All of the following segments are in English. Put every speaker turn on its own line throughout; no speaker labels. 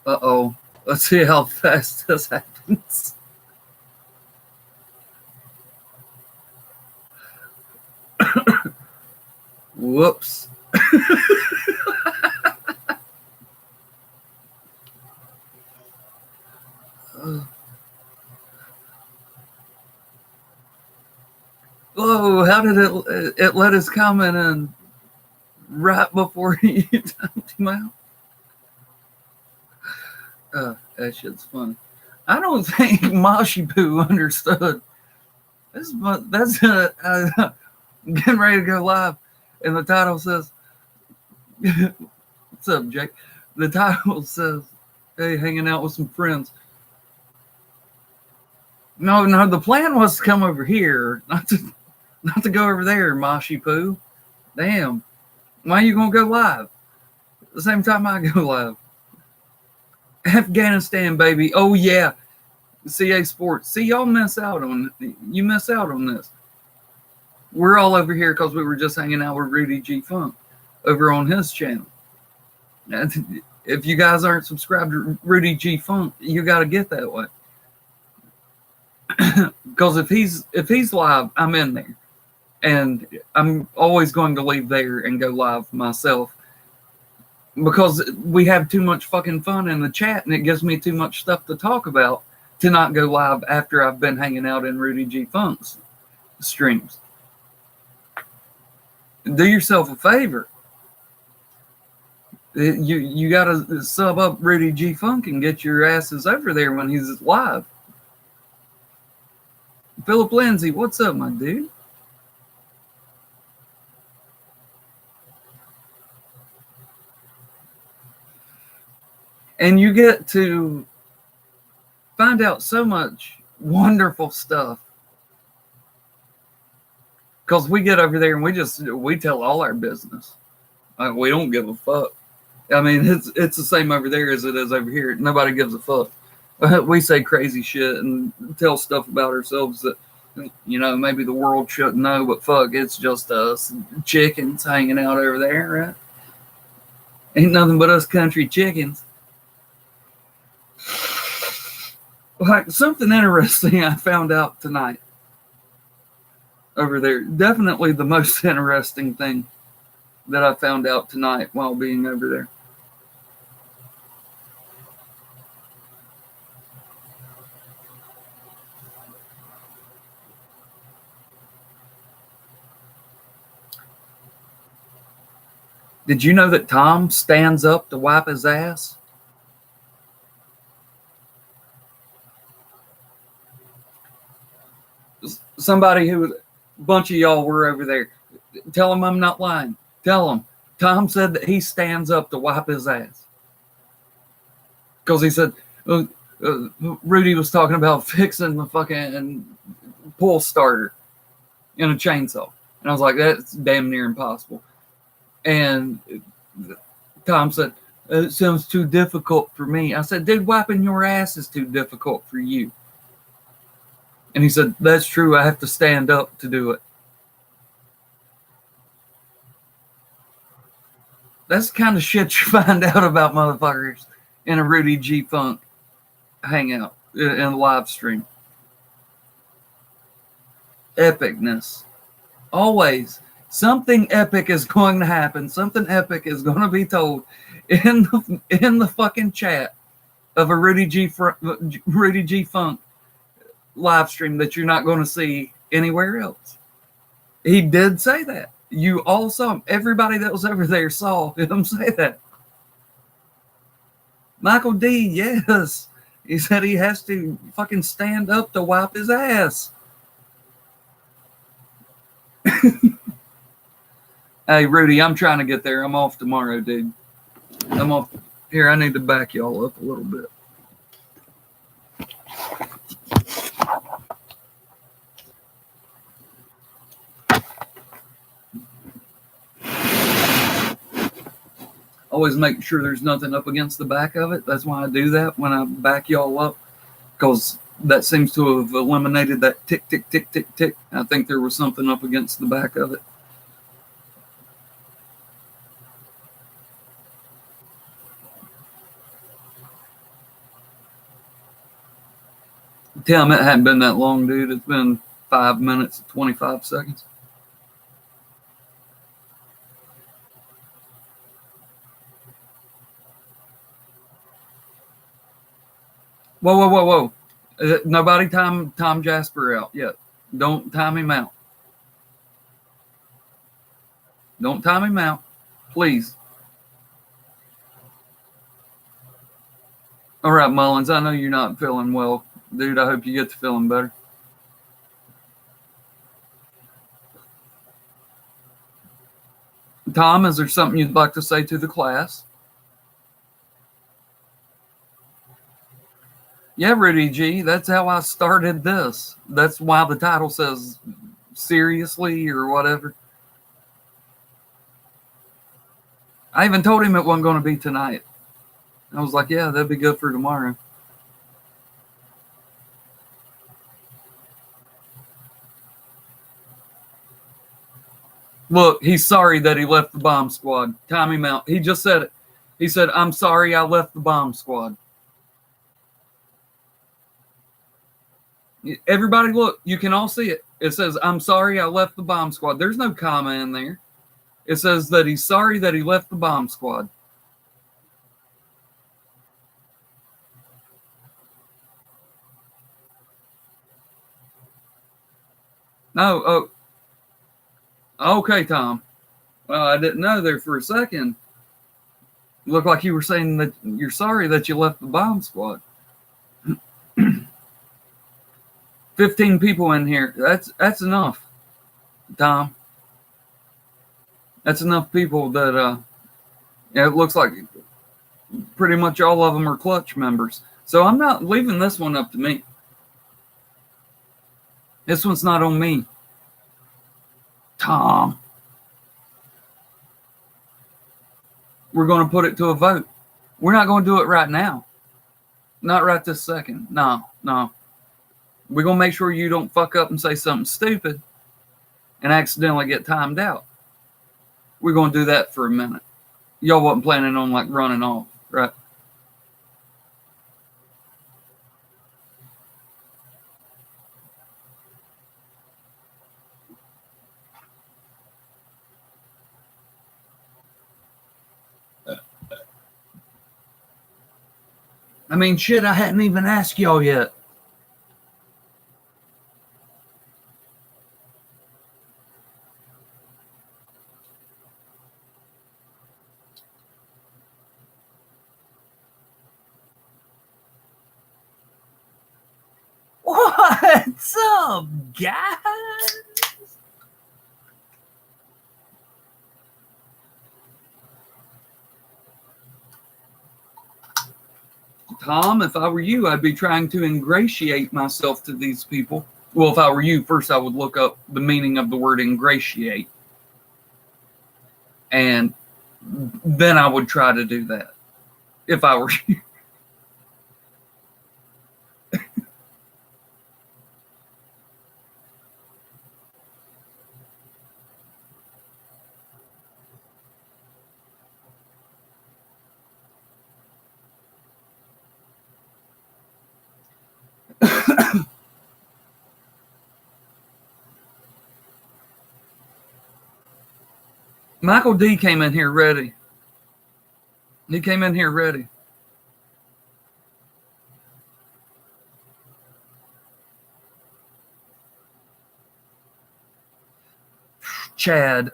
Uh-oh. Let's see how fast this happens. Whoops. Whoa, how did it let us comment in right before you typed him out? That shit's funny. I don't think Moshi Poo understood. That's getting ready to go live, and the title says, "What's up, Jake?" The title says, "Hey, hanging out with some friends." No, the plan was to come over here, not to go over there, Moshi Poo. Damn, why are you gonna go live at the same time I go live? Afghanistan, baby. Oh yeah, CA Sports. See, y'all miss out on this. We're all over here because we were just hanging out with Rudy G Funk over on his channel. And if you guys aren't subscribed to Rudy G Funk, you got to get that way. Because if he's live, I'm in there, and I'm always going to leave there and go live myself because we have too much fucking fun in the chat, and it gives me too much stuff to talk about to not go live after I've been hanging out in Rudy G Funk's streams. Do yourself a favor. You gotta sub up Rudy G Funk and get your asses over there when he's live. Philip Lindsay, what's up, my dude? And you get to find out so much wonderful stuff because we get over there and we tell all our business. We don't give a fuck. I mean, it's the same over there as it is over here. Nobody gives a fuck. We say crazy shit and tell stuff about ourselves that, maybe the world shouldn't know, but fuck, it's just us chickens hanging out over there, right? Ain't nothing but us country chickens. Like, something interesting I found out tonight over there. Definitely the most interesting thing that I found out tonight while being over there. Did you know that Tom stands up to wipe his ass? Somebody a bunch of y'all were over there. Tell him I'm not lying. Tell him. Tom said that he stands up to wipe his ass. Because he said, Rudy was talking about fixing the fucking pull starter in a chainsaw. And I was like, that's damn near impossible. And Tom said, it sounds too difficult for me. I said, dude, wiping your ass is too difficult for you. And he said, that's true. I have to stand up to do it. That's the kind of shit you find out about motherfuckers in a Rudy G Funk hangout in a live stream. Epicness. Always. Something epic is going to happen. Something epic is going to be told in the fucking chat of a Rudy G Funk live stream that you're not going to see anywhere else. He did say that. You all saw him. Everybody that was over there saw him say that. Michael D, yes. He said he has to fucking stand up to wipe his ass. Hey, Rudy, I'm trying to get there. I'm off tomorrow, dude. I'm off. Here, I need to back y'all up a little bit. Always make sure there's nothing up against the back of it. That's why I do that when I back y'all up, because that seems to have eliminated that tick, tick, tick, tick, tick. I think there was something up against the back of it. Tim, it hadn't been that long, dude. It's been 5 minutes and 25 seconds. Whoa. Nobody time Tom Jasper out yet. Don't time him out. Don't time him out, please. All right, Mullins, I know you're not feeling well. Dude, I hope you get to feeling better. Tom, is there something you'd like to say to the class? Yeah, Rudy G, that's how I started this. That's why the title says seriously or whatever. I even told him it wasn't going to be tonight. I was like, yeah, that'd be good for tomorrow. Look, he's sorry that he left the bomb squad. Time him out. He just said it. He said, I'm sorry I left the bomb squad. Everybody, look, you can all see it. It says, I'm sorry I left the bomb squad. There's no comma in there. It says that he's sorry that he left the bomb squad. No, oh, okay, Tom. Well, I didn't know there for a second. It looked like you were saying that you're sorry that you left the bomb squad. 15 people in here. That's enough, Tom. That's enough people that it looks like pretty much all of them are Clutch members. So I'm not leaving this one up to me. This one's not on me, Tom. We're going to put it to a vote. We're not going to do it right now. Not right this second. No. We're going to make sure you don't fuck up and say something stupid and accidentally get timed out. We're going to do that for a minute. Y'all wasn't planning on like running off, right? I mean, shit, I hadn't even asked y'all yet. What's up, guys? Tom, if I were you, I'd be trying to ingratiate myself to these people. Well, if I were you, first I would look up the meaning of the word ingratiate. And then I would try to do that if I were you. Michael D came in here ready. He came in here ready. Chad,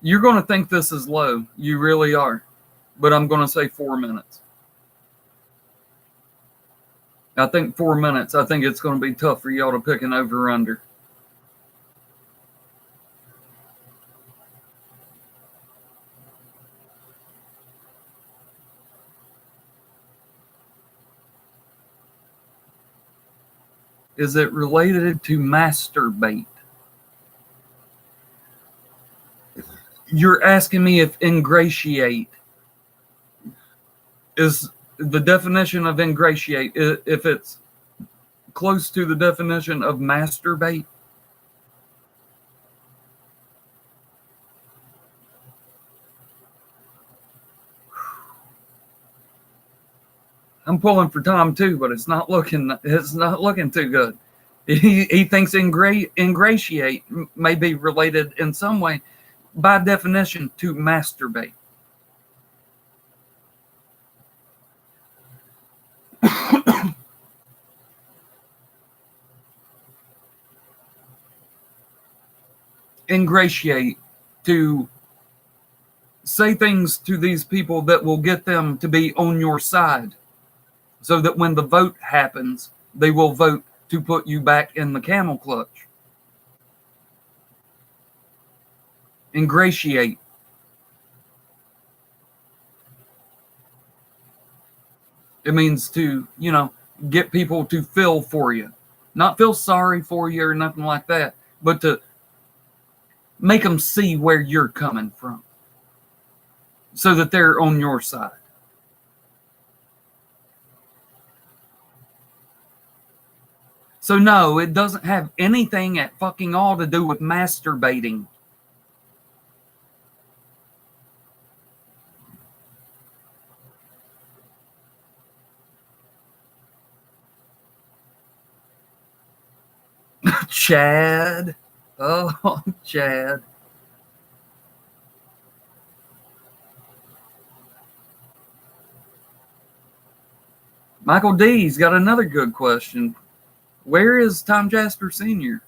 you're going to think this is low. You really are. But I'm going to say 4 minutes. I think 4 minutes. I think it's going to be tough for y'all to pick an over under. Is it related to masturbate? You're asking me if ingratiate is the definition of ingratiate, if it's close to the definition of masturbate. I'm pulling for Tom too, but it's not looking too good. He thinks ingratiate may be related in some way, by definition, to masturbate. Ingratiate, to say things to these people that will get them to be on your side, so that when the vote happens, they will vote to put you back in the camel clutch. Ingratiate. It means to, get people to feel for you. Not feel sorry for you or nothing like that, but to make them see where you're coming from, so that they're on your side. So no, it doesn't have anything at fucking all to do with masturbating. Chad. Oh, Chad. Michael D's got another good question. Where is Tom Jasper Sr.?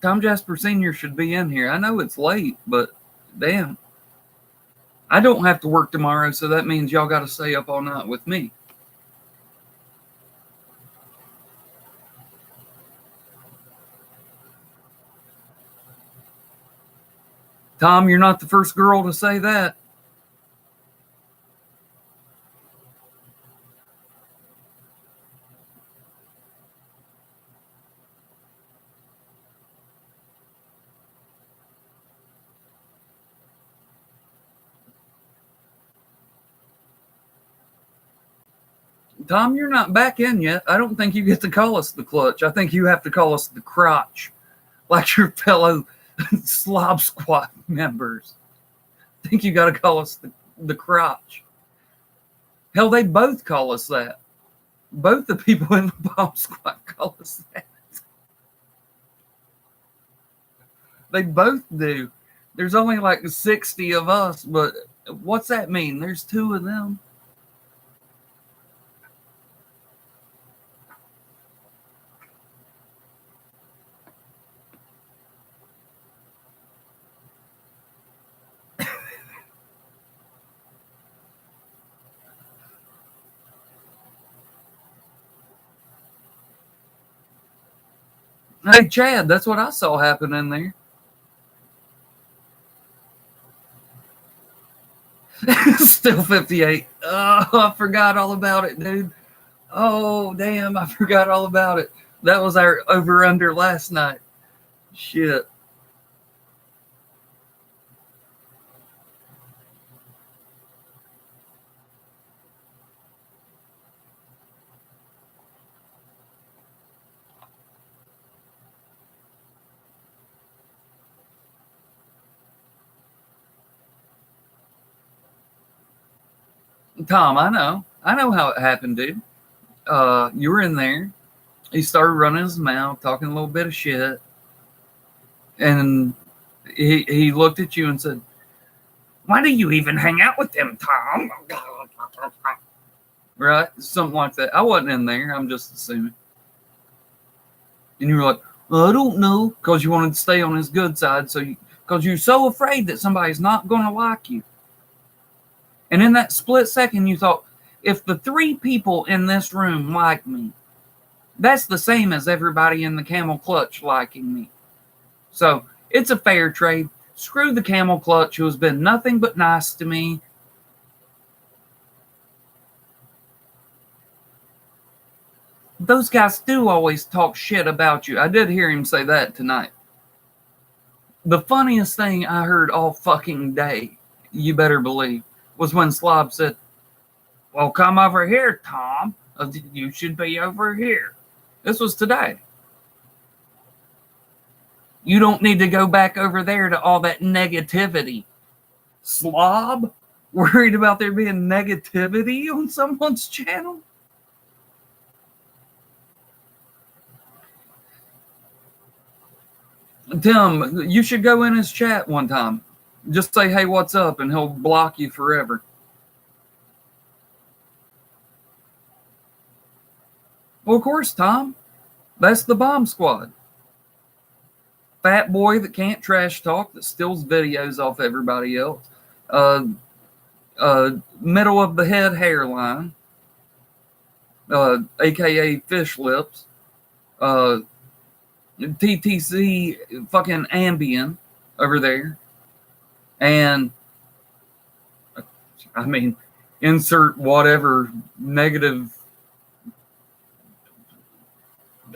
Tom Jasper Sr. should be in here. I know it's late, but damn. I don't have to work tomorrow, so that means y'all got to stay up all night with me. Tom, you're not the first girl to say that. Tom, you're not back in yet. I don't think you get to call us the clutch. I think you have to call us the crotch, like your fellow Slob Squad members. I think you got to call us the crotch. Hell, they both call us that. Both the people in the Bomb Squad call us that. They both do. There's only like 60 of us, but what's that mean? There's 2 of them. Hey, Chad, that's what I saw happen in there. Still 58. Oh, I forgot all about it, dude. Oh, damn, I forgot all about it. That was our over-under last night. Shit. Tom, I know how it happened, dude. You were in there. He started running his mouth, talking a little bit of shit, and he looked at you and said, "Why do you even hang out with them, Tom?" Right? Something like that. I wasn't in there. I'm just assuming. And you were like, "I don't know," because you wanted to stay on his good side, because you're so afraid that somebody's not going to like you. And in that split second, you thought, if the 3 people in this room like me, that's the same as everybody in the Camel Clutch liking me. So it's a fair trade. Screw the Camel Clutch, who has been nothing but nice to me. Those guys do always talk shit about you. I did hear him say that tonight. The funniest thing I heard all fucking day, you better believe, was when Slob said, "Well, come over here, Tom. You should be over here." This was today. You don't need to go back over there to all that negativity. Slob, worried about there being negativity on someone's channel? Tim, you should go in his chat one time. Just say, hey, what's up? And he'll block you forever. Well, of course, Tom. That's the Bomb Squad. Fat boy that can't trash talk, that steals videos off everybody else. Middle of the head hairline. AKA fish lips. TTC fucking Ambien over there. And I mean, insert whatever negative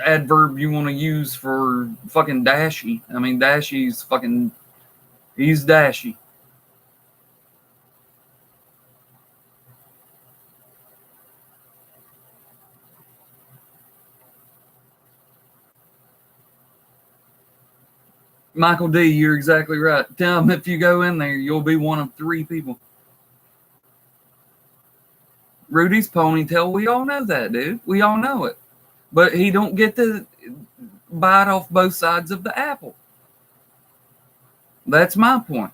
adverb you want to use for fucking Dashy. I mean, Dashy's fucking, he's Dashy. Michael D, you're exactly right. Tell him if you go in there, you'll be one of 3 people. Rudy's ponytail, we all know that, dude. We all know it. But he don't get to bite off both sides of the apple. That's my point.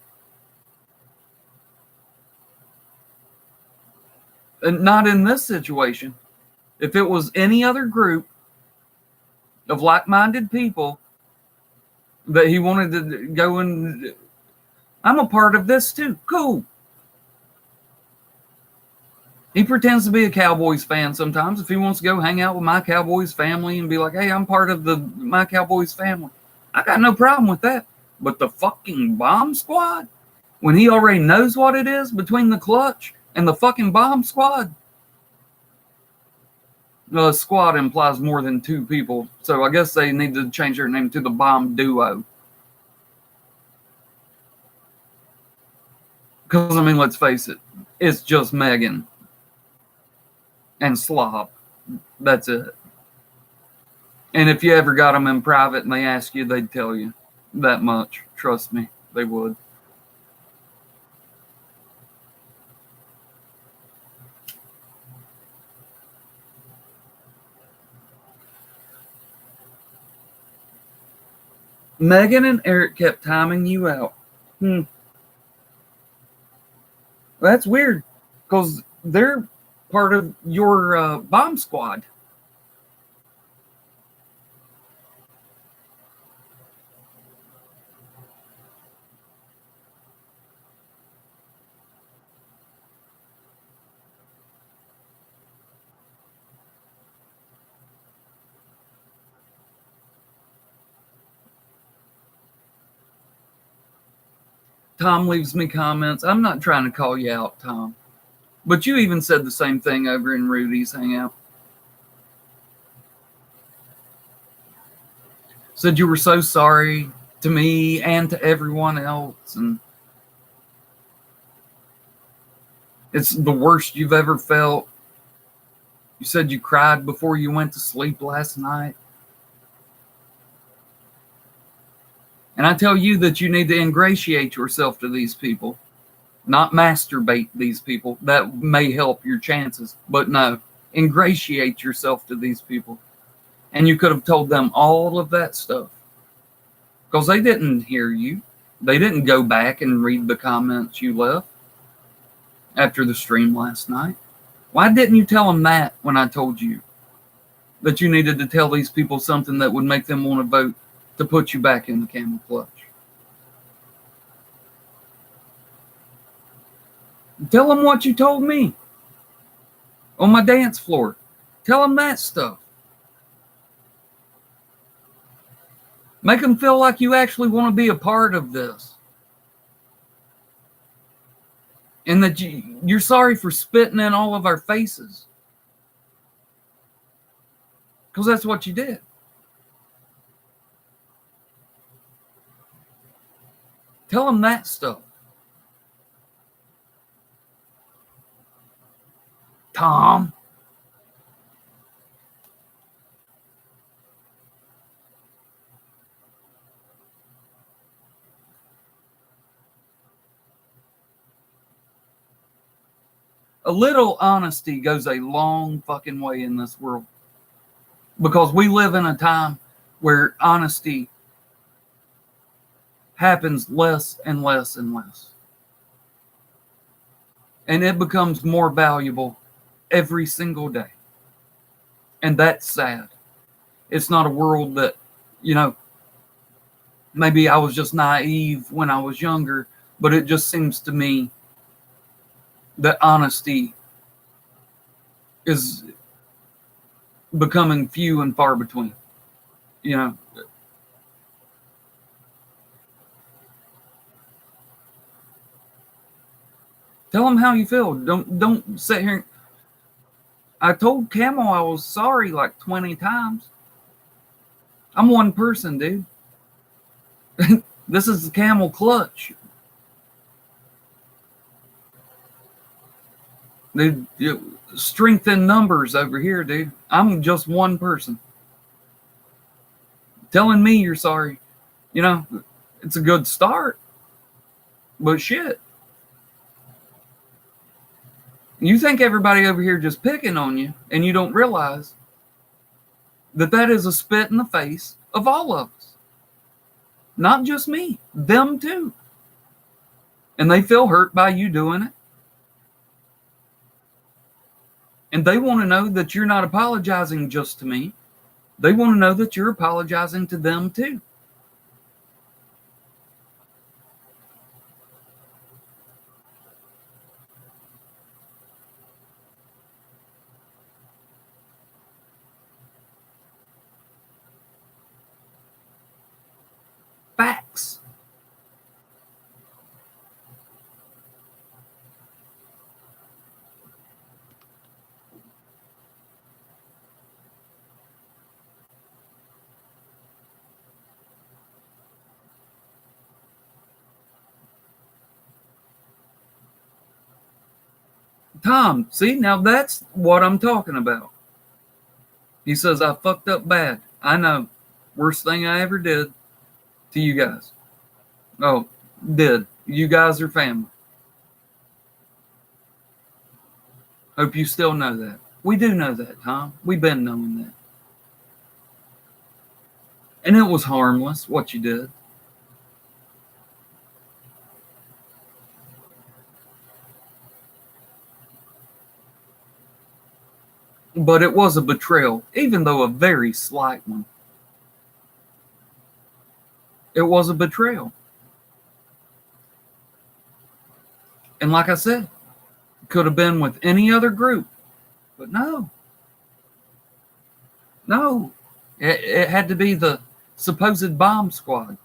And not in this situation. If it was any other group of like-minded people that he wanted to go and, I'm a part of this too. Cool. He pretends to be a Cowboys fan sometimes. If he wants to go hang out with my Cowboys family and be like, hey, I'm part of my Cowboys family, I got no problem with that. But the fucking Bomb Squad, when he already knows what it is between the Clutch and the fucking Bomb Squad, the squad implies more than 2 people. So I guess they need to change their name to the Bomb Duo. Because, I mean, let's face it, it's just Megan and Slob. That's it. And if you ever got them in private and they ask you, they'd tell you that much. Trust me, they would. Megan and Eric kept timing you out. That's weird, because they're part of your Bomb Squad. Tom leaves me comments. I'm not trying to call you out, Tom. But you even said the same thing over in Rudy's Hangout. Said you were so sorry to me and to everyone else. And it's the worst you've ever felt. You said you cried before you went to sleep last night. And I tell you that you need to ingratiate yourself to these people, not masturbate these people. That may help your chances, but no, ingratiate yourself to these people. And you could have told them all of that stuff, because they didn't hear you. They didn't go back and read the comments you left after the stream last night. Why didn't you tell them that when I told you that you needed to tell these people something that would make them want to vote to put you back in the Camel Clutch? Tell them what you told me on my dance floor. Tell them that stuff. Make them feel like you actually want to be a part of this. And that you're sorry for spitting in all of our faces. Because that's what you did. Tell them that stuff. Tom. A little honesty goes a long fucking way in this world. Because we live in a time where honesty happens less and less and less. And it becomes more valuable every single day. And that's sad. It's not a world that, maybe I was just naive when I was younger, but it just seems to me that honesty is becoming few and far between. Tell them how you feel. Don't sit here. I told Camel I was sorry like 20 times. I'm one person, dude. This is the Camel Clutch. Dude, strength in numbers over here, dude. I'm just one person. Telling me you're sorry, it's a good start. But shit. You think everybody over here just picking on you, and you don't realize that is a spit in the face of all of us. Not just me, them too. And they feel hurt by you doing it. And they want to know that you're not apologizing just to me. They want to know that you're apologizing to them too. Facts. Tom, see, now that's what I'm talking about. He says, I fucked up bad. I know. Worst thing I ever did to you guys. Oh, did. You guys are family. Hope you still know that. We do know that, Tom. We've been knowing that. And it was harmless, what you did. But it was a betrayal, even though a very slight one. It was a betrayal. And like I said, it could have been with any other group. But no. No. It had to be the supposed bomb squad.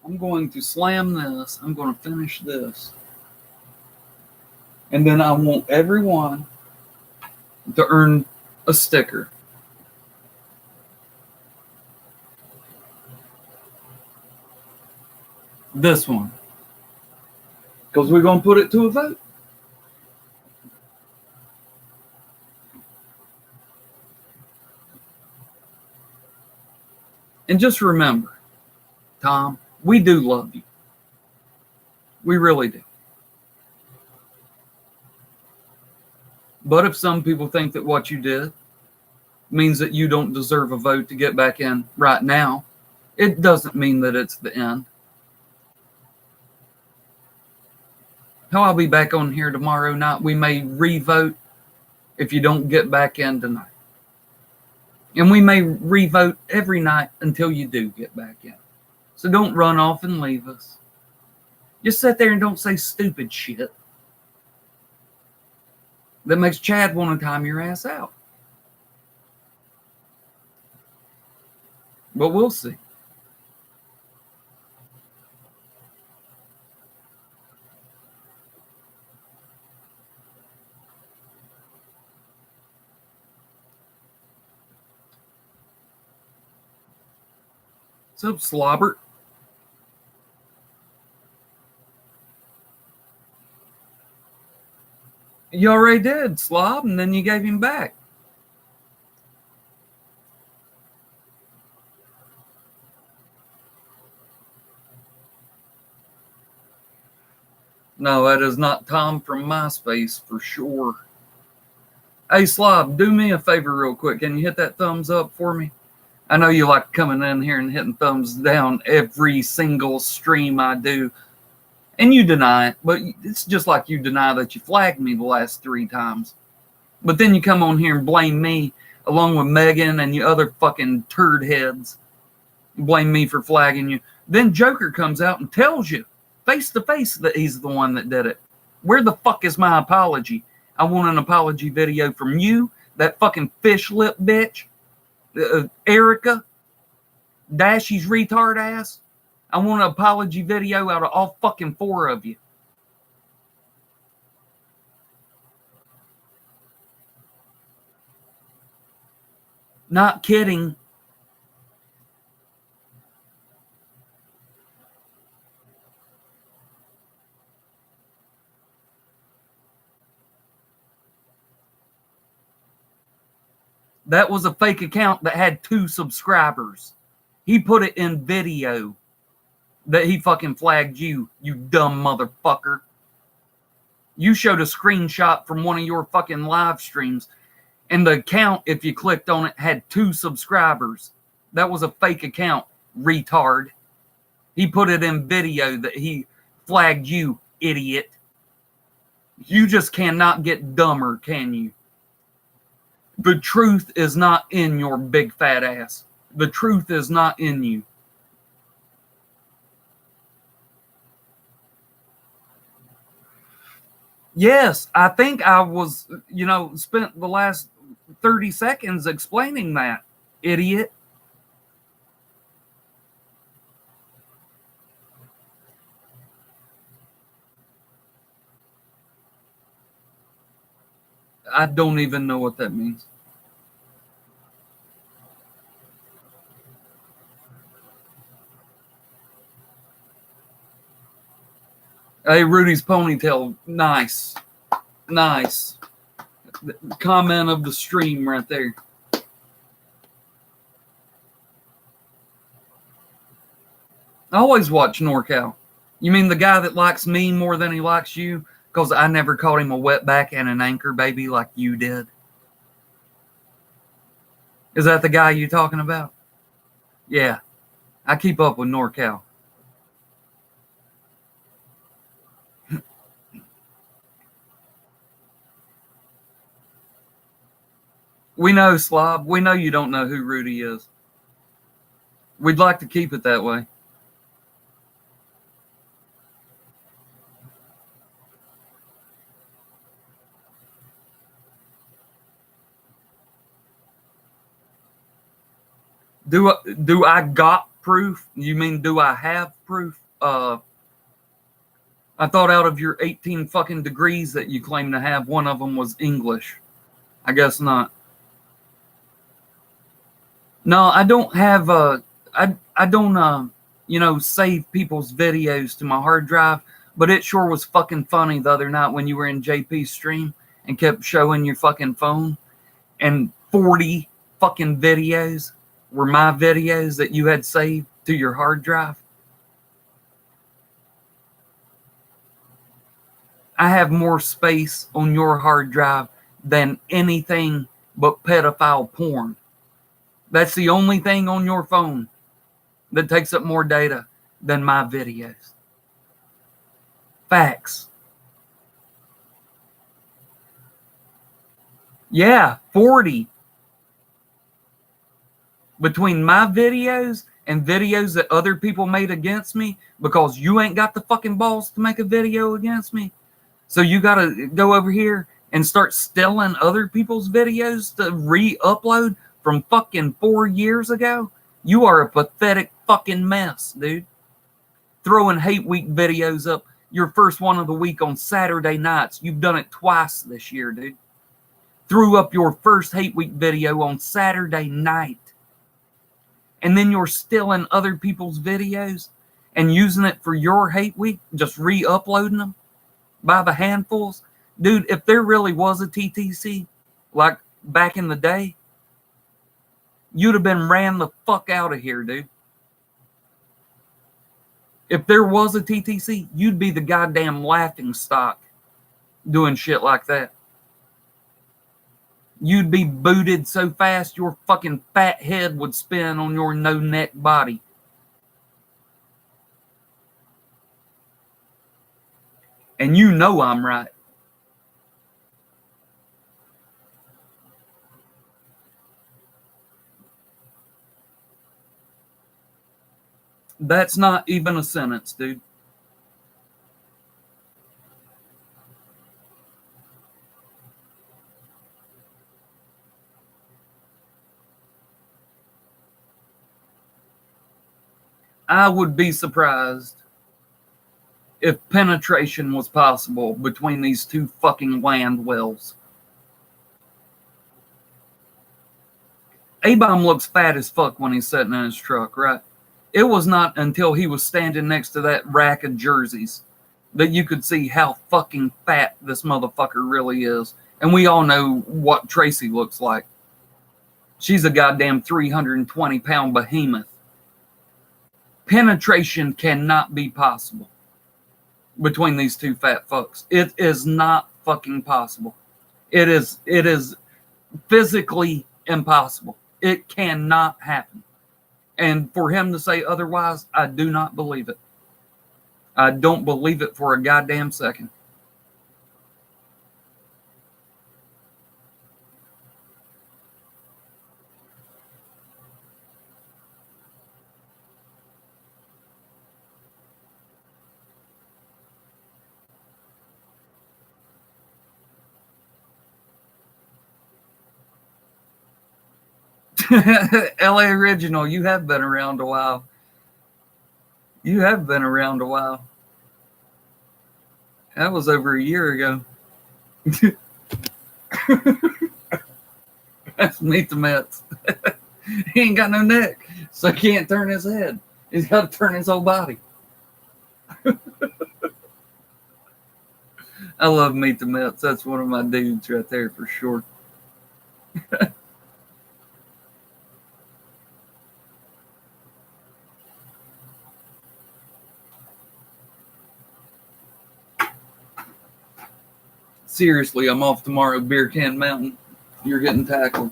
I'm going to slam this. I'm going to finish this. And then I want everyone to earn a sticker. This one. Because we're going to put it to a vote. And just remember, Tom, we do love you. We really do. But if some people think that what you did means that you don't deserve a vote to get back in right now, it doesn't mean that it's the end. Hell, I'll be back on here tomorrow night. We may re-vote if you don't get back in tonight. And we may re-vote every night until you do get back in. So don't run off and leave us. Just sit there and don't say stupid shit that makes Chad want to time your ass out. But we'll see. What's up, Slobbert? You already did, slob, and then you gave him back. No, that is not Tom from MySpace for sure. Hey, Slob, do me a favor real quick. Can you hit that thumbs up for me? I know you like coming in here and hitting thumbs down every single stream I do. And you deny it, but it's just like you deny that you flagged me the last 3 times. But then you come on here and blame me, along with Megan and you other fucking turd heads. Blame me for flagging you. Then Joker comes out and tells you, face to face, that he's the one that did it. Where the fuck is my apology? I want an apology video from you, that fucking fish lip bitch, Erica, Dashy's retard ass. I want an apology video out of all fucking 4 of you. Not kidding. That was a fake account that had 2 subscribers. He put it in video that he fucking flagged you, you dumb motherfucker. You showed a screenshot from one of your fucking live streams, and the account, if you clicked on it, had 2 subscribers. That was a fake account, retard. He put it in video that he flagged you, idiot. You just cannot get dumber, can you? The truth is not in your big fat ass. The truth is not in you. Yes, I think I was, spent the last 30 seconds explaining that, idiot. I don't even know what that means. Hey, Rudy's ponytail, nice. Nice. Comment of the stream right there. I always watch NorCal. You mean the guy that likes me more than he likes you? Because I never called him a wetback and an anchor baby like you did. Is that the guy you talking about? Yeah. I keep up with NorCal. We know, Slob. We know you don't know who Rudy is. We'd like to keep it that way. Do I got proof? You mean do I have proof? I thought out of your 18 fucking degrees that you claim to have, one of them was English. I guess not. No, I don't have I don't save people's videos to my hard drive, but it sure was fucking funny the other night when you were in JP's stream and kept showing your fucking phone, and 40 fucking videos were my videos that you had saved to your hard drive. I have more space on your hard drive than anything but pedophile porn. That's the only thing on your phone that takes up more data than my videos. Facts. Yeah, 40. Between my videos and videos that other people made against me, because you ain't got the fucking balls to make a video against me. So you got to go over here and start stealing other people's videos to re-upload from fucking 4 years ago. You are a pathetic fucking mess, dude. Throwing Hate Week videos up, your first one of the week on Saturday nights. You've done it twice this year, dude. Threw up your first Hate Week video on Saturday night. And then you're stealing other people's videos and using it for your Hate Week, just re-uploading them by the handfuls. Dude, if there really was a TTC, like back in the day, you'd have been ran the fuck out of here, dude. If there was a TTC, you'd be the goddamn laughing stock doing shit like that. You'd be booted so fast your fucking fat head would spin on your no-neck body. And you know I'm right. That's not even a sentence, dude. I would be surprised if penetration was possible between these two fucking land wells. A-Bomb looks fat as fuck when he's sitting in his truck, right? It was not until he was standing next to that rack of jerseys that you could see how fucking fat this motherfucker really is. And we all know what Tracy looks like. She's a goddamn 320-pound behemoth. Penetration cannot be possible between these two fat fucks. It is not fucking possible. It is physically impossible. It cannot happen. And for him to say otherwise, I do not believe it. I don't believe it for a goddamn second. LA Original, you have been around a while. You have been around a while. That was over a year ago. That's Meet the Mets. He ain't got no neck, so he can't turn his head. He's got to turn his whole body. I love Meet the Mets. That's one of my dudes right there for sure. Seriously, I'm off tomorrow, Beer Can Mountain. You're getting tackled.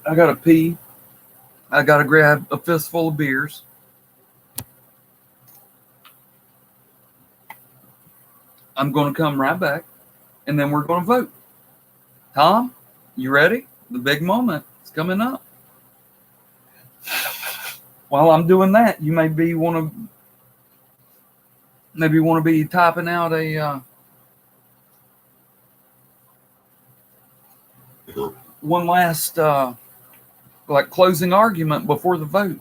I gotta pee. I gotta grab a fistful of beers. I'm gonna come right back, and then we're gonna vote. Tom, you ready? The big moment is coming up. While I'm doing that, you maybe want to be typing out a one last like closing argument before the vote.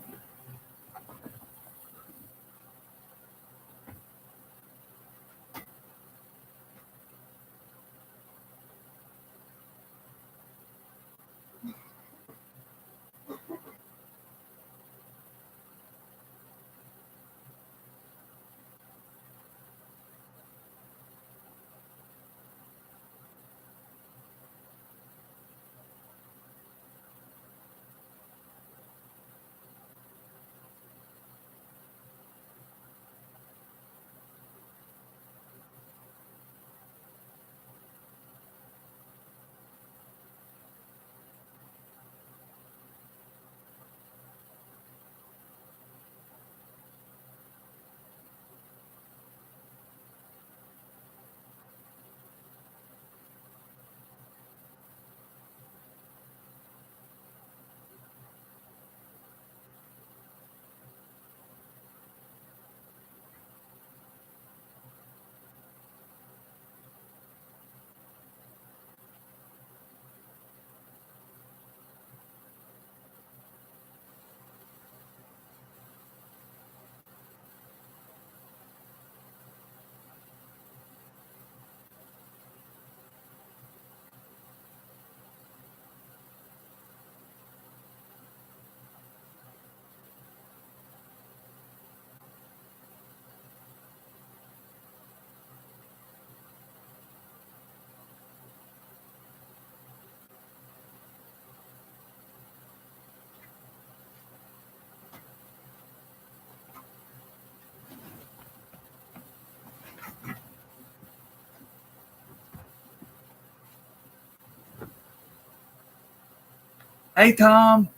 Hey, Tom.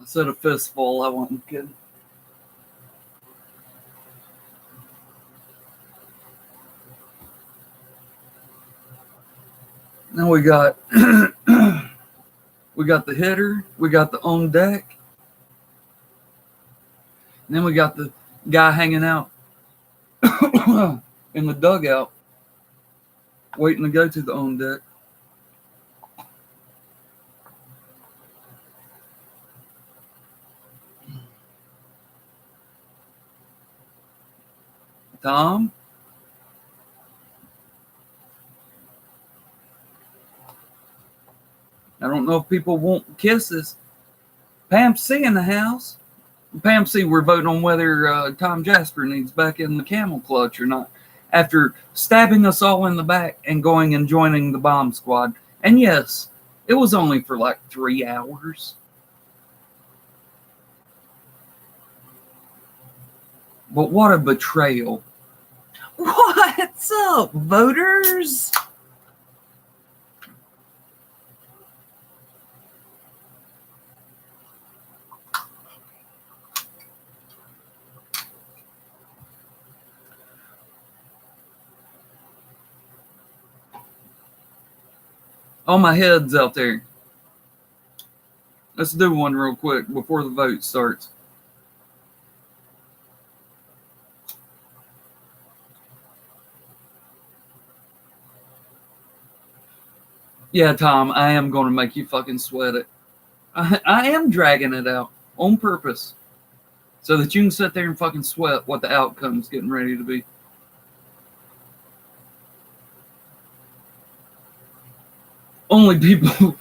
I said a fistful. I wasn't kidding. Now we got we got the hitter, we got the on deck, and then we got the guy hanging out in the dugout, waiting to go to the on deck. Tom? I don't know if people want kisses. Pam C in the house. Pam C, we're voting on whether Tom Jasper needs back in the camel clutch or not. After stabbing us all in the back and going and joining the bomb squad. And yes, it was only for like 3 hours. But what a betrayal. What's up, voters? All my heads out there. Let's do one real quick before the vote starts. Yeah, Tom, I am going to make you fucking sweat it. I am dragging it out on purpose so that you can sit there and fucking sweat what the outcome's getting ready to be. Only people...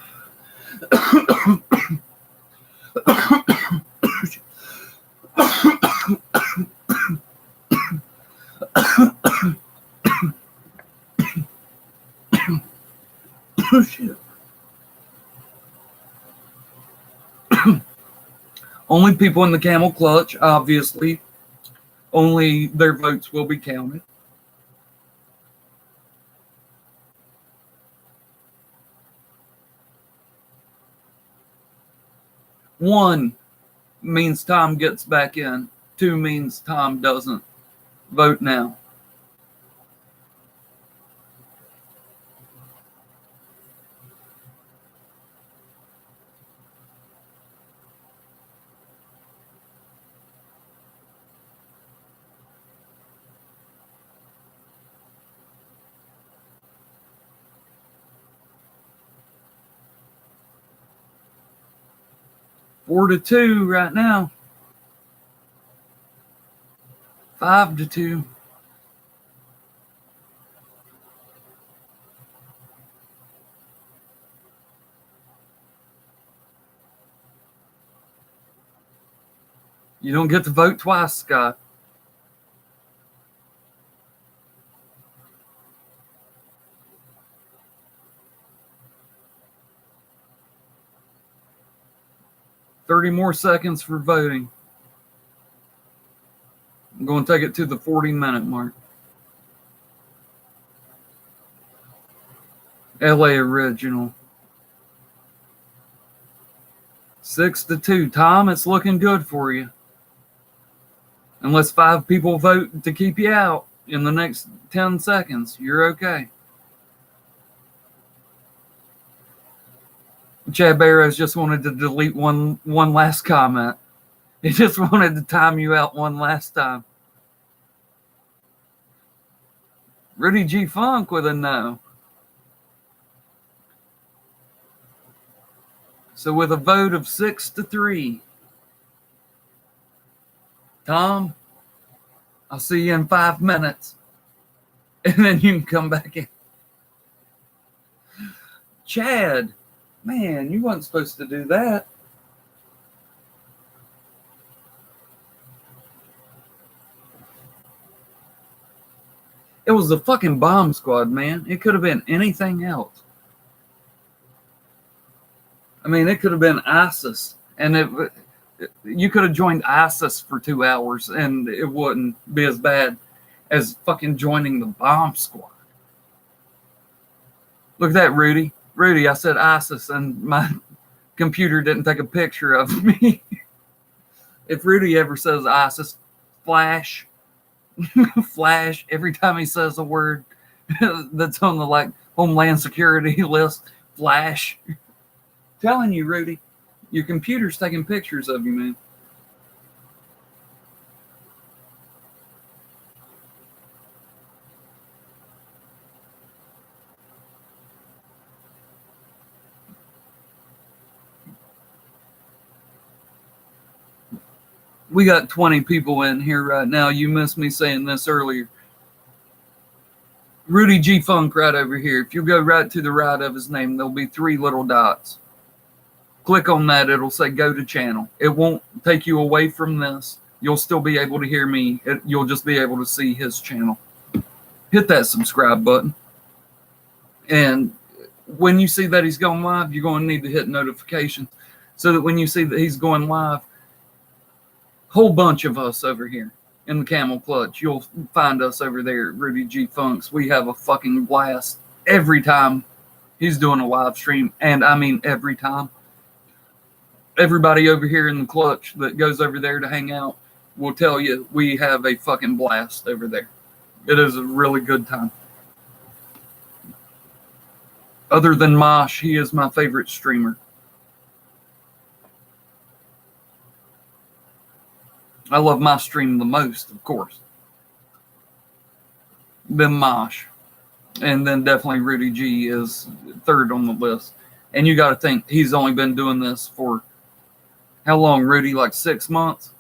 Oh, shit. Only people in the camel clutch, obviously. Only their votes will be counted. One means Tom gets back in. 2 means Tom doesn't. Vote now. Four to 2 right now. 5 to 2. You don't get to vote twice, Scott. Thirty more seconds for voting. I'm going to take it to the 40-minute mark. LA original. 6 to 2. Tom, it's looking good for you. Unless 5 people vote to keep you out in the next 10 seconds, you're okay. Chad Barrows just wanted to delete one last comment. He just wanted to time you out one last time. Rudy G. Funk with a no. So with a vote of 6 to 3, Tom, I'll see you in 5 minutes. And then you can come back in. Chad, man, you weren't supposed to do that. It was the fucking bomb squad, man. It could have been anything else. I mean, it could have been ISIS. And You could have joined ISIS for 2 hours and it wouldn't be as bad as fucking joining the bomb squad. Look at that, Rudy. Rudy, I said ISIS and my computer didn't take a picture of me. If Rudy ever says ISIS, flash, flash, every time he says a word that's on the like Homeland Security list, flash. Telling you, Rudy, your computer's taking pictures of you, man. We got 20 people in here right now. You missed me saying this earlier. Rudy G Funk right over here. If you go right to the right of his name, there'll be 3 little dots. Click on that. It'll say go to channel. It won't take you away from this. You'll still be able to hear me. You'll just be able to see his channel. Hit that subscribe button. And when you see that he's going live, you're going to need to hit notifications so that when you see that he's going live, whole bunch of us over here in the Camel Clutch, you'll find us over there at Rudy G Funks. We have a fucking blast every time he's doing a live stream, and I mean every time. Everybody over here in the Clutch that goes over there to hang out will tell you we have a fucking blast over there. It is a really good time. Other than Mosh, he is my favorite streamer. I love my stream the most, of course. Then Mosh. And then definitely Rudy G is third on the list. And you got to think, he's only been doing this for how long, Rudy? Like 6 months?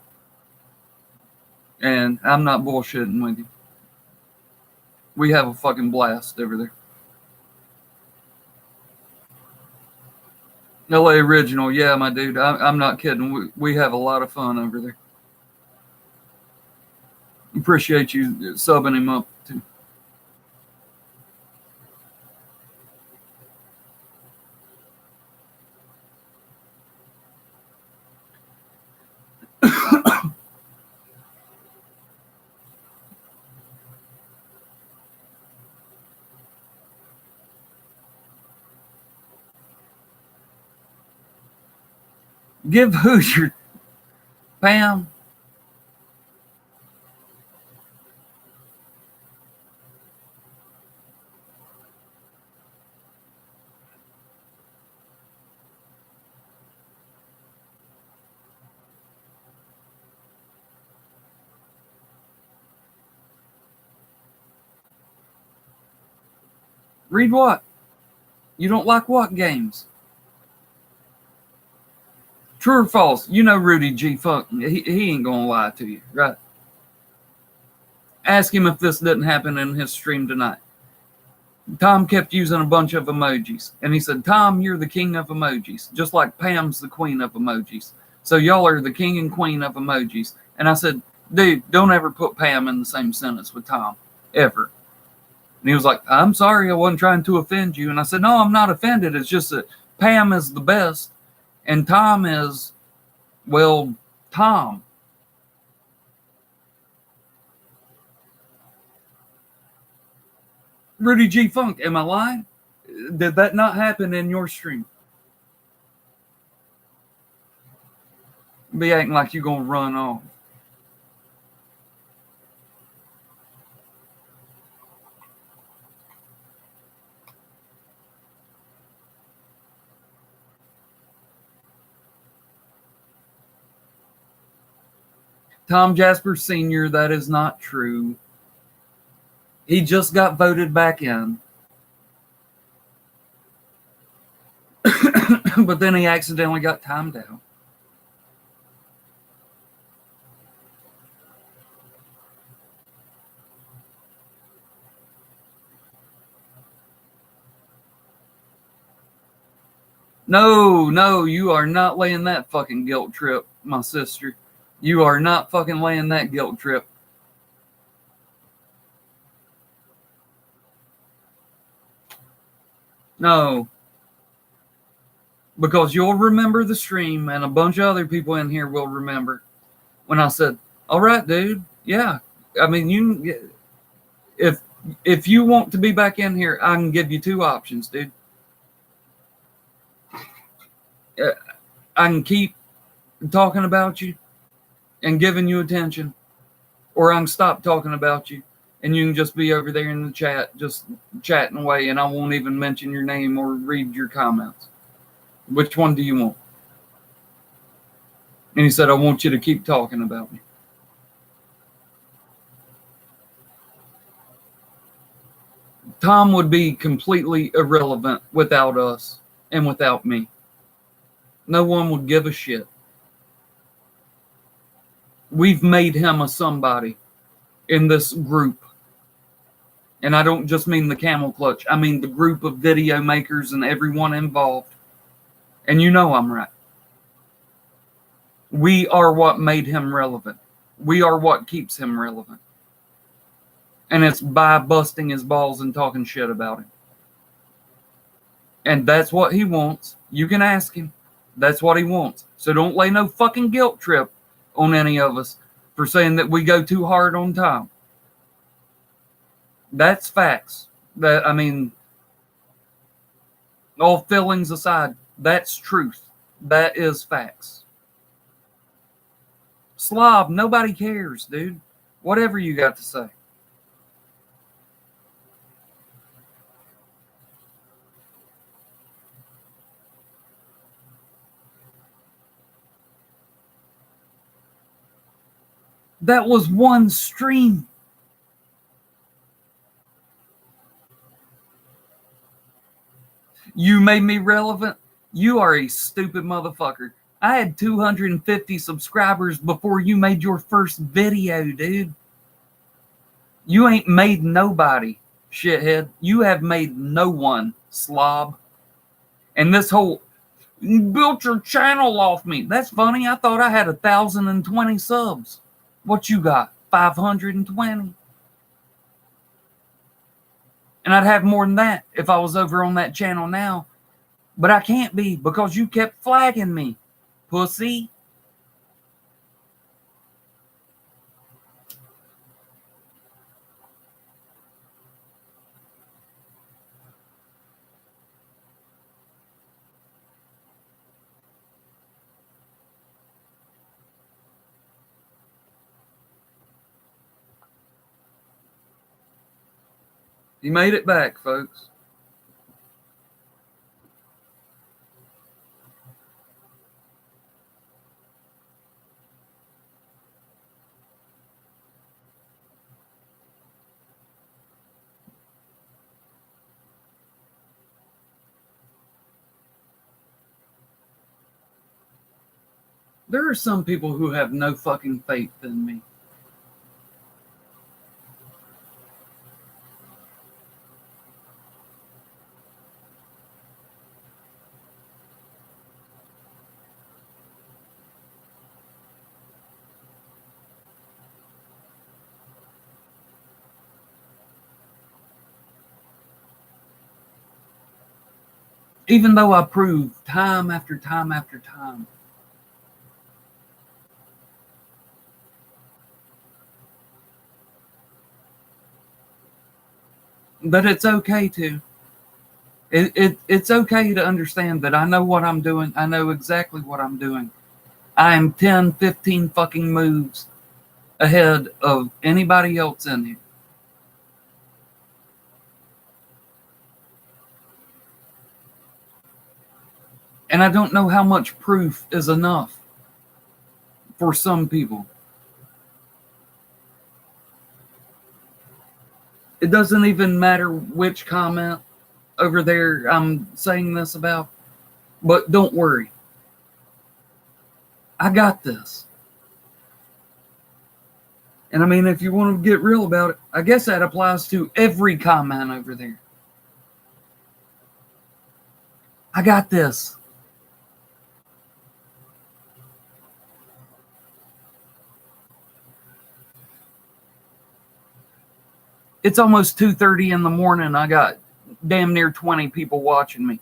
And I'm not bullshitting with you. We have a fucking blast over there. LA Original, yeah, my dude. I'm not kidding. We have a lot of fun over there. Appreciate you subbing him up too. Give Hoosier, Pam. Read what? You don't like what games? True or false? You know Rudy G Funk. He ain't gonna lie to you, right? Ask him if this didn't happen in his stream tonight. Tom kept using a bunch of emojis. And he said, Tom, you're the king of emojis. Just like Pam's the queen of emojis. So y'all are the king and queen of emojis. And I said, dude, don't ever put Pam in the same sentence with Tom. Ever. And he was like, I'm sorry, I wasn't trying to offend you. And I said, no, I'm not offended. It's just that Pam is the best. And Tom is, well, Tom. Rudy G Funk, am I lying? Did that not happen in your stream? Be acting like you're going to run off. Tom Jasper Sr., that is not true. He just got voted back in. But then he accidentally got timed out. No, you are not laying that fucking guilt trip, my sister. You are not fucking laying that guilt trip. No. because you'll remember the stream, and a bunch of other people in here will remember when I said, all right, dude, yeah. I mean, if you want to be back in here, I can give you two options, dude. I can keep talking about you and giving you attention, or I can stop talking about you and you can just be over there in the chat, just chatting away, and I won't even mention your name or read your comments. Which one do you want? And he said, I want you to keep talking about me. Tom would be completely irrelevant without us and without me. No one would give a shit. We've made him a somebody in this group. And I don't just mean the Camel Clutch. I mean the group of video makers and everyone involved. And you know I'm right. We are what made him relevant. We are what keeps him relevant. And it's by busting his balls and talking shit about him. And that's what he wants. You can ask him. That's what he wants. So don't lay no fucking guilt trip on any of us for saying that we go too hard on Tom. That's facts. That, I mean, all feelings aside, that's truth. That is facts. Slob, nobody cares, dude. Whatever you got to say. That was one stream. You made me relevant? You are a stupid motherfucker. I had 250 subscribers before you made your first video, dude. You ain't made nobody, shithead. You have made no one, slob. And this whole, you built your channel off me. That's funny. I thought I had 1,020 subs. What you got? 520. And I'd have more than that if I was over on that channel now. But I can't be because you kept flagging me, pussy. He made it back, folks. There are some people who have no fucking faith in me. Even though I prove time after time after time that it's okay to. It's okay to understand that I know what I'm doing. I know exactly what I'm doing. I am 10, 15 fucking moves ahead of anybody else in here. And I don't know how much proof is enough for some people. It doesn't even matter which comment over there I'm saying this about, but don't worry. I got this. And I mean, if you want to get real about it, I guess that applies to every comment over there. I got this. It's almost 2:30 in the morning. I got damn near 20 people watching me.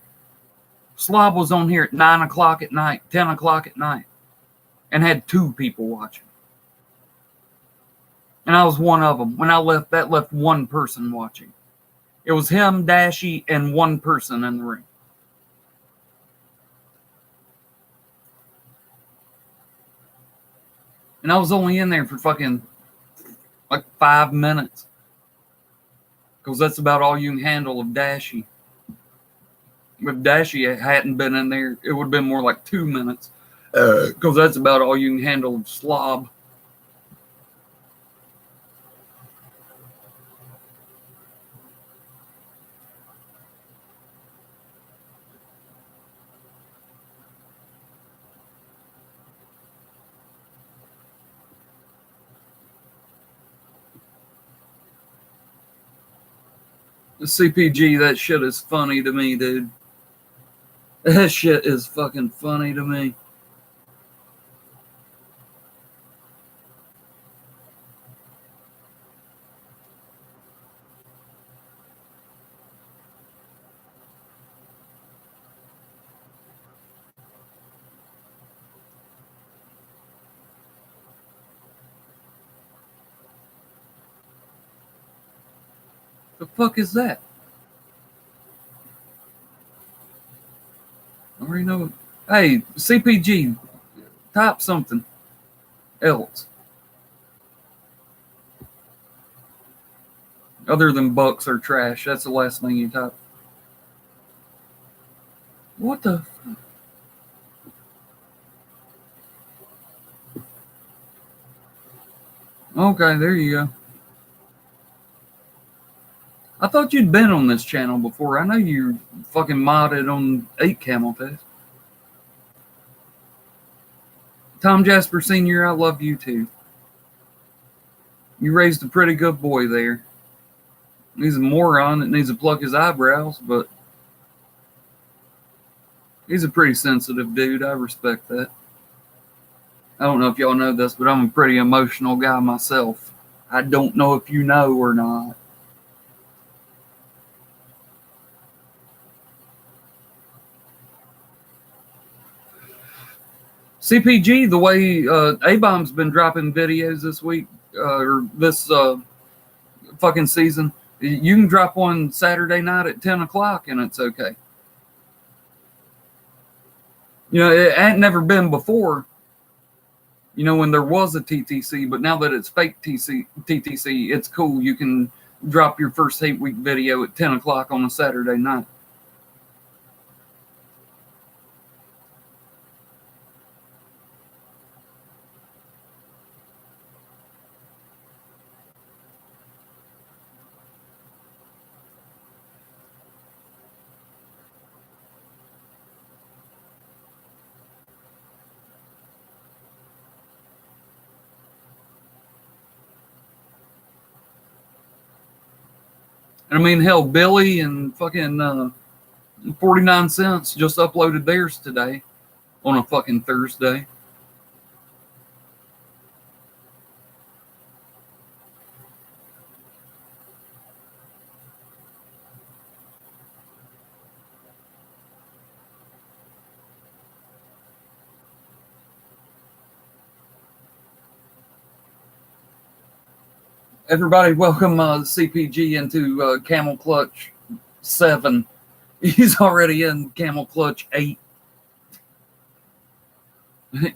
Slob was on here at 9 o'clock at night, 10 o'clock at night, and had 2 people watching. And I was one of them. When I left, that left 1 person watching. It was him, Dashy, and 1 person in the room. And I was only in there for fucking like 5 minutes. Because that's about all you can handle of Dashy. If Dashy hadn't been in there, it would have been more like 2 minutes. Because that's about all you can handle of Slob. The CPG, that shit is funny to me, dude. That shit is fucking funny to me. The fuck is that? I already know. Hey, CPG, type something else. Other than bucks or trash. That's the last thing you type. What the fuck? Okay, there you go. I thought you'd been on this channel before. I know you fucking modded on 8 Camel Test. Tom Jasper Sr., I love you too. You raised a pretty good boy there. He's a moron that needs to pluck his eyebrows, but he's a pretty sensitive dude. I respect that. I don't know if y'all know this, but I'm a pretty emotional guy myself. I don't know if you know or not. CPG, the way A-Bomb's been dropping videos this week, or this fucking season, you can drop one Saturday night at 10 o'clock and it's okay. You know, it ain't never been before, you know, when there was a TTC, but now that it's fake TTC, it's cool. You can drop your first 8-week video at 10 o'clock on a Saturday night. I mean, hell, Billy and fucking 49 Cents just uploaded theirs today on a fucking Thursday. Everybody, welcome CPG into Camel Clutch 7. He's already in Camel Clutch 8.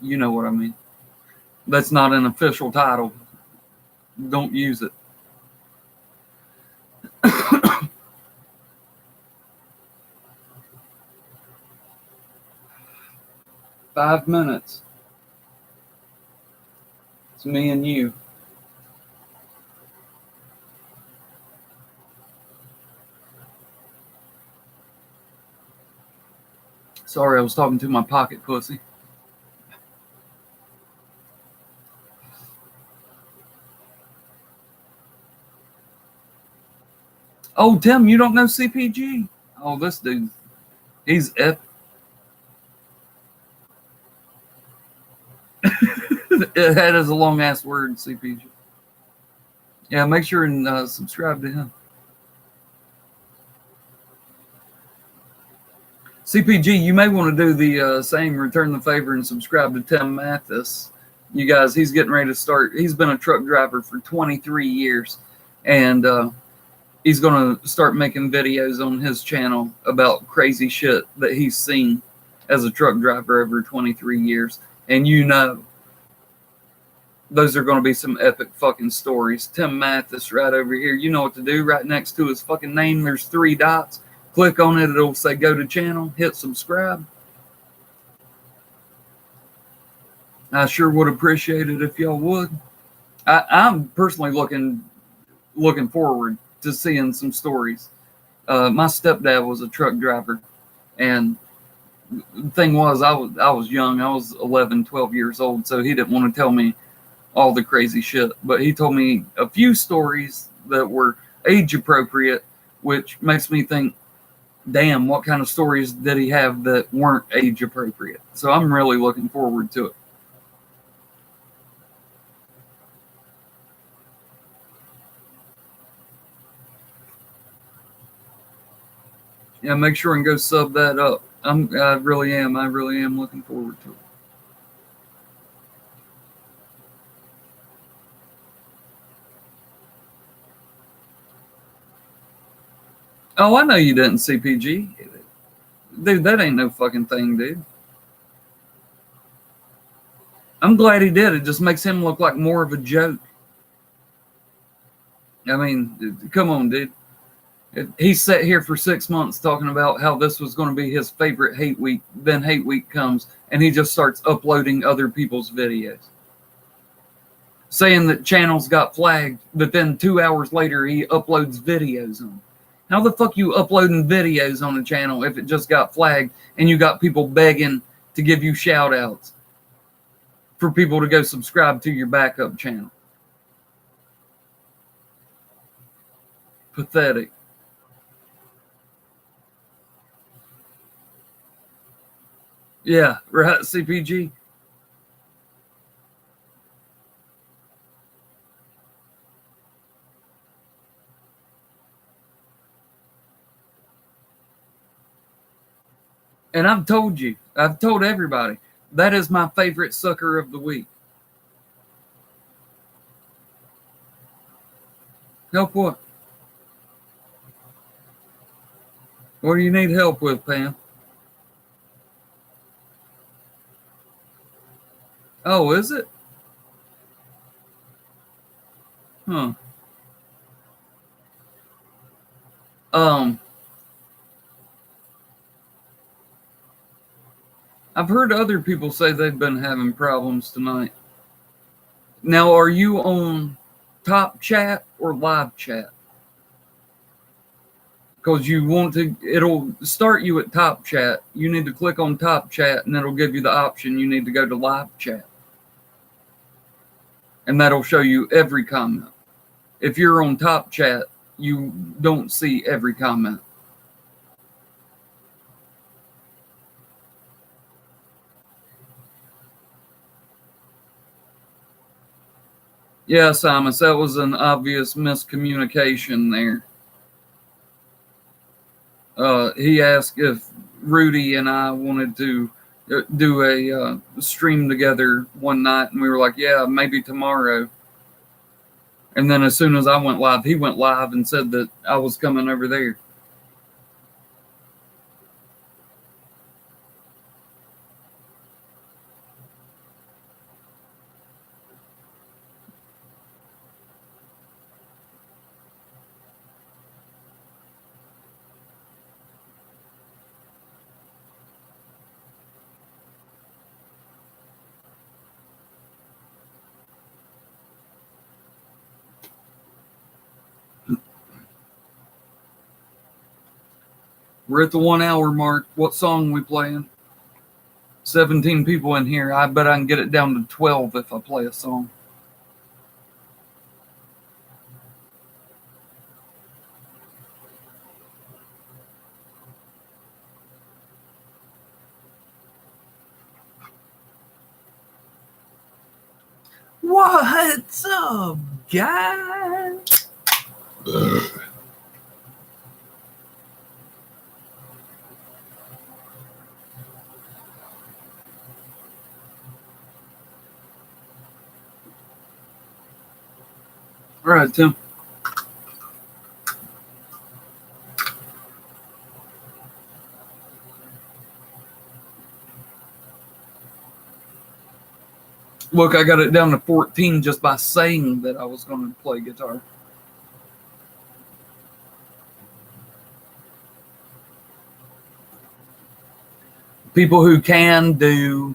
You know what I mean. That's not an official title. Don't use it. Five minutes. It's me and you. Sorry, I was talking to my pocket pussy. Oh, Tim, you don't know CPG? Oh, this dude, he's epic. That is a long ass word, CPG. Yeah, make sure and subscribe to him. CPG, you may want to do the same, return the favor and subscribe to Tim Mathis. You guys, he's getting ready to start. He's been a truck driver for 23 years, and he's going to start making videos on his channel about crazy shit that he's seen as a truck driver over 23 years. And you know, those are going to be some epic fucking stories. Tim Mathis right over here. You know what to do. Right next to his fucking name, there's 3 dots. Click on it. It'll say go to channel. Hit subscribe. I sure would appreciate it if y'all would. I'm personally looking forward to seeing some stories. My stepdad was a truck driver, and the thing was, I was young. I was 11, 12 years old, so he didn't want to tell me all the crazy shit. But he told me a few stories that were age appropriate, which makes me think, damn, what kind of stories did he have that weren't age appropriate? So I'm really looking forward to it. Yeah, make sure and go sub that up. I really am looking forward to it. Oh, I know you didn't, CPG. Dude, that ain't no fucking thing, dude. I'm glad he did. It just makes him look like more of a joke. I mean, come on, dude. He sat here for 6 months talking about how this was going to be his favorite hate week. Then hate week comes, and he just starts uploading other people's videos, saying that channels got flagged, but then 2 hours later he uploads videos on them. How the fuck you uploading videos on a channel if it just got flagged and you got people begging to give you shout outs for people to go subscribe to your backup channel? Pathetic. Yeah, right, CPG. And I've told everybody, that is my favorite sucker of the week. Help what? What do you need help with, Pam? Oh, is it? Huh. I've heard other people say they've been having problems tonight. Now, are you on top chat or live chat? Because you want to, it'll start you at top chat. You need to click on top chat, and it'll give you the option you need to go to live chat. And that'll show you every comment. If you're on top chat, you don't see every comment. Yeah, Simon, that was an obvious miscommunication there. He asked if Rudy and I wanted to do a stream together one night, and we were like, yeah, maybe tomorrow. And then as soon as I went live, he went live and said that I was coming over there. We're at the 1 hour mark. What song we playing? 17 people in here. I bet I can get it down to 12 if I play a song. What's up, guys? All right, Tim. Look, I got it down to 14 just by saying that I was going to play guitar. People who can do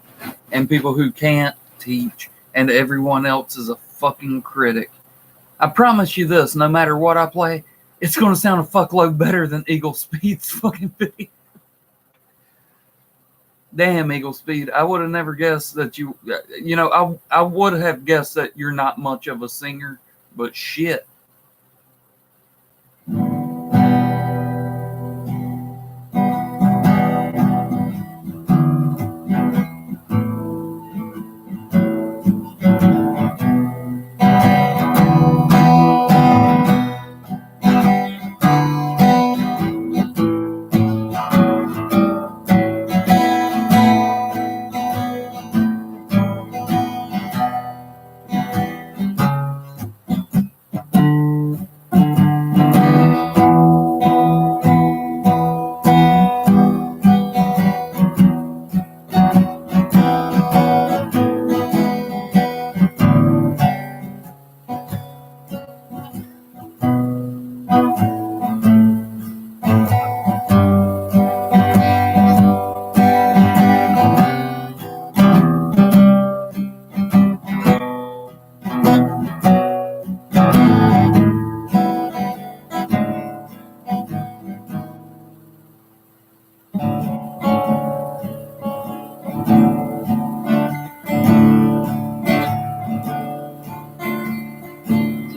and people who can't teach, and everyone else is a fucking critic. I promise you this, no matter what I play, it's going to sound a fuckload better than Eagle Speed's fucking video. Damn, Eagle Speed. I would have never guessed that you know, I would have guessed that you're not much of a singer, but shit.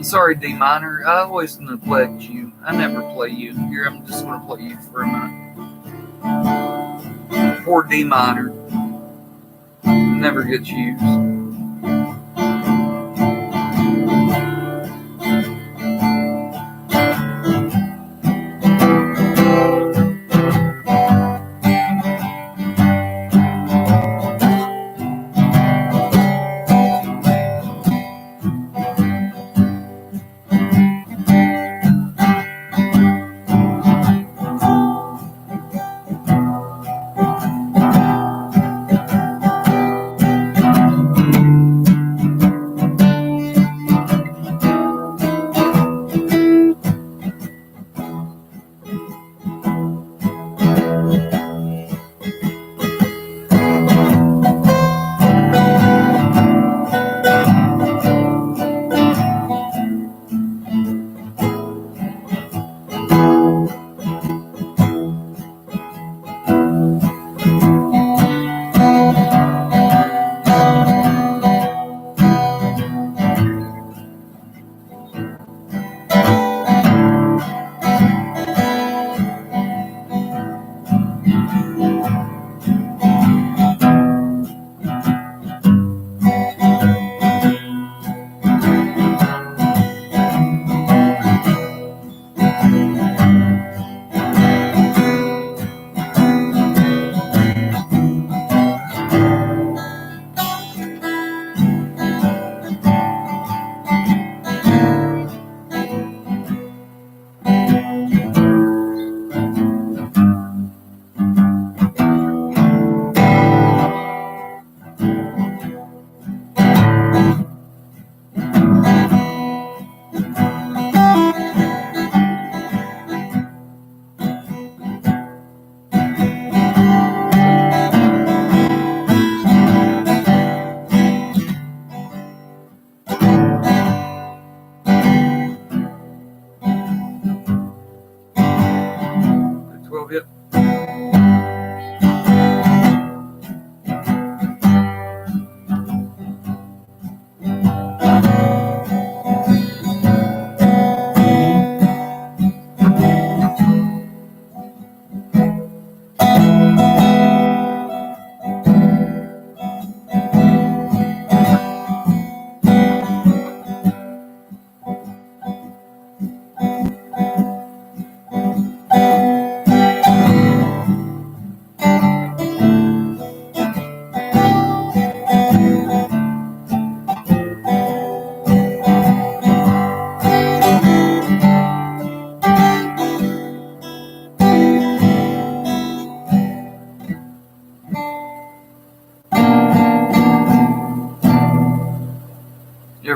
Sorry, D minor. I always neglect you. I never play you. Here, I'm just going to play you for a minute. Poor D minor. Never gets used.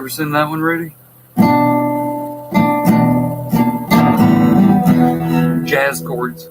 ever seen that one, Rudy? Jazz chords.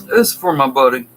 This is for my buddy.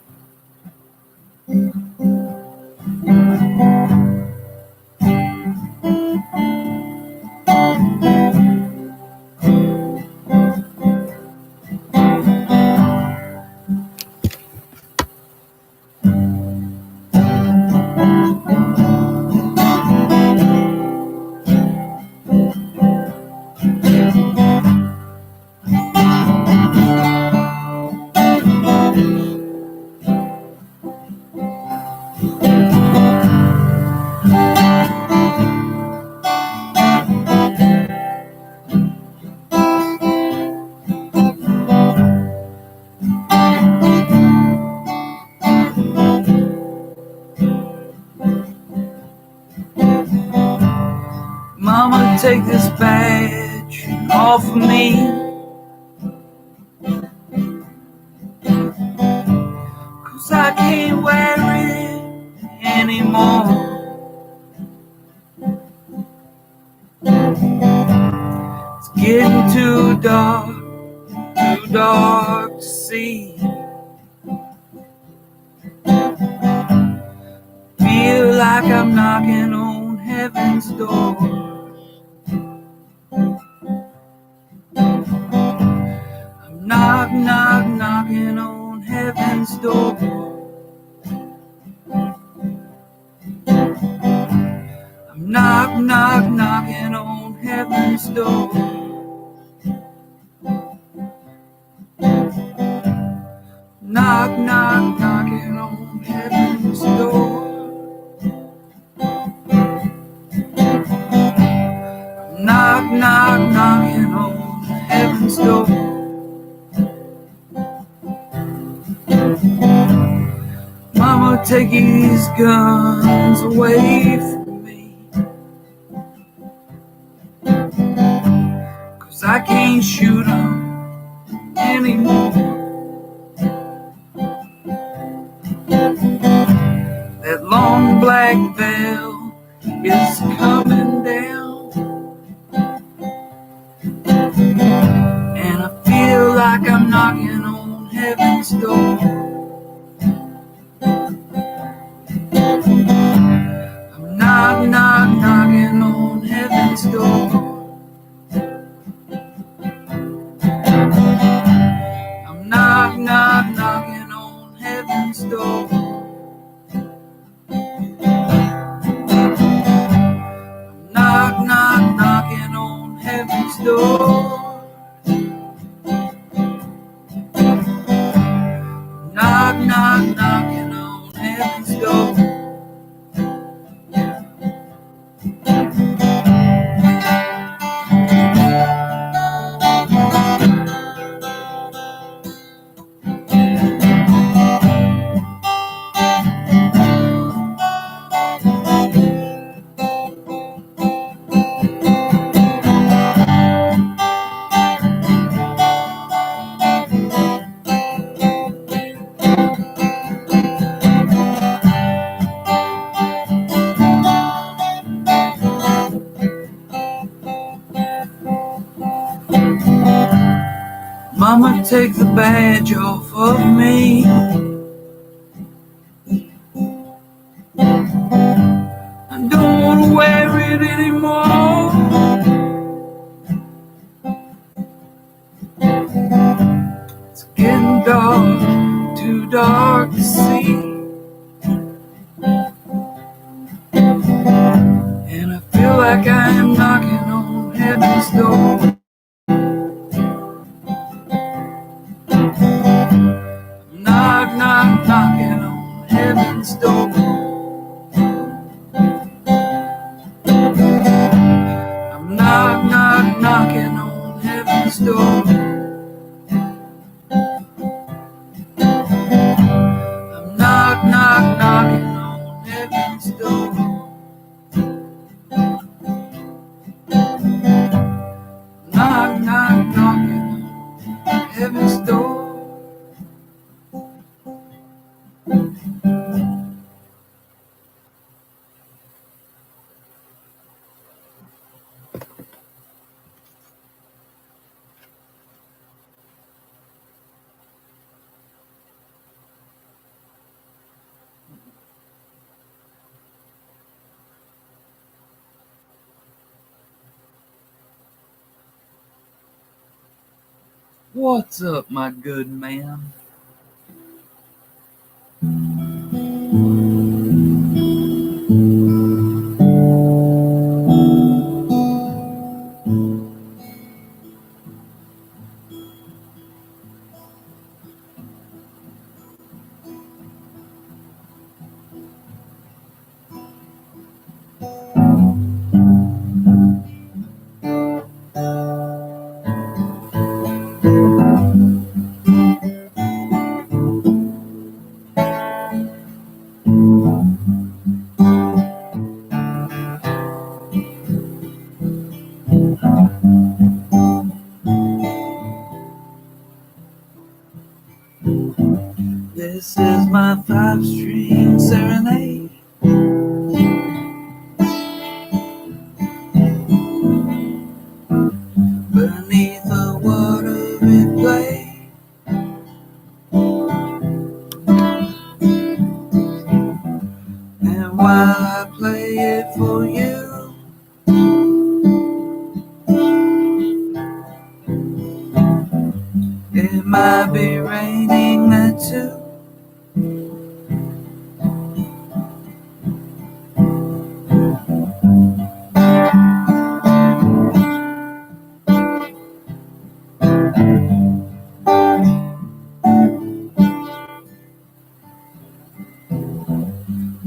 Mama, take this badge off of me, 'cause I can't wear it anymore. It's getting too dark to see. Feel like I'm knocking on heaven's door. Knock, knock, knocking on heaven's door. I'm knock, knock, knocking on heaven's door. Knock, knock, knocking on heaven's door. Knock, knock, knocking on heaven's door. Mama, take these guns away from me, 'cause I can't shoot them anymore. That long black veil is coming down, and I feel like I'm knocking on heaven's door. I'm knock, knock, knocking on heaven's door. I'm knock, knock, knocking on heaven's door. I'm knock, knock, knocking on heaven's door. Knock, knock, knocking on heaven's door. Mama, take the badge off of me. I don't want to wear it anymore. It's getting dark, too dark to see. And I feel like I am knocking on heaven's door. Knock, knock, knocking on heaven's door. I'm knock, knock, knocking on heaven's door. I'm knock, knock, knocking on heaven's door. Knock, knock, knocking on heaven's door. What's up, my good man? This is my 5-string serenade. Beneath the water we play. And while I play it for you, it might be raining there too.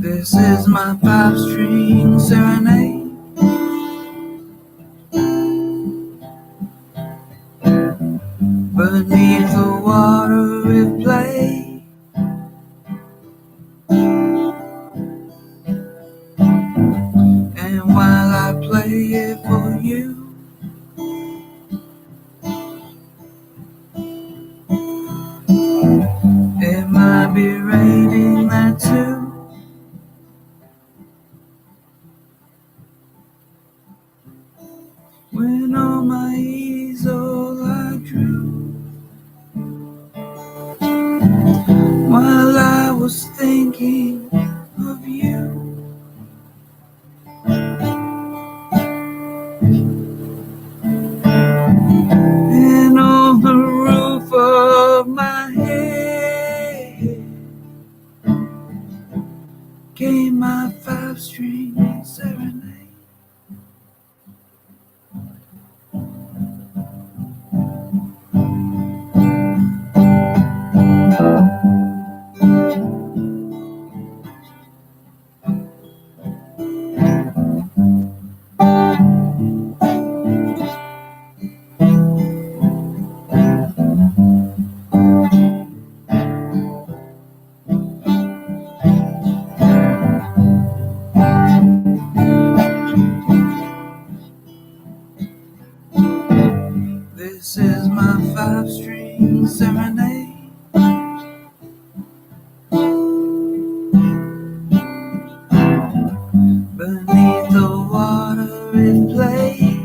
This is my 5-string serenade. Beneath the water we play. And while I play it for you, it might be raining there too. When on my easel I drew, while I was thinking of you. And on the roof of my head came my 5-string serenade. This is my 5-string serenade. Beneath the water it plays.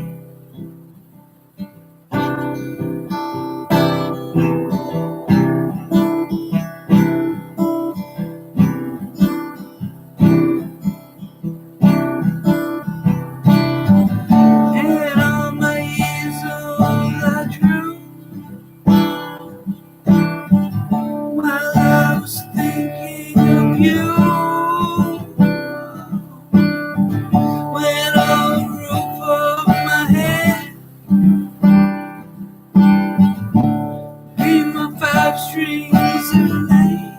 5-string serenade.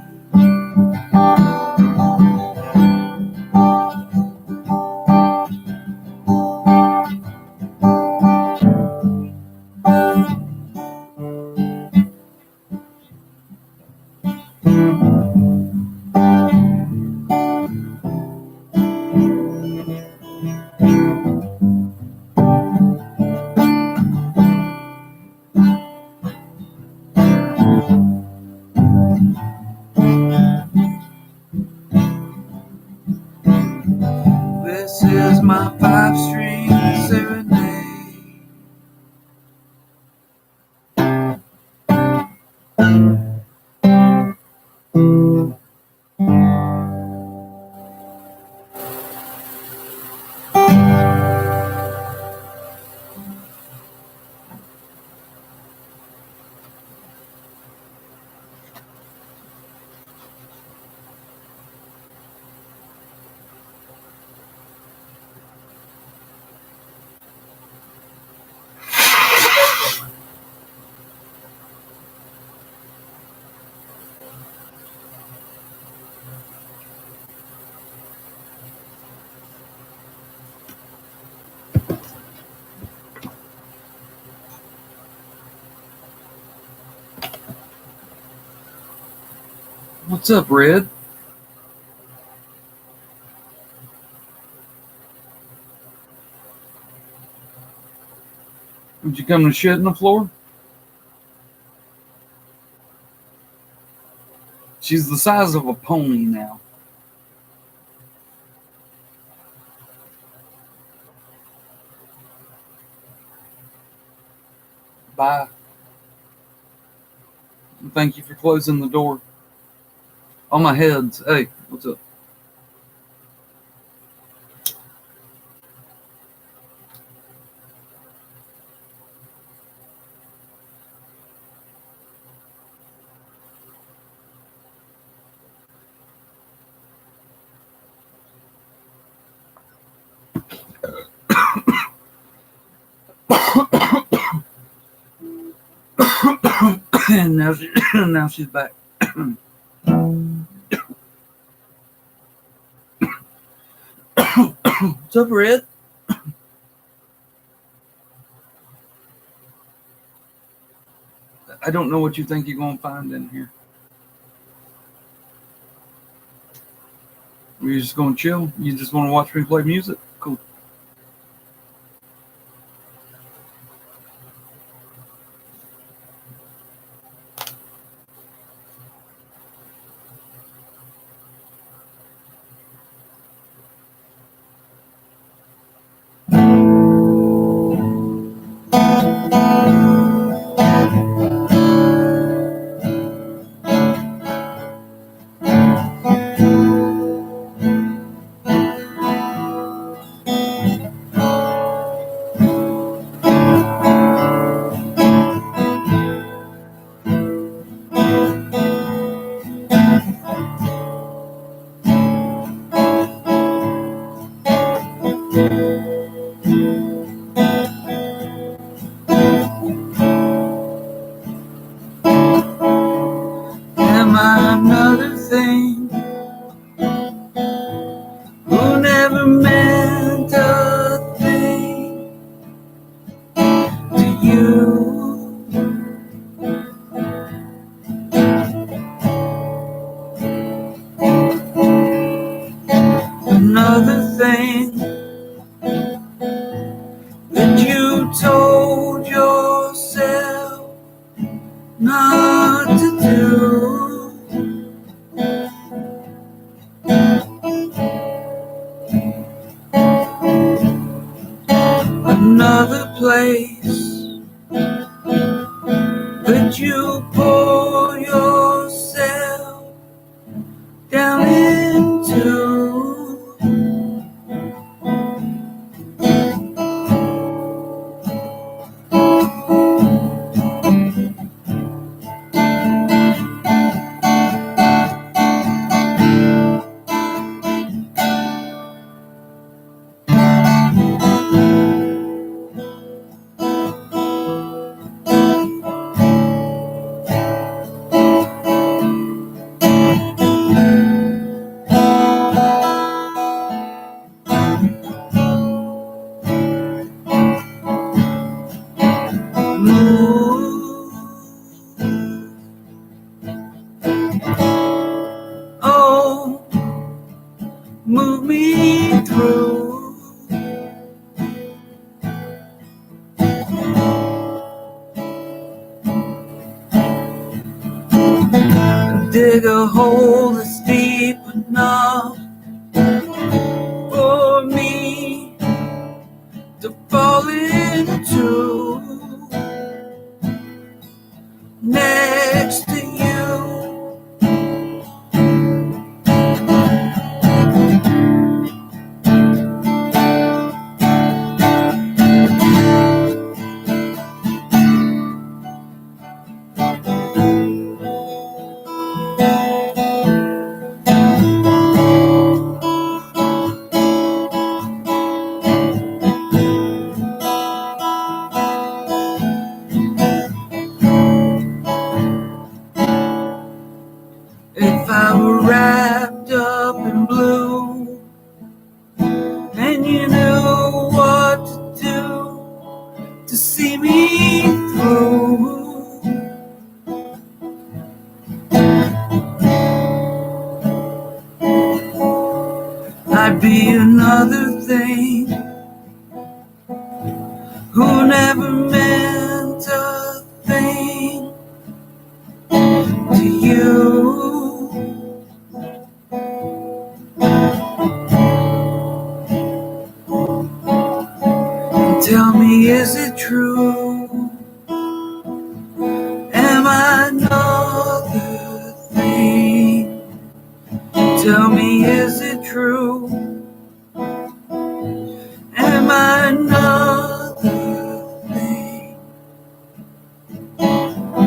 This is my 5-string serenade. What's up, Red? Would you come to shit on the floor? She's the size of a pony now. Bye. Thank you for closing the door. On my heads. Hey, what's up? And now she's back. What's up, Red? I don't know what you think you're going to find in here. You're just going to chill? You just want to watch me play music? Cool. Am I another thing who never meant a thing to you? Another thing that you told yourself not to do. Another place that you pour yourself down into. Dig a hole that's deep enough for me to fall into next to you. If I were wrapped up in blue and you knew what to do to see me through, I'd be another thing who never meant a thing to you. Tell me, is it true? Am I another thing? Tell me, is it true? Am I another thing?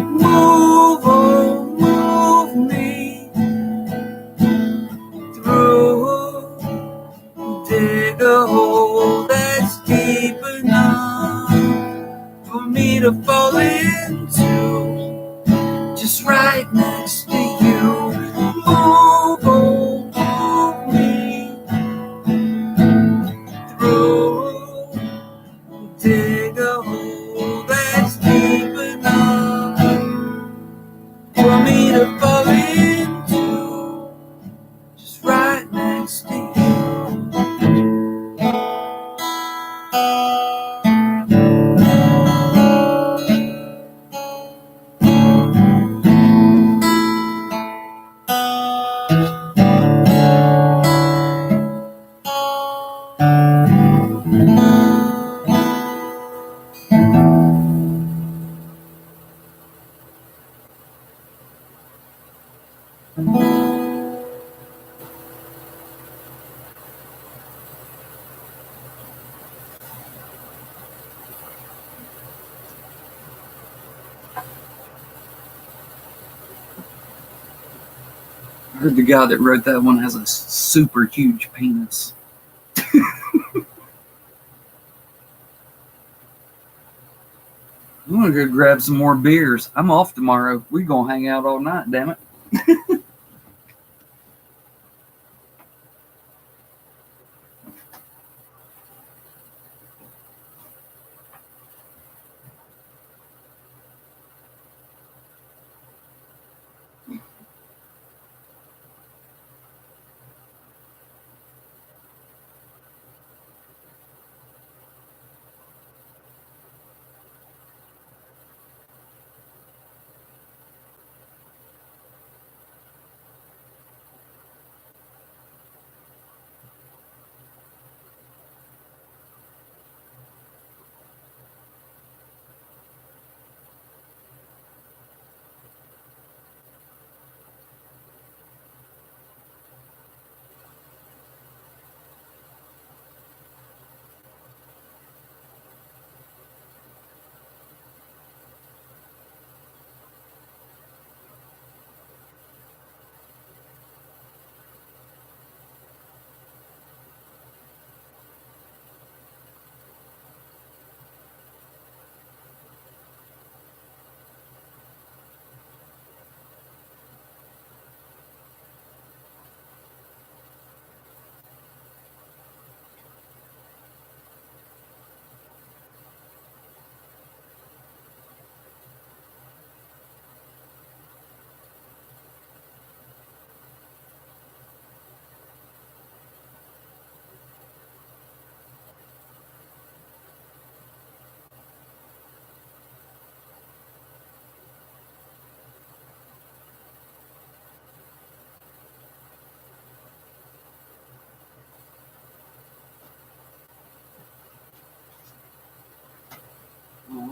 Move, oh, move me through. Dig a hole that's deep enough for me to fall into, just right next to you. Move, oh, move me through. Dig a hole that's deep enough for me to fall into, just right next to you. I heard the guy that wrote that one has a super huge penis. I'm gonna go grab some more beers. I'm off tomorrow. We're gonna hang out all night, damn it.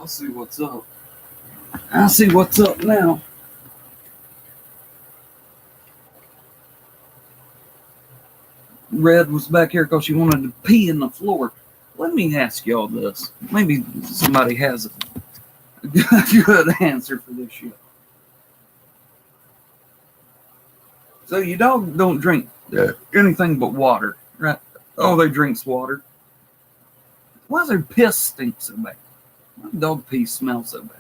Let's see what's up. I see what's up now. Red was back here because she wanted to pee in the floor. Let me ask y'all this. Maybe somebody has a good answer for this shit. So your dog don't drink anything but water, right? All they drink's water. Why does their piss stink so bad? Why does dog pee smell so bad?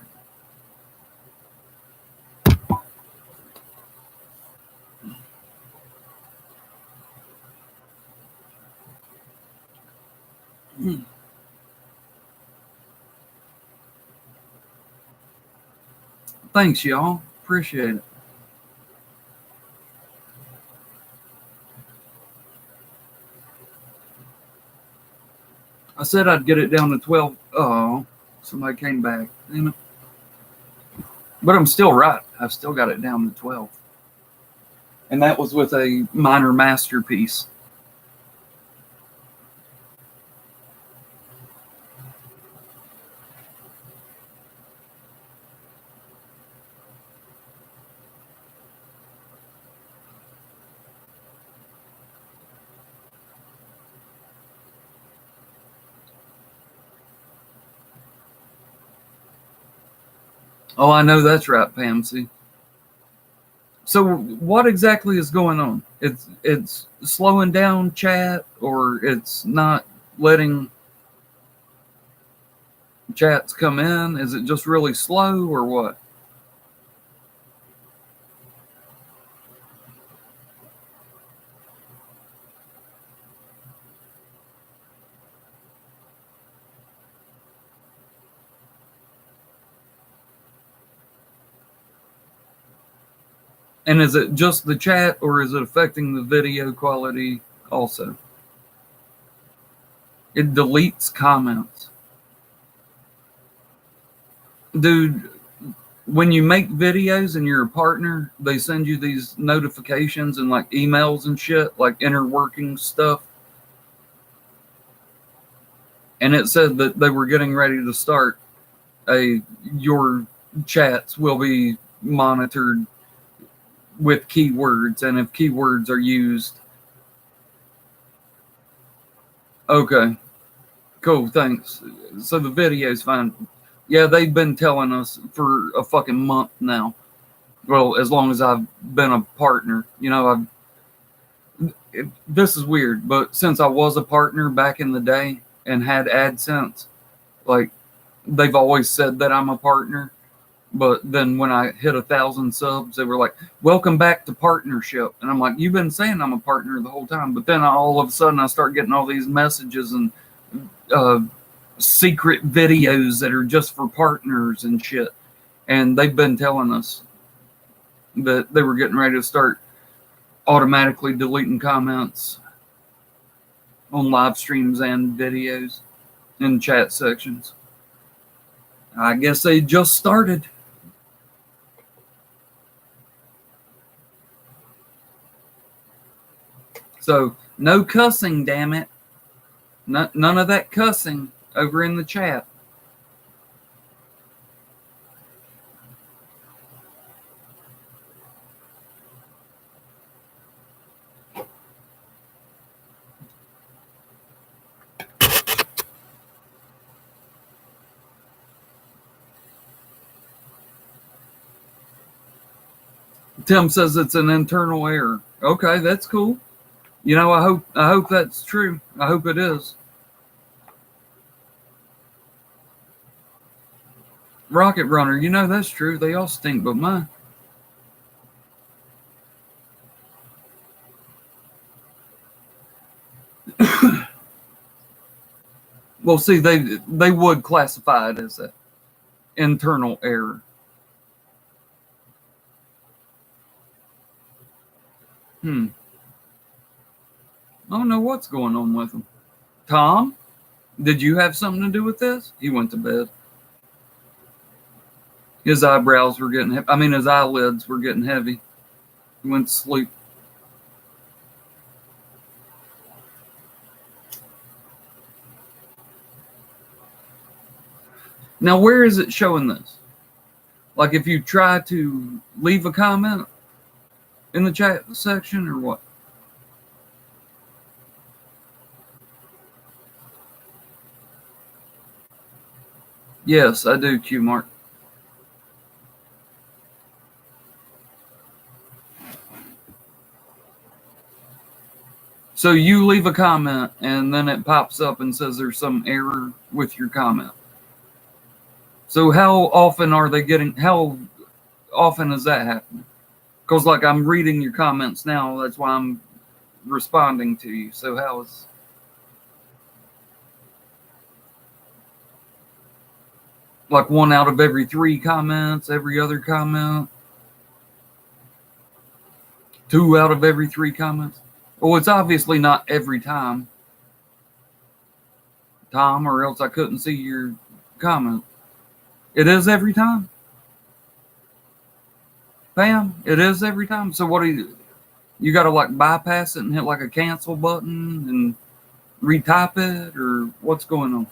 Thanks, y'all. Appreciate it. I said I'd get it down to 12. Oh, somebody came back. Damn it. But I'm still right. I've still got it down to 12. And that was with a minor masterpiece. Oh, I know that's right, Pamsy. So what exactly is going on? It's slowing down chat, or it's not letting chats come in? Is it just really slow, or what? And is it just the chat, or is it affecting the video quality also? It deletes comments. Dude, when you make videos and you're a partner, they send you these notifications and like emails and shit, like inner working stuff. And it said that they were getting ready to start your chats will be monitored with keywords, and if keywords are used. Okay, cool, thanks. So the video's fine. Yeah, they've been telling us for a fucking month now. Well, as long as I've been a partner, this is weird, but since I was a partner back in the day and had AdSense, like, they've always said that I'm a partner. But then when I hit 1,000 subs, they were like, "Welcome back to partnership." And I'm like, "You've been saying I'm a partner the whole time." But then all of a sudden I start getting all these messages and secret videos that are just for partners and shit. And they've been telling us that they were getting ready to start automatically deleting comments on live streams and videos in chat sections. I guess they just started. So no cussing, damn it. None of that cussing over in the chat. Tim says it's an internal error. Okay, that's cool. I hope that's true. I hope it is. Rocket Runner, that's true. They all stink but mine. Well, see, they would classify it as an internal error. I don't know what's going on with them. Tom, did you have something to do with this? He went to bed. His eyebrows were getting heavy. His eyelids were getting heavy. He went to sleep. Now, where is it showing this? Like if you try to leave a comment in the chat section or what? Yes, I do, Q Mark. So you leave a comment and then it pops up and says there's some error with your comment. So how often are they getting, how often is that happening? Because like I'm reading your comments now, that's why I'm responding to you. So how is, like 1 out of every 3 comments, every other comment, 2 out of every 3 comments? Well, it's obviously not every time, Tom, or else I couldn't see your comment. It is every time? Pam, it is every time? So what do you got to like bypass it and hit like a cancel button and retype it, or what's going on?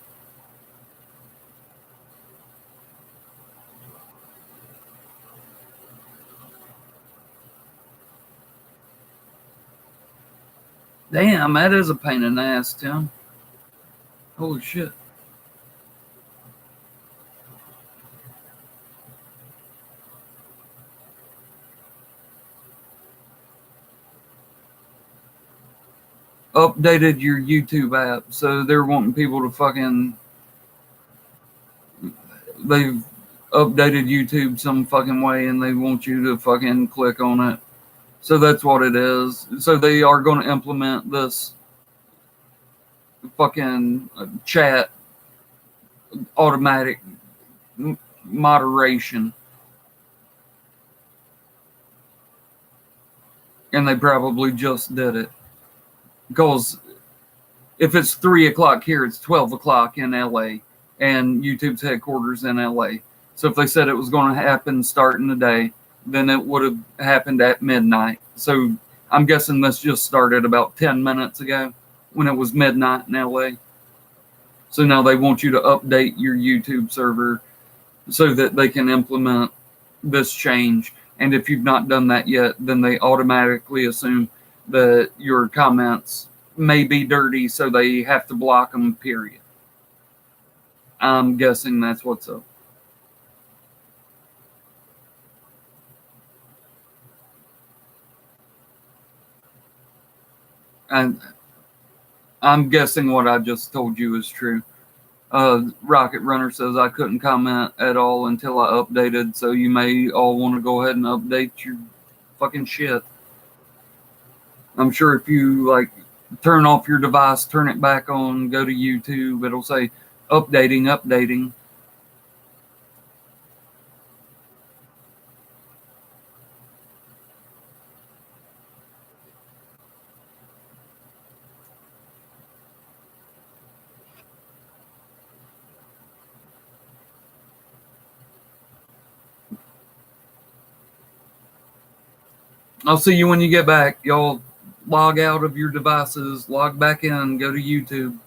Damn, that is a pain in the ass, Tim. Holy shit. Updated your YouTube app, so they're wanting people to fucking, they've updated YouTube some fucking way and they want you to fucking click on it. So that's what it is. So they are going to implement this fucking chat automatic moderation. And they probably just did it. Because if it's 3 o'clock here, it's 12 o'clock in LA. And YouTube's headquarters in LA. So if they said it was going to happen starting today, then it would have happened at midnight. So I'm guessing this just started about 10 minutes ago when it was midnight in LA. So now they want you to update your YouTube server so that they can implement this change. And if you've not done that yet, then they automatically assume that your comments may be dirty, so they have to block them, period. I'm guessing that's what's up. And I'm guessing what I just told you is true. Rocket Runner says I couldn't comment at all until I updated, so you may all want to go ahead and update your fucking shit. I'm sure if you like turn off your device, turn it back on, go to YouTube, it'll say updating. I'll see you when you get back. Y'all log out of your devices, log back in, go to YouTube.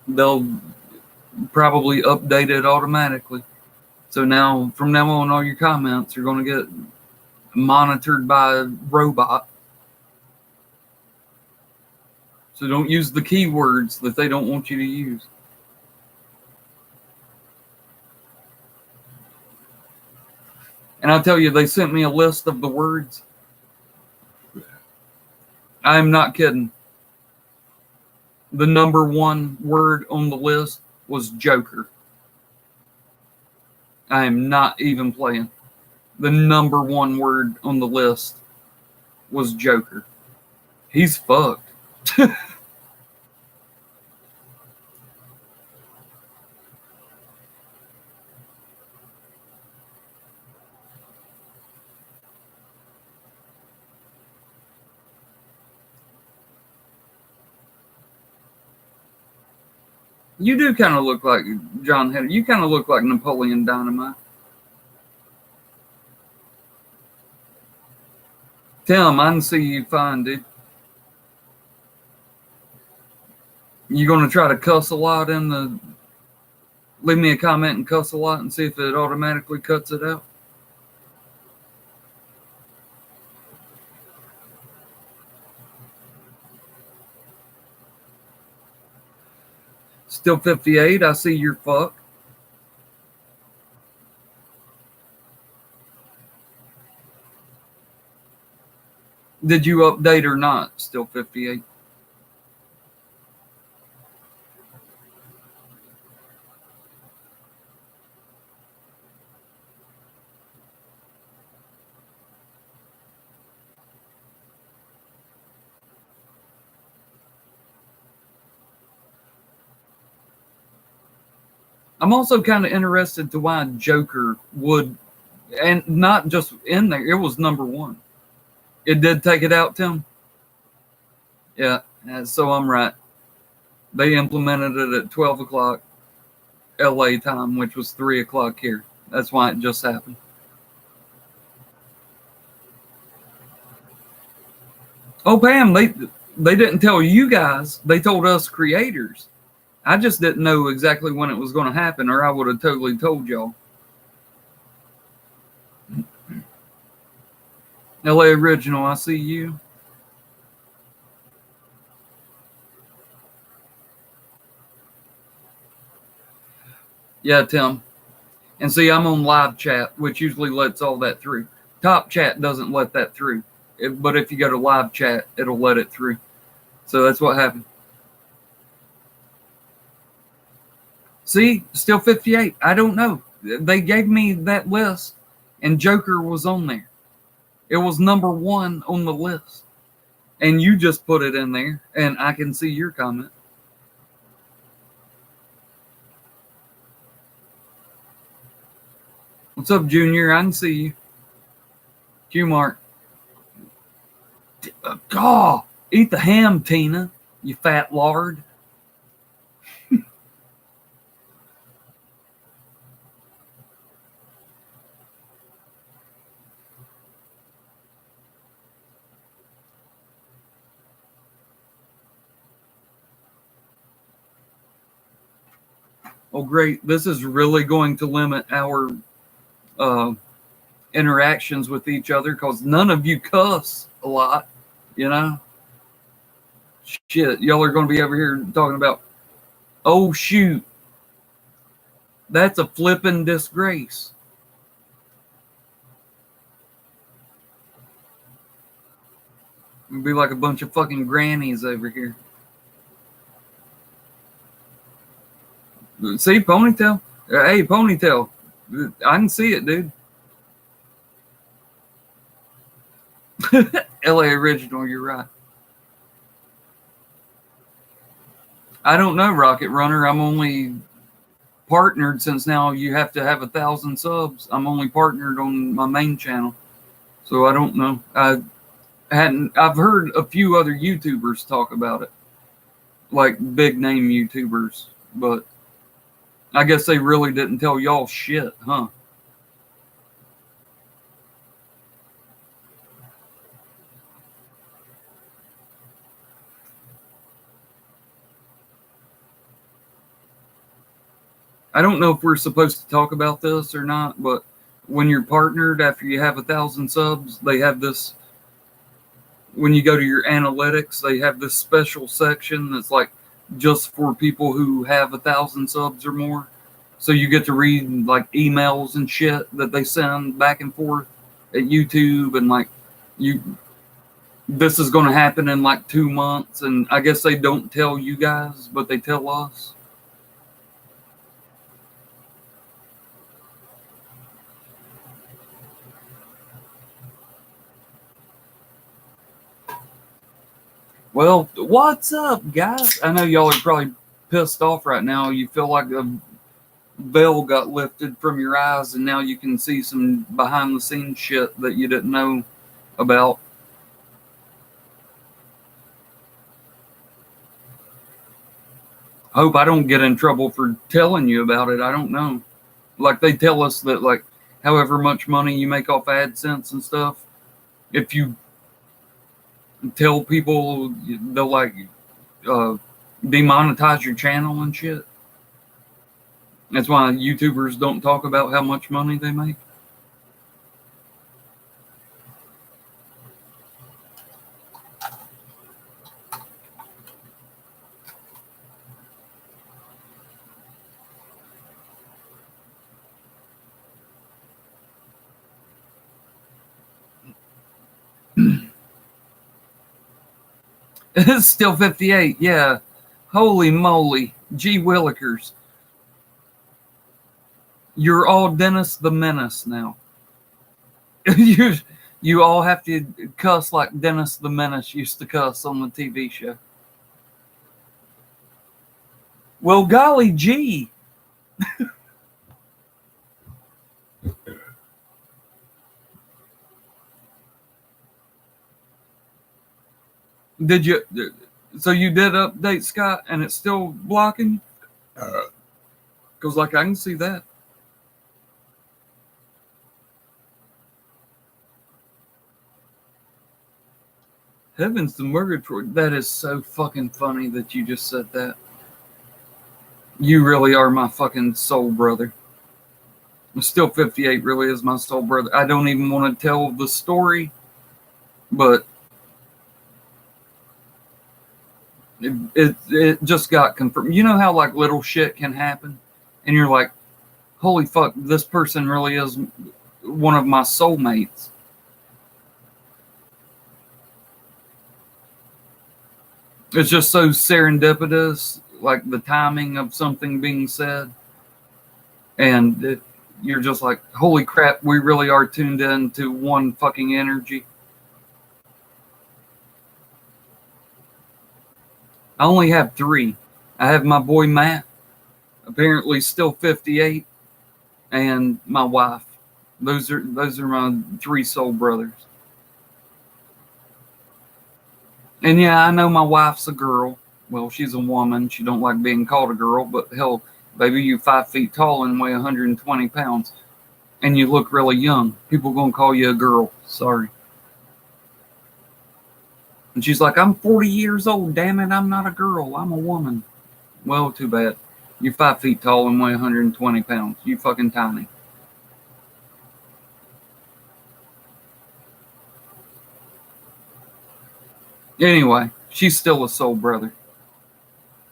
They'll probably update it automatically. So now, from now on, all your comments are going to get monitored by a robot. So don't use the keywords that they don't want you to use. And I'll tell you, they sent me a list of the words. I'm not kidding. The number 1 word on the list was Joker. I am not even playing. The number 1 word on the list was Joker. He's fucked. You do kind of look like John Heder. You kind of look like Napoleon Dynamite. Tim, I can see you fine, dude. You gonna try to cuss a lot in the leave me a comment and cuss a lot and see if it automatically cuts it out. Still 58. I see your fuck. Did you update or not? Still 58. I'm also kind of interested to why Joker would, and not just in there, it was number one. It did take it out, Tim? Yeah, so I'm right. They implemented it at 12 o'clock LA time, which was 3 o'clock here. That's why it just happened. Oh, Pam, they didn't tell you guys. They told us creators. I just didn't know exactly when it was going to happen, or I would have totally told y'all. LA Original, I see you. Yeah, Tim. And see, I'm on live chat, which usually lets all that through. Top chat doesn't let that through. But if you go to live chat, it'll let it through. So that's what happened. See, still 58. I don't know. They gave me that list, and Joker was on there. It was number one on the list. And you just put it in there, and I can see your comment. What's up, Junior? I can see you. Q-Mark. God, eat the ham, Tina, you fat lard. Oh, great. This is really going to limit our interactions with each other because none of you cuss a lot, you know? Shit, y'all are going to be over here talking about, oh, shoot. That's a flipping disgrace. It'd be like a bunch of fucking grannies over here. See, Ponytail? Hey, Ponytail. I can see it, dude. LA Original, you're right. I don't know, Rocket Runner. I'm only partnered since now you have to have 1,000 subs. I'm only partnered on my main channel. So I don't know. I've heard a few other YouTubers talk about it. Like big name YouTubers, but I guess they really didn't tell y'all shit, huh? I don't know if we're supposed to talk about this or not, but when you're partnered after you have 1,000 subs, they have this. When you go to your analytics, they have this special section that's like just for people who have 1,000 subs or more. So you get to read like emails and shit that they send back and forth at YouTube, and like this is going to happen in like 2 months, and I guess they don't tell you guys, but they tell us. Well, what's up, guys? I know y'all are probably pissed off right now. You feel like a veil got lifted from your eyes, and now you can see some behind the scenes shit that you didn't know about. Hope I don't get in trouble for telling you about it. I don't know. Like they tell us that like however much money you make off AdSense and stuff, if you tell people, they'll like demonetize your channel and shit. That's why YouTubers don't talk about how much money they make. It's still 58. Yeah. Holy moly. Gee Willikers. You're all Dennis the Menace now. you all have to cuss like Dennis the Menace used to cuss on the TV show. Well, golly gee. Did you? So you did update Scott, and it's still blocking? Because like I can see that. Heavens to Murgatroyd. That is so fucking funny that you just said that. You really are my fucking soul brother. Still 58 really is my soul brother. I don't even want to tell the story, but it just got confirmed. You know how like little shit can happen, and you're like, holy fuck, this person really is one of my soulmates. It's just so serendipitous, like the timing of something being said, and you're just like, holy crap, we really are tuned in to one fucking energy. I only have 3. I have my boy Matt, apparently still 58, and my wife. Those are my 3 soul brothers. And yeah, I know my wife's a girl. Well, she's a woman. She don't like being called a girl, but hell, baby, you 5 feet tall and weigh 120 pounds, and you look really young. People gonna call you a girl. Sorry. And she's like, I'm 40 years old. Damn it, I'm not a girl. I'm a woman. Well, too bad. You're 5 feet tall and weigh 120 pounds. You fucking tiny. Anyway, she's still a soul brother.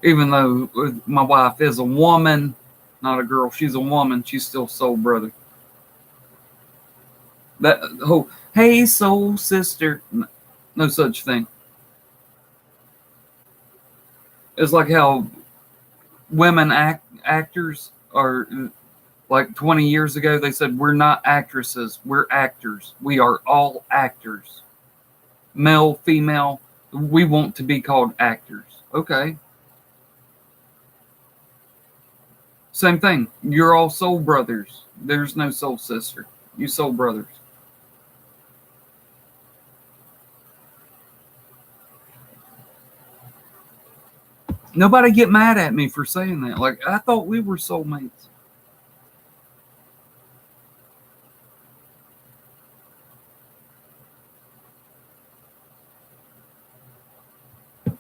Even though my wife is a woman, not a girl, she's a woman, she's still soul brother. That whole, hey, soul sister, no such thing. It's like how women actors are, like 20 years ago, they said, we're not actresses, we're actors. We are all actors. Male, female, we want to be called actors. Okay. Same thing. You're all soul brothers. There's no soul sister. You soul brothers. Nobody get mad at me for saying that. Like, I thought we were soulmates.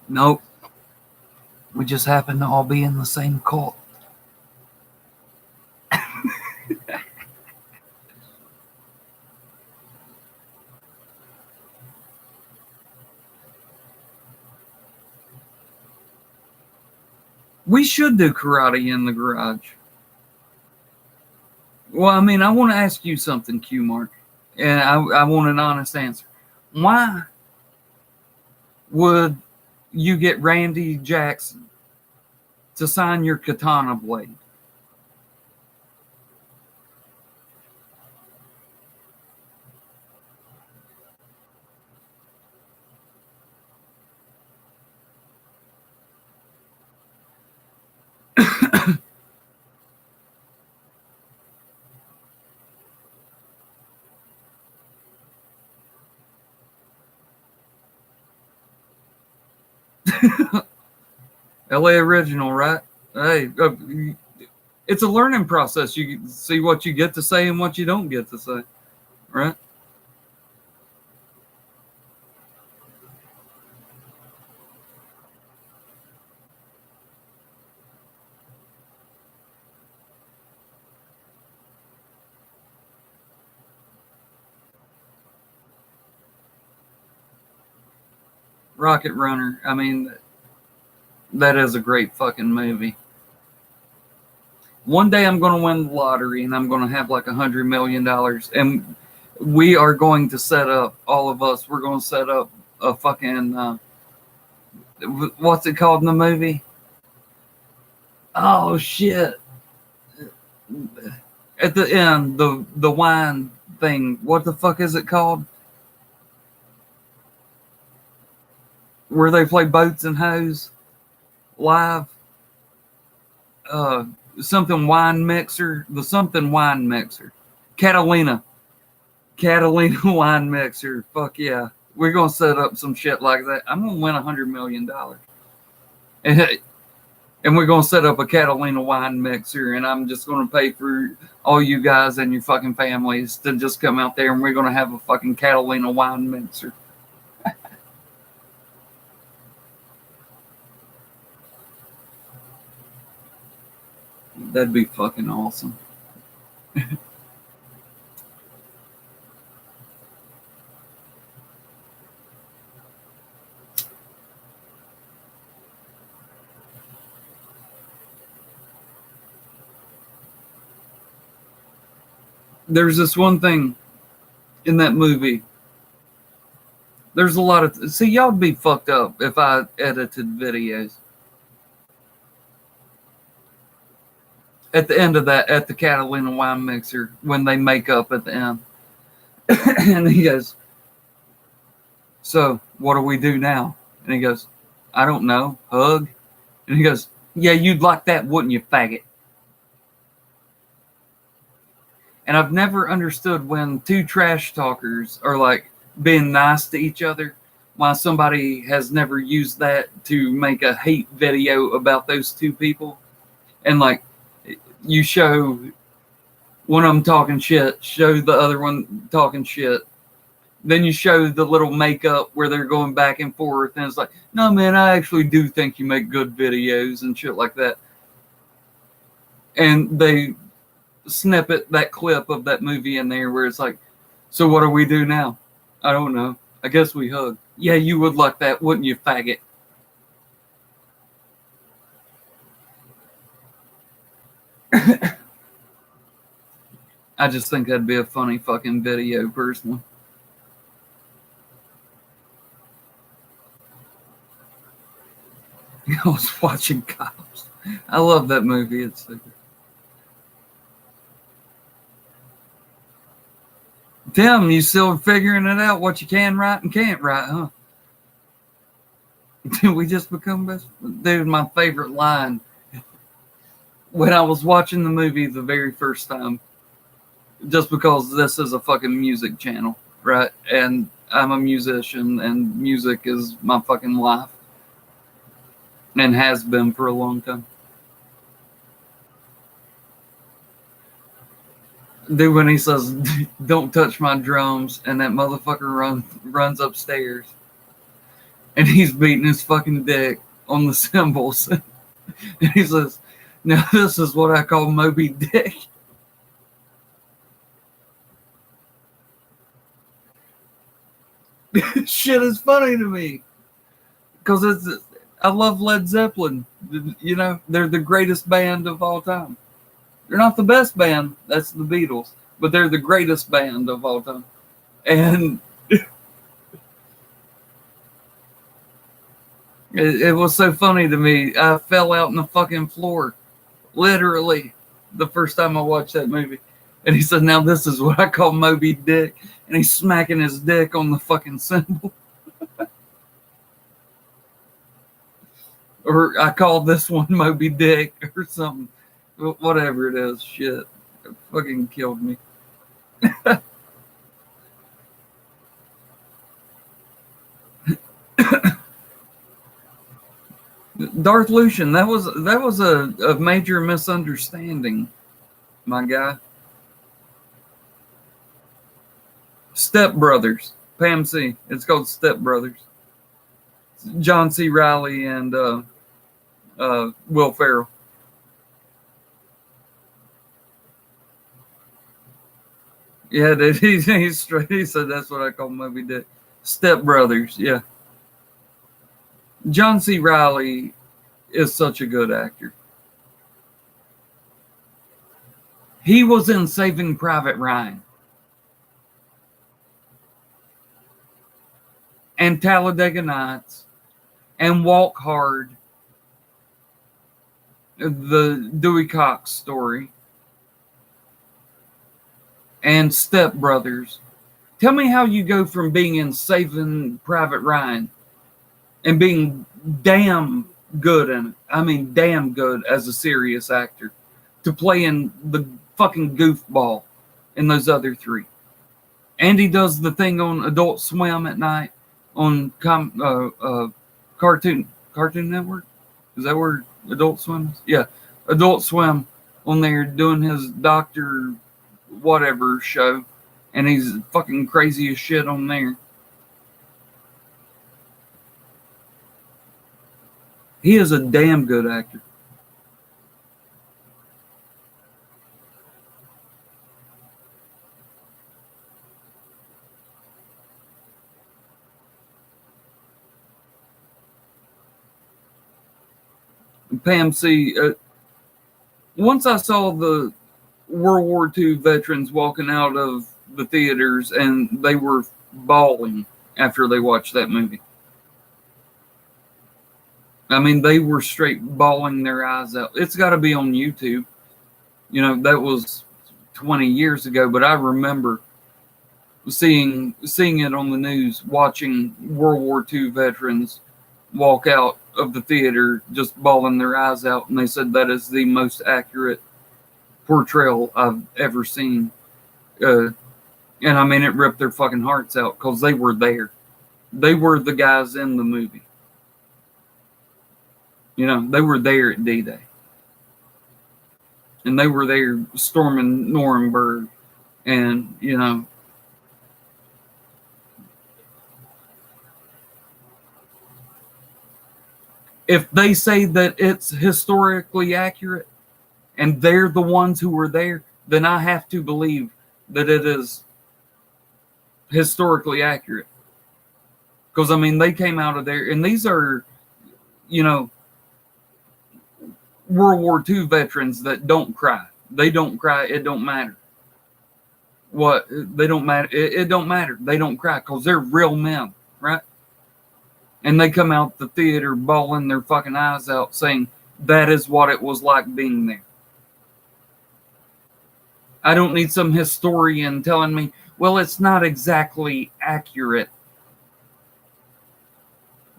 Nope. We just happen to all be in the same cult. We should do karate in the garage. Well, I mean, I want to ask you something, Q Mark, and I want an honest answer. Why would you get Randy Jackson to sign your katana blade? LA original, right? Hey, it's a learning process. You see what you get to say and what you don't get to say, right? Rocket Runner. I mean, that is a great fucking movie. One day I'm going to win the lottery and I'm going to have like $100 million. And we are going to set up, all of us, we're going to set up a fucking, what's it called in the movie? Oh, shit. At the end, the wine thing, what the fuck is it called? Where they play boats and hoes live. Something wine mixer. The something wine mixer. Catalina wine mixer. Fuck yeah. We're going to set up some shit like that. I'm going to win $100 million. And we're going to set up a Catalina wine mixer. And I'm just going to pay for all you guys and your fucking families to just come out there. And we're going to have a fucking Catalina wine mixer. That'd be fucking awesome. There's this one thing in that movie. There's a lot of... See, y'all would be fucked up if I edited videos. At the end of that, at the Catalina wine mixer, when they make up at the end. And he goes, so what do we do now? And he goes, I don't know, hug. And he goes, yeah, you'd like that, wouldn't you, faggot? And I've never understood when two trash talkers are like being nice to each other, why somebody has never used that to make a hate video about those two people. And like, you show one of them talking shit, show the other one talking shit. Then you show the little makeup where they're going back and forth. And it's like, no, man, I actually do think you make good videos and shit like that. And they snippet that clip of that movie in there where it's like, so what do we do now? I don't know. I guess we hug. Yeah, you would like that, wouldn't you, faggot? I just think that'd be a funny fucking video, personally. I was watching Cops. I love that movie. It's so good. Tim, you still figuring it out what you can write and can't write, huh? Did we just become best? Dude, my favorite line when I was watching the movie the very first time, just because this is a fucking music channel, right? And I'm a musician and music is my fucking life and has been for a long time. Dude, when he says, don't touch my drums, and that motherfucker runs upstairs and he's beating his fucking dick on the cymbals. And he says, now this is what I call Moby Dick. Shit is funny to me because I love Led Zeppelin. You know, they're the greatest band of all time. They're not the best band, that's the Beatles, but they're the greatest band of all time. And it was so funny to me. I fell out on the fucking floor, literally, the first time I watched that movie. And he said, now this is what I call Moby Dick. And he's smacking his dick on the fucking cymbal. Or I call this one Moby Dick or something. Whatever it is, shit. It fucking killed me. Darth Lucian, that was a major misunderstanding, my guy. Step Brothers, Pam C. It's called Step Brothers. John C. Reilly and Will Ferrell. Yeah, dude, he's straight. He said that's what I call Moby Dick. Step Brothers, yeah. John C. Reilly is such a good actor. He was in Saving Private Ryan and Talladega Nights and Walk Hard, the Dewey Cox story, and Step Brothers. Tell me how you go from being in Saving Private Ryan and being damn good in it. I mean, damn good as a serious actor, to playing the fucking goofball in those other three. And he does the thing on Adult Swim at night on Cartoon Network. Is that where Adult Swim is? Yeah, Adult Swim on there doing his Doctor whatever show, and he's fucking crazy as shit on there. He is a damn good actor. Pam C. Once I saw the World War II veterans walking out of the theaters and they were bawling after they watched that movie. I mean, they were straight bawling their eyes out. It's got to be on YouTube. You know, that was 20 years ago, but I remember seeing it on the news, watching World War II veterans walk out of the theater just bawling their eyes out, and they said that is the most accurate portrayal I've ever seen. And I mean, it ripped their fucking hearts out because they were there. They were the guys in the movie. You know, they were there at D-Day. And they were there storming Nuremberg. And, you know, if they say that it's historically accurate and they're the ones who were there, then I have to believe that it is historically accurate. Because, I mean, they came out of there, and these are, you know, World War II veterans that don't cry. They don't cry. It don't matter. What? They don't matter. It don't matter. They don't cry because they're real men, right? And they come out the theater bawling their fucking eyes out saying that is what it was like being there. I don't need some historian telling me, well, it's not exactly accurate.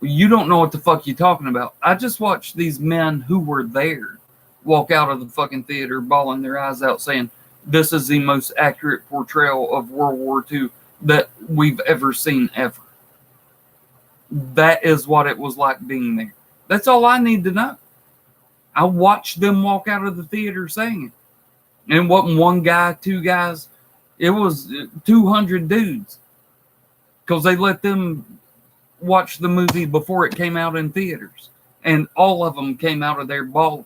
You don't know what the fuck you're talking about. I just watched these men who were there walk out of the fucking theater bawling their eyes out saying, this is the most accurate portrayal of World War II that we've ever seen ever. That is what it was like being there. That's all I need to know. I watched them walk out of the theater saying it. And it wasn't one guy, two guys. It was 200 dudes. Because they let them watch the movie before it came out in theaters. And all of them came out of there bawling.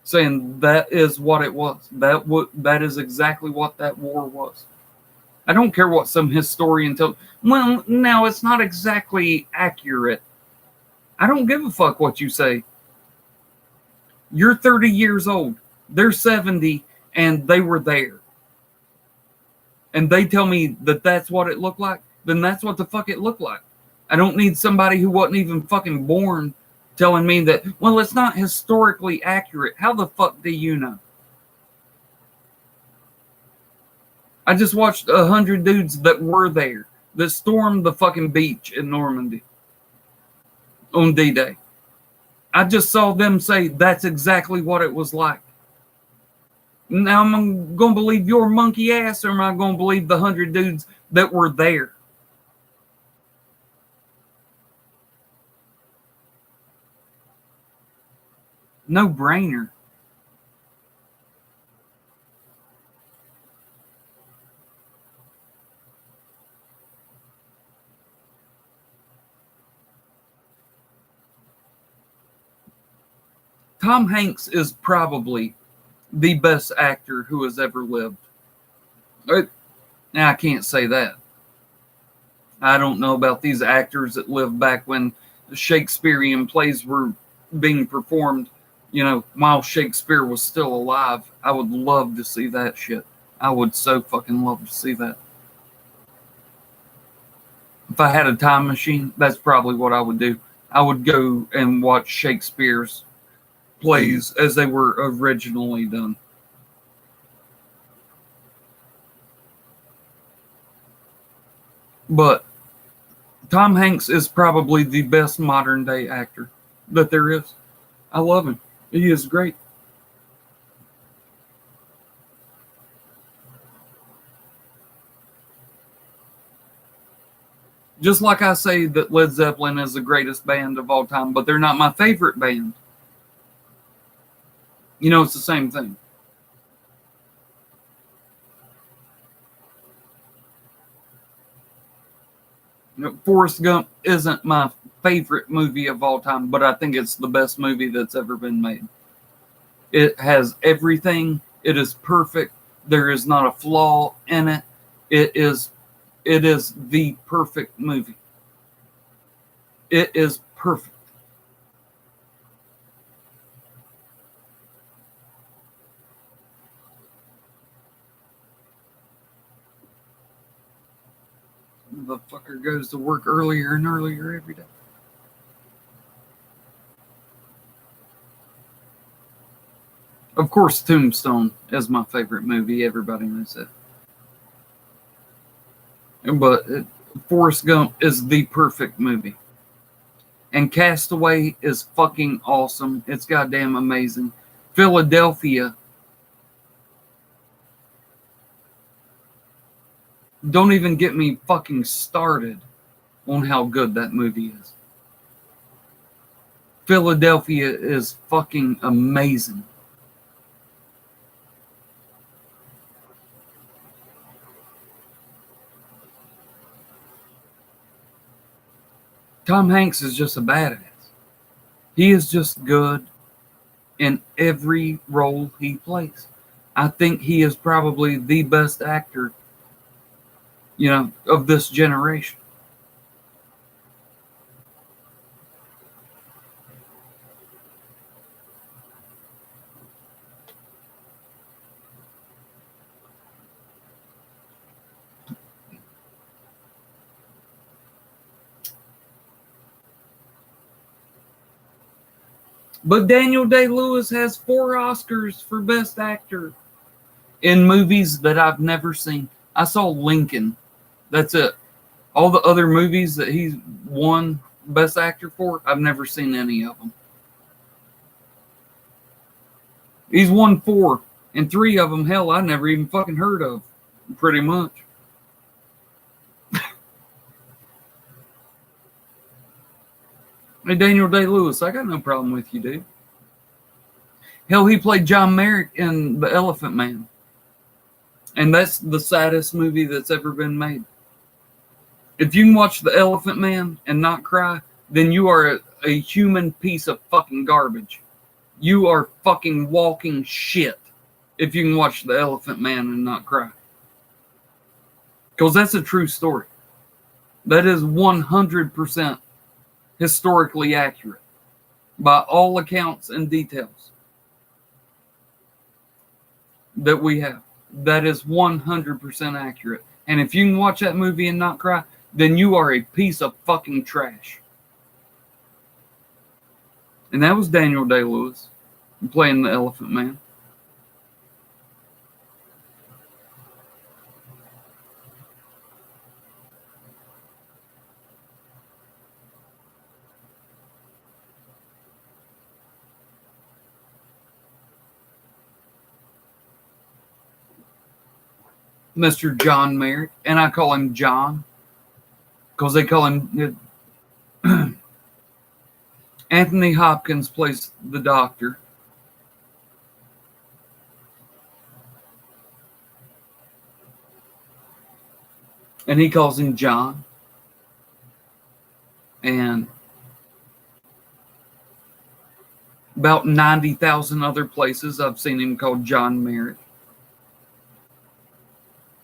Saying that is what it was. That is exactly what that war was. I don't care what some historian tells. Well, now it's not exactly accurate. I don't give a fuck what you say. You're 30 years old. They're 70 and they were there. And they tell me that that's what it looked like. Then that's what the fuck it looked like. I don't need somebody who wasn't even fucking born telling me that, well, it's not historically accurate. How the fuck do you know? I just watched 100 dudes that were there, that stormed the fucking beach in Normandy on D-Day. I just saw them say that's exactly what it was like. Now I'm going to believe your monkey ass, or am I going to believe the 100 dudes that were there? No brainer. Tom Hanks is probably the best actor who has ever lived. Now, I can't say that. I don't know about these actors that lived back when Shakespearean plays were being performed, while Shakespeare was still alive. I would love to see that shit. I would so fucking love to see that. If I had a time machine, that's probably what I would do. I would go and watch Shakespeare's plays as they were originally done. But Tom Hanks is probably the best modern day actor that there is. I love him. He is great. Just like I say that Led Zeppelin is the greatest band of all time, but they're not my favorite band. It's the same thing. Forrest Gump isn't my favorite movie of all time, but I think it's the best movie that's ever been made. It has everything. It is perfect. There is not a flaw in it. It is the perfect movie. It is perfect. The fucker goes to work earlier and earlier every day. Of course, Tombstone is my favorite movie. Everybody knows that. But Forrest Gump is the perfect movie. And Castaway is fucking awesome. It's goddamn amazing. Philadelphia. Don't even get me fucking started on how good that movie is. Philadelphia is fucking amazing. Tom Hanks is just a badass. He is just good in every role he plays. I think he is probably the best actor, of this generation. But Daniel Day-Lewis has 4 Oscars for Best Actor in movies that I've never seen. I saw Lincoln. That's it. All the other movies that he's won Best Actor for, I've never seen any of them. He's won 4, and 3 of them, hell, I never even fucking heard of, pretty much. Hey, Daniel Day-Lewis, I got no problem with you, dude. Hell, he played John Merrick in The Elephant Man. And that's the saddest movie that's ever been made. If you can watch The Elephant Man and not cry, then you are a human piece of fucking garbage. You are fucking walking shit if you can watch The Elephant Man and not cry. Because that's a true story. That is 100% historically accurate by all accounts and details that we have. That is 100% accurate. And if you can watch that movie and not cry, then you are a piece of fucking trash. And that was Daniel Day-Lewis playing the Elephant Man. Mr. John Merrick, and I call him John because they call him Anthony Hopkins plays the doctor. And he calls him John. And about 90,000 other places I've seen him called John Merrick.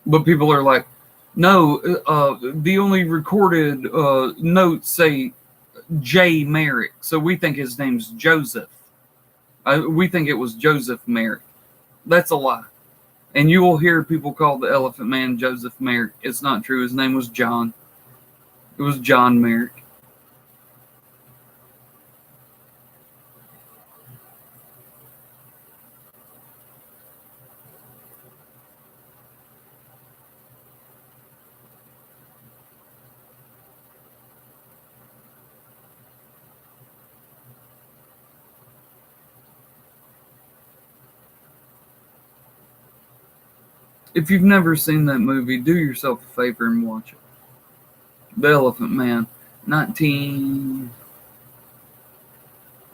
But people are like, no, the only recorded notes say J. Merrick. So we think his name's Joseph. We think it was Joseph Merrick. That's a lie. And you will hear people call the Elephant Man Joseph Merrick. It's not true. His name was John. It was John Merrick. If you've never seen that movie, do yourself a favor and watch it. The Elephant Man, 19,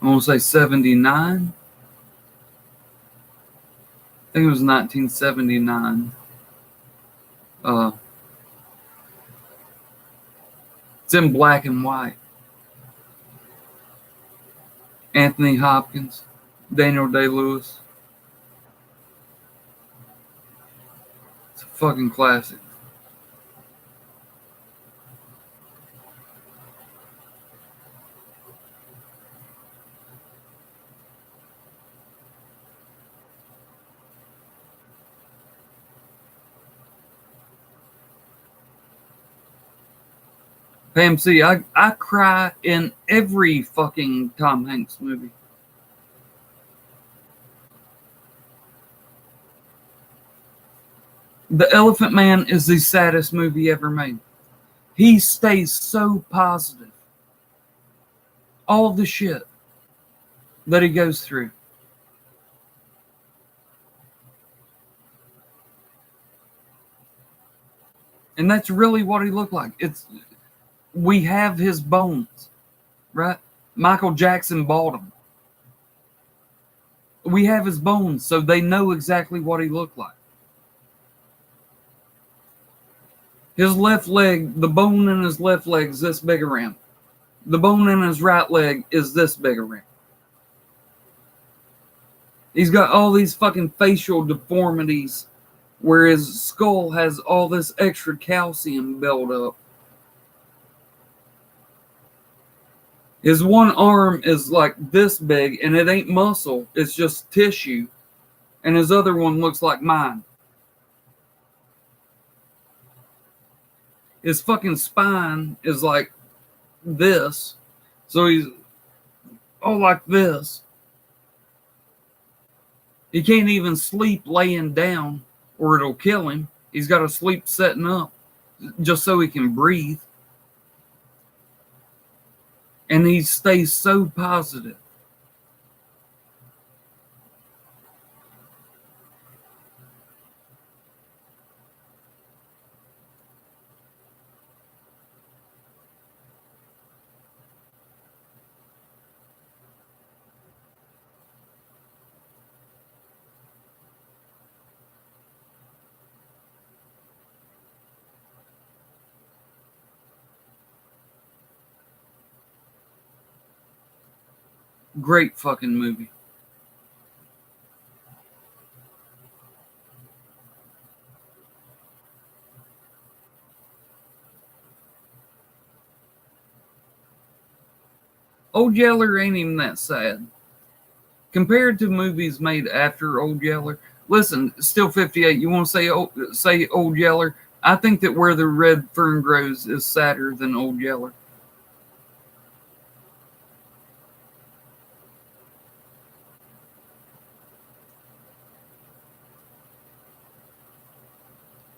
I want to say 79. I think it was 1979. It's in black and white. Anthony Hopkins, Daniel Day-Lewis. It's a fucking classic. Pam C, I cry in every fucking Tom Hanks movie. The Elephant Man is the saddest movie ever made. He stays so positive. All the shit that he goes through. And that's really what he looked like. We have his bones, right? Michael Jackson bought them. We have his bones, so they know exactly what he looked like. His left leg, the bone in his left leg is this big around. The bone in his right leg is this big around. He's got all these fucking facial deformities where his skull has all this extra calcium built up. His one arm is like this big, and it ain't muscle, it's just tissue. And his other one looks like mine. His fucking spine is like this. So he's all like this. He can't even sleep laying down or it'll kill him. He's got to sleep sitting up just so he can breathe. And he stays so positive. Great fucking movie. Old Yeller ain't even that sad. Compared to movies made after Old Yeller, listen, Still 58, you want to say Old Yeller? I think that Where the Red Fern Grows is sadder than Old Yeller.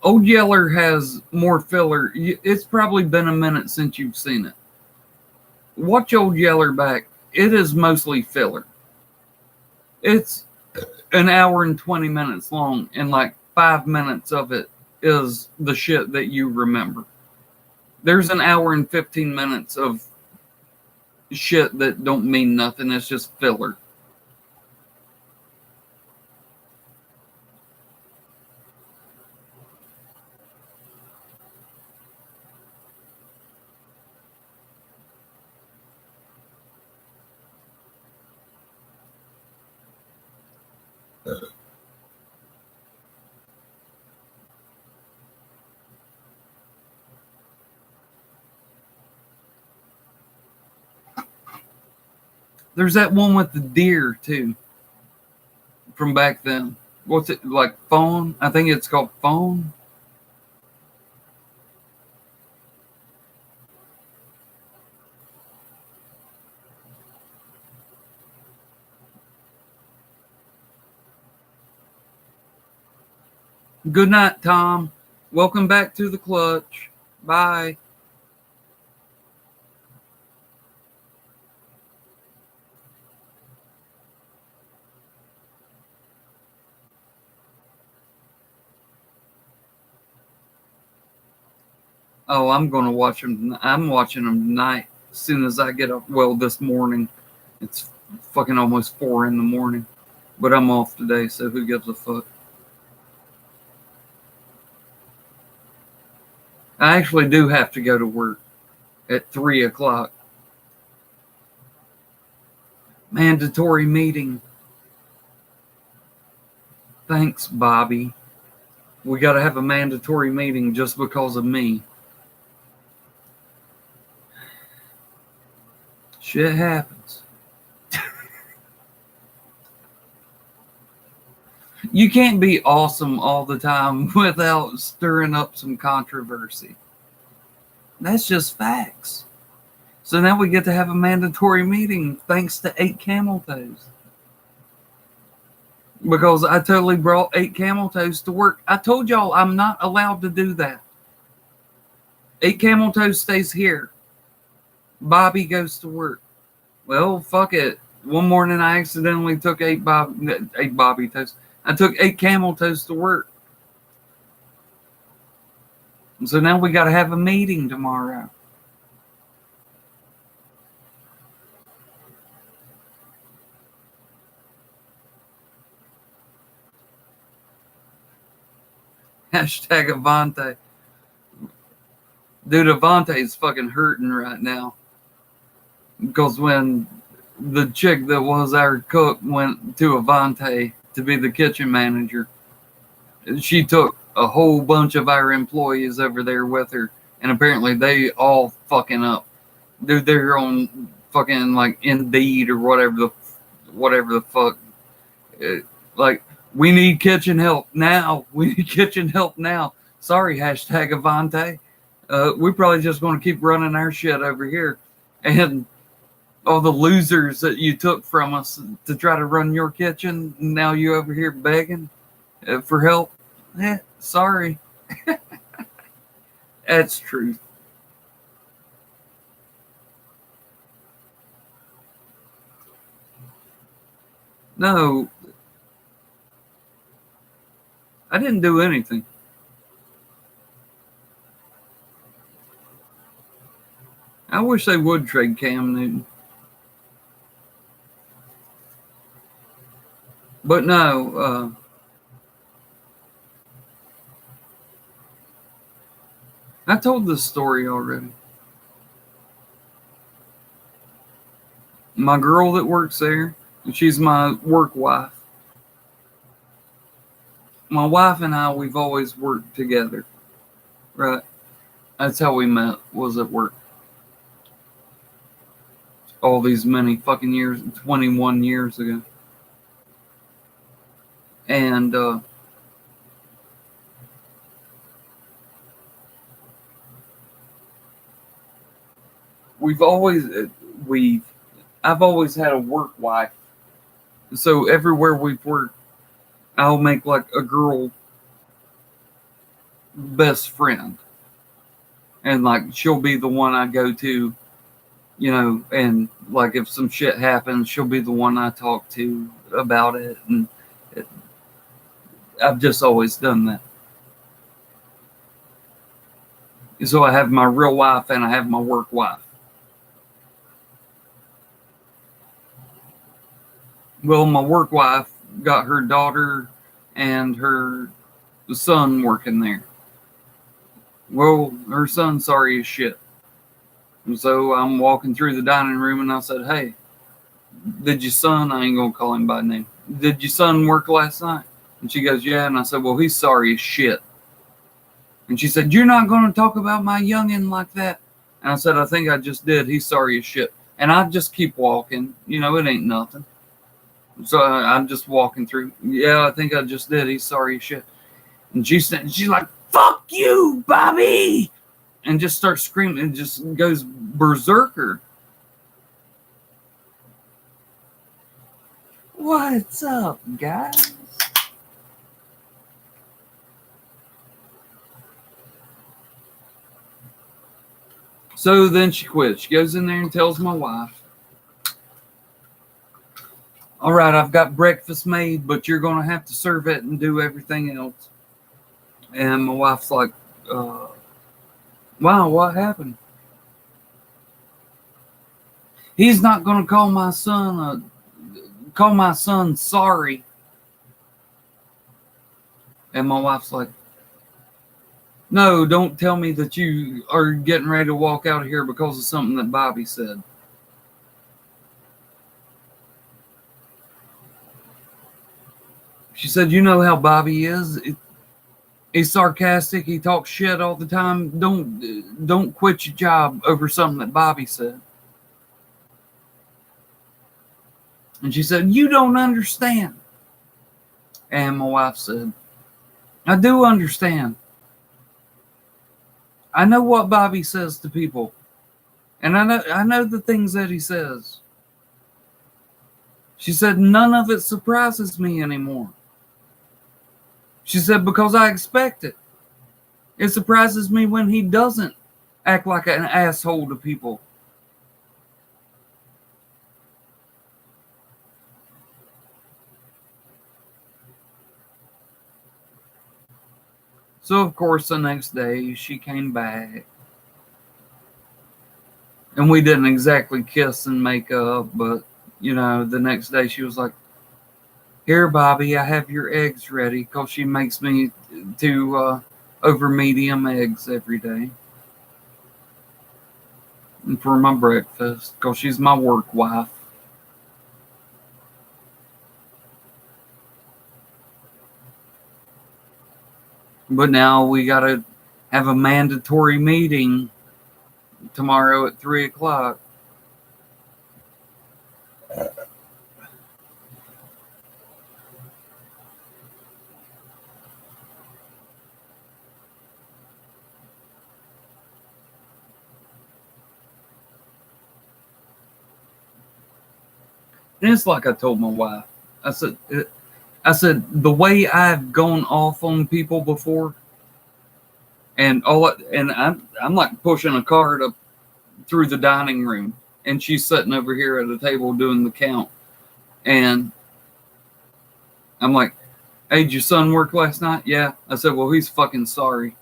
Old Yeller has more filler. It's probably been a minute since you've seen it. Watch Old Yeller back. It is mostly filler. It's an hour and 20 minutes long, and like 5 minutes of it is the shit that you remember. There's an hour and 15 minutes of shit that don't mean nothing. It's just filler. There's that one with the deer too, from back then. What's it like? Fawn? I think it's called Fawn. Good night, Tom. Welcome back to the clutch. Bye. Oh, I'm going to watch them. I'm watching them tonight as soon as I get up. Well, this morning. It's fucking almost 4 in the morning. But I'm off today, so who gives a fuck? I actually do have to go to work at 3 o'clock. Mandatory meeting. Thanks, Bobby. We got to have a mandatory meeting just because of me. Shit happens. You can't be awesome all the time without stirring up some controversy. That's just facts. So now we get to have a mandatory meeting thanks to 8 camel toes. Because I totally brought 8 camel toes to work. I told y'all I'm not allowed to do that. 8 camel toes stays here. Bobby goes to work. Well, fuck it. One morning I accidentally took 8 Bobby toes. I took 8 camel toes to work. And so now we got to have a meeting tomorrow. Hashtag Avante. Dude, Avante is fucking hurting right now. Because when the chick that was our cook went to Avante to be the kitchen manager, she took a whole bunch of our employees over there with her, and apparently they all fucking up. Dude, they're on fucking like Indeed or whatever the fuck. Like, we need kitchen help now. We need kitchen help now. Sorry, hashtag Avante. We're probably just going to keep running our shit over here. And all the losers that you took from us to try to run your kitchen, now you over here begging for help. Sorry. That's truth. No, I didn't do anything. I wish they would trade Cam Newton. But no, I told this story already. My girl that works there, she's my work wife. My wife and I, we've always worked together, right? That's how we met, was at work. All these many fucking years, 21 years ago. And I've always had a work wife. So everywhere we've worked, I'll make like a girl best friend. And like she'll be the one I go to, you know, and like if some shit happens, she'll be the one I talk to about it. And I've just always done that. So I have my real wife and I have my work wife. Well, my work wife got her daughter and her son working there. Well, her son's sorry as shit. And so I'm walking through the dining room and I said, hey, did your son, I ain't going to call him by name, did your son work last night? And she goes, yeah. And I said, well, he's sorry as shit. And she said, you're not going to talk about my youngin' like that. And I said, I think I just did. He's sorry as shit. And I just keep walking. You know, it ain't nothing. So I'm just walking through. Yeah, I think I just did. He's sorry as shit. And she's like, fuck you, Bobby! And just starts screaming and just goes berserker. What's up, guys? So then she quits. She goes in there and tells my wife, all right, I've got breakfast made, but you're going to have to serve it and do everything else. And my wife's like, wow, what happened? He's not going to call my son sorry. And my wife's like, no, don't tell me that you are getting ready to walk out of here because of something that Bobby said. She said, you know how Bobby is. He's sarcastic. He talks shit all the time. Don't quit your job over something that Bobby said. And she said, you don't understand. And my wife said, I do understand. I know what Bobby says to people. And I know the things that he says. She said, none of it surprises me anymore. She said, because I expect it. It surprises me when he doesn't act like an asshole to people. So, of course, the next day she came back. And we didn't exactly kiss and make up, but, you know, the next day she was like, here, Bobby, I have your eggs ready, because she makes me to over medium eggs every day. And for my breakfast, because she's my work wife. But now we got to have a mandatory meeting tomorrow at 3 o'clock. And it's like I told my wife. I said, the way I've gone off on people before, and I'm like pushing a cart up through the dining room, and she's sitting over here at a table doing the count, and I'm like, hey, did your son work last night? Yeah. I said, well, he's fucking sorry.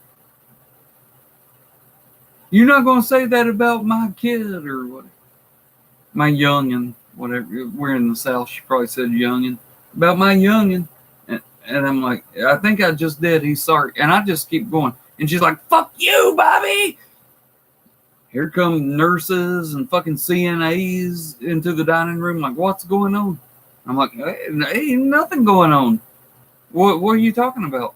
You're not going to say that about my kid or what? My youngin', whatever. We're in the South. She probably said youngin'. About my youngin'. And I'm like, I think I just did. He's sorry. And I just keep going. And she's like, fuck you, Bobby. Here come nurses and fucking CNAs into the dining room. Like, what's going on? I'm like, hey, ain't nothing going on. What are you talking about?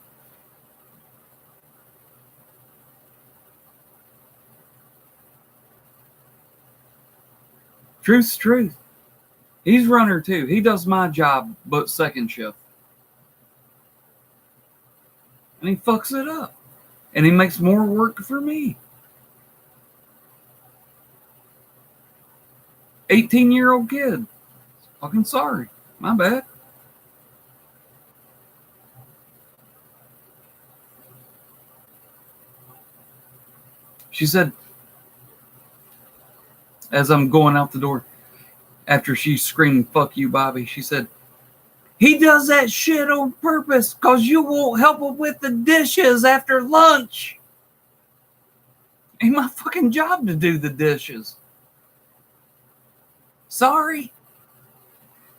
Truth's truth. He's runner too. He does my job, but second shift. And he fucks it up. And he makes more work for me. 18-year-old kid. Fucking sorry. My bad. She said, as I'm going out the door, after she screamed, fuck you, Bobby, she said, he does that shit on purpose because you won't help him with the dishes after lunch. Ain't my fucking job to do the dishes. Sorry.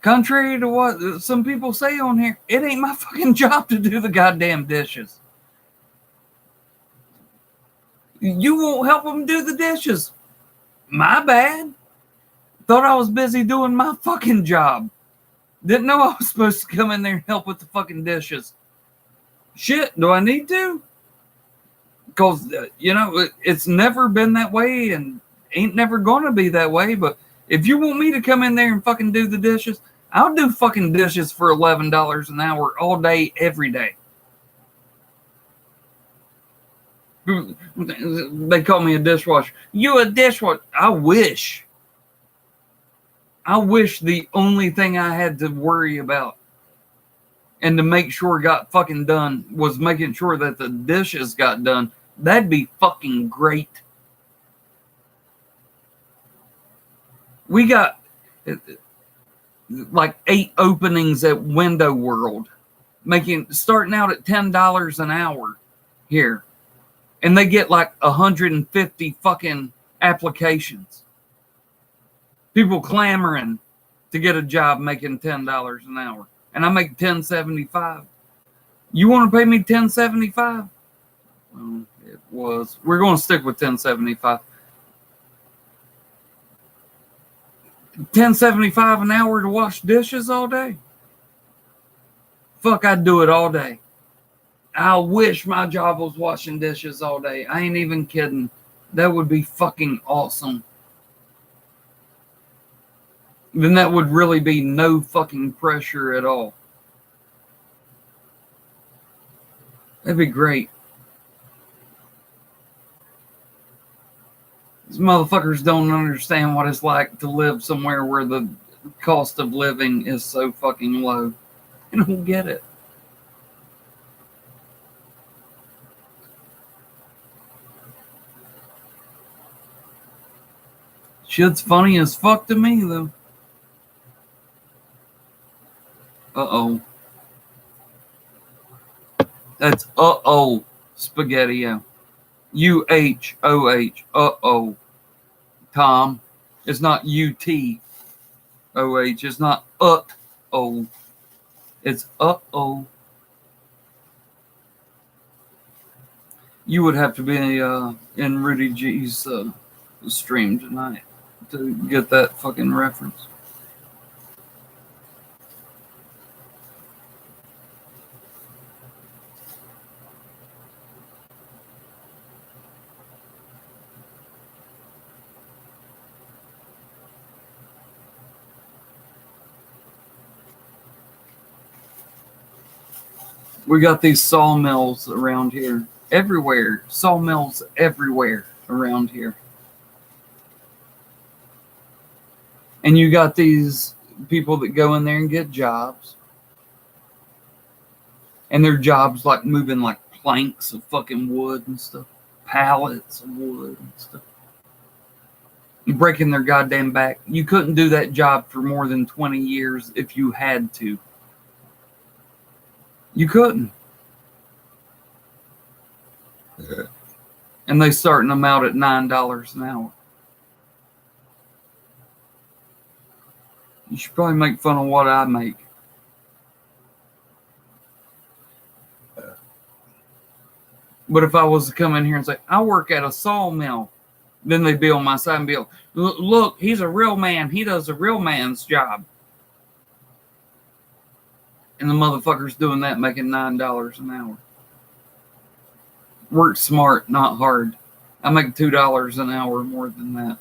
Contrary to what some people say on here, it ain't my fucking job to do the goddamn dishes. You won't help him do the dishes. My bad. Thought I was busy doing my fucking job. Didn't know I was supposed to come in there and help with the fucking dishes. Shit, do I need to? Because, you know, it's never been that way and ain't never going to be that way. But If you want me to come in there and fucking do the dishes, I'll do fucking dishes for $11 an hour all day, every day. They call me a dishwasher. You a dishwasher? I wish. I wish the only thing I had to worry about and to make sure got fucking done was making sure that the dishes got done. That'd be fucking great. We got like 8 openings at Window World, starting out at $10 an hour here. And they get like 150 fucking applications. People clamoring to get a job making $10 an hour. And I make $10.75. You want to pay me $10.75? Well, it was. We're going to stick with $10.75. $10.75 an hour to wash dishes all day? Fuck, I'd do it all day. I wish my job was washing dishes all day. I ain't even kidding. That would be fucking awesome. Then that would really be no fucking pressure at all. That'd be great. These motherfuckers don't understand what it's like to live somewhere where the cost of living is so fucking low. They don't get it. Shit's funny as fuck to me, though. Uh-oh. That's uh-oh, Spaghetti-O. U-H-O-H. Uh-oh. Tom. It's not U-T-O-H. It's not uh-oh. It's uh-oh. You would have to be in Rudy G's stream tonight to get that fucking reference. We got these sawmills around here. Everywhere. Sawmills everywhere around here. And you got these people that go in there and get jobs. And their jobs like moving like planks of fucking wood and stuff. Pallets of wood and stuff. You're breaking their goddamn back. You couldn't do that job for more than 20 years if you had to. You couldn't. And they starting them out at $9 an hour. You should probably make fun of what I make. But if I was to come in here and say, I work at a sawmill, then they'd be on my side and be like, look, he's a real man. He does a real man's job. And the motherfucker's doing that, making $9 an hour. Work smart, not hard. I make $2 an hour more than that.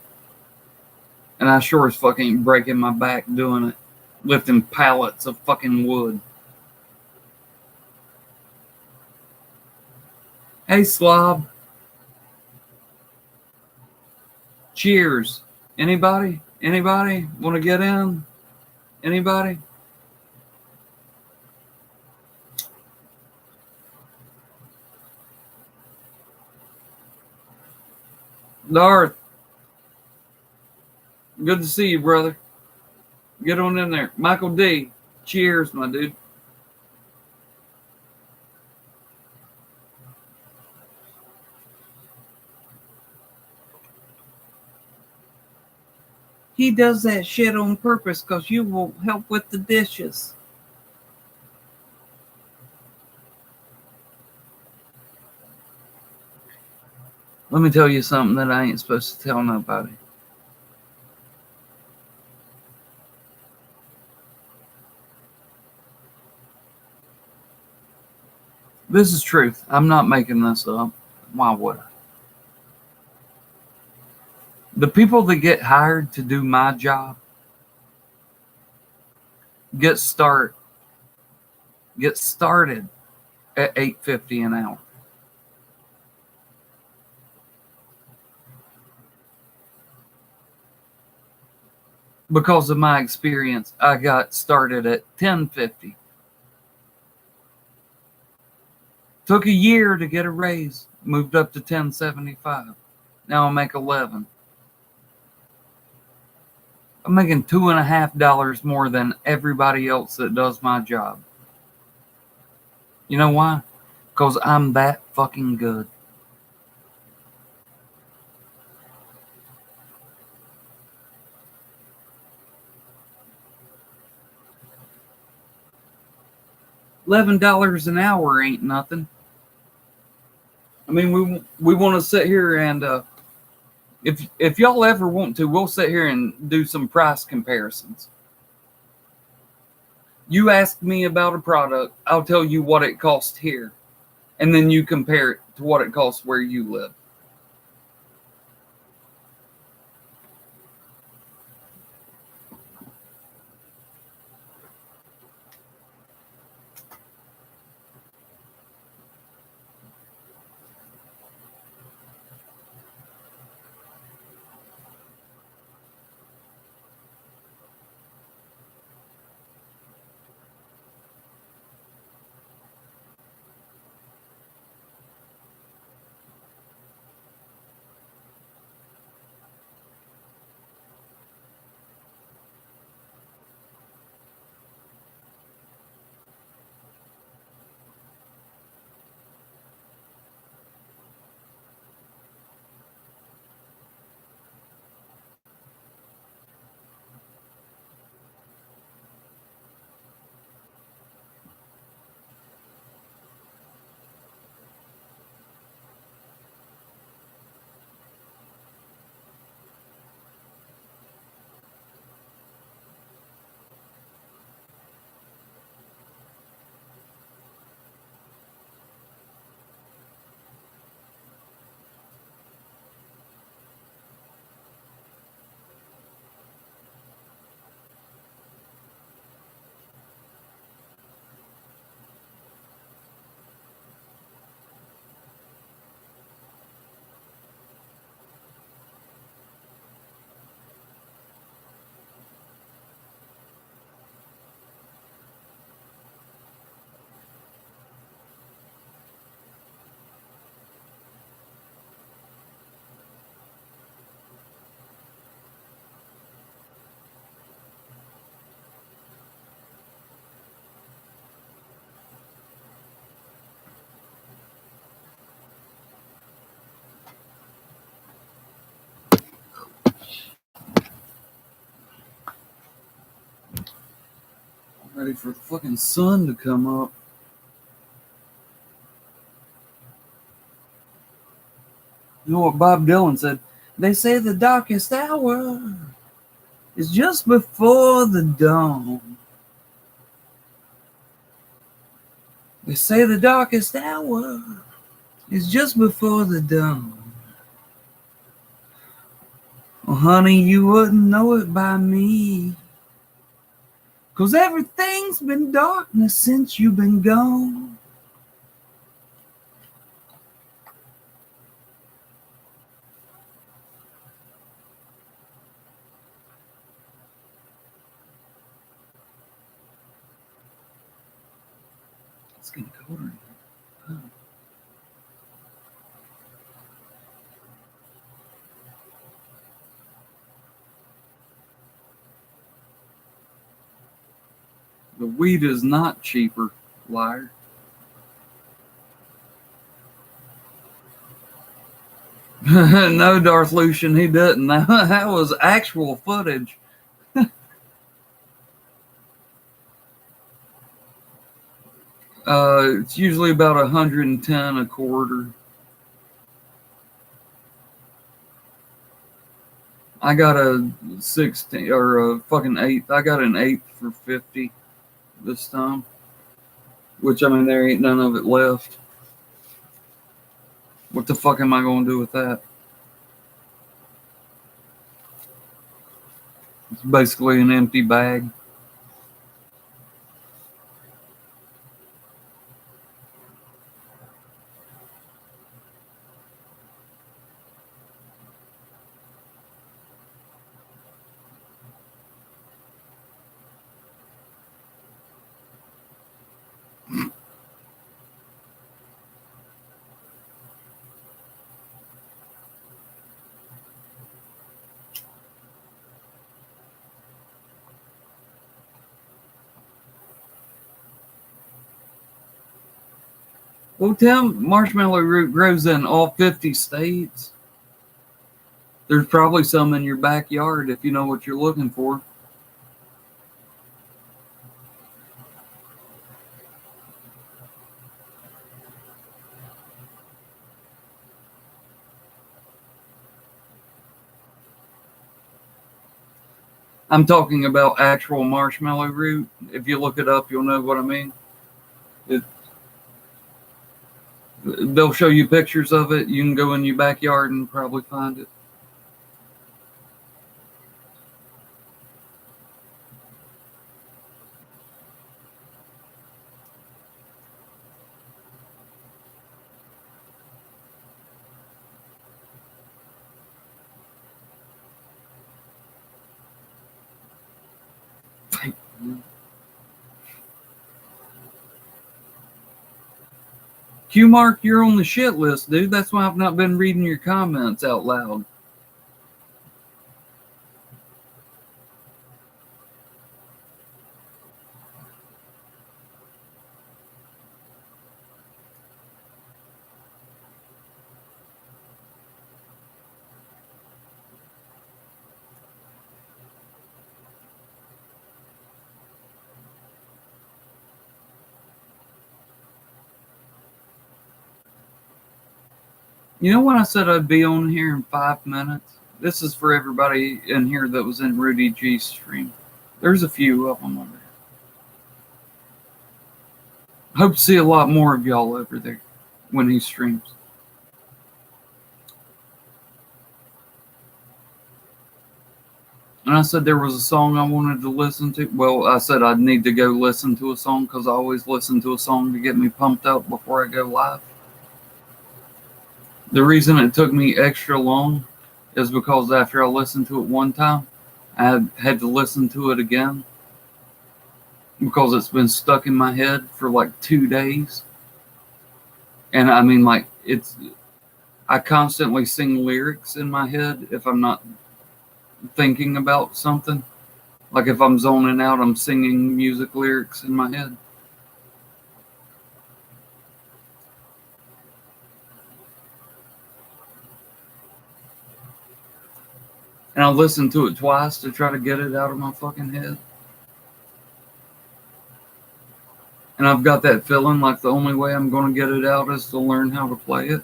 And I sure as fuck ain't breaking my back doing it. Lifting pallets of fucking wood. Hey, slob. Cheers. Anybody? Anybody want to get in? Anybody? Darth. Good to see you, brother. Get on in there. Michael D. Cheers, my dude. He does that shit on purpose because you will help with the dishes. Let me tell you something that I ain't supposed to tell nobody. This is truth. I'm not making this up. Why would I? The people that get hired to do my job get started at $8.50 an hour. Because of my experience, I got started at $10.50. Took a year to get a raise, moved up to $10.75. Now I make $11. I'm making $2.50 more than everybody else that does my job. You know why? Because I'm that fucking good. $11 an hour ain't nothing. I mean, we want to sit here and if y'all ever want to, we'll sit here and do some price comparisons. You ask me about a product, I'll tell you what it costs here, and then you compare it to what it costs where you live. Ready for the fucking sun to come up. You know what Bob Dylan said? They say the darkest hour is just before the dawn. They say the darkest hour is just before the dawn. Oh, honey, you wouldn't know it by me, 'cause everything's been darkness since you've been gone. It's getting colder in here. Oh. The weed is not cheaper, liar. No, Darth Lucian, he doesn't. That was actual footage. It's usually about 110 a quarter. I got a 16 or a fucking 8th. I got an 8th for 50 this time. Which, I mean, there ain't none of it left. What the fuck am I going to do with that? It's basically an empty bag. Well, Tim, marshmallow root grows in all 50 states. There's probably some in your backyard if you know what you're looking for. I'm talking about actual marshmallow root. If you look it up, you'll know what I mean. They'll show you pictures of it. You can go in your backyard and probably find it. Q Mark, you're on the shit list, dude. That's why I've not been reading your comments out loud. You know when I said I'd be on here in 5 minutes? This is for everybody in here that was in Rudy G's stream. There's a few of them over there. Hope to see a lot more of y'all over there when he streams. And I said there was a song I wanted to listen to. Well, I said I'd need to go listen to a song because I always listen to a song to get me pumped up before I go live. The reason it took me extra long is because after I listened to it one time, I had to listen to it again because it's been stuck in my head for like 2 days. And I mean, like, I constantly sing lyrics in my head if I'm not thinking about something. Like if I'm zoning out, I'm singing music lyrics in my head. And I'll listen to it twice to try to get it out of my fucking head. And I've got that feeling like the only way I'm going to get it out is to learn how to play it.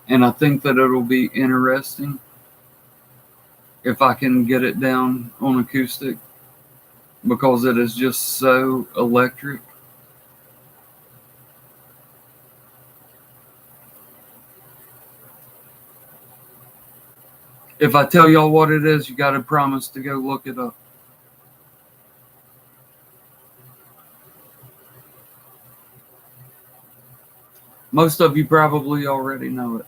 And I think that it'll be interesting if I can get it down on acoustic because it is just so electric. If I tell y'all what it is, you got to promise to go look it up. Most of you probably already know it.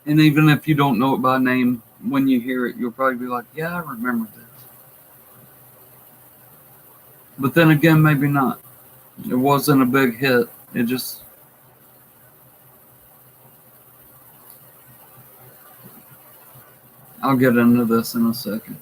And even if you don't know it by name, when you hear it, you'll probably be like, yeah, I remember this. But then again, maybe not. It wasn't a big hit. It just... I'll get into this in a second.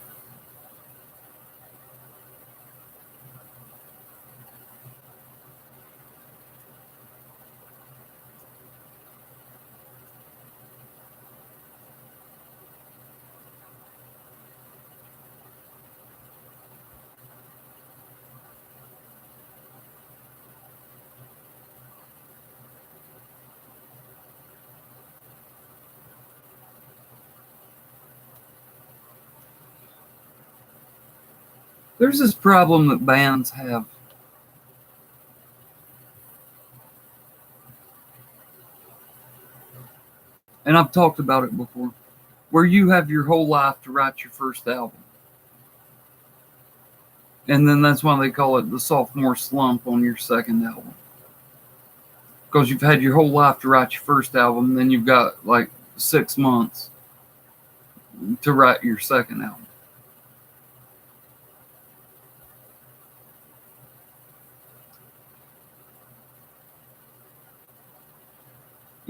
There's this problem that bands have. and I've talked about it before, where you have your whole life to write your first album. And then that's why they call it the sophomore slump on your second album. Because you've had your whole life to write your first album, then you've got like 6 months to write your second album.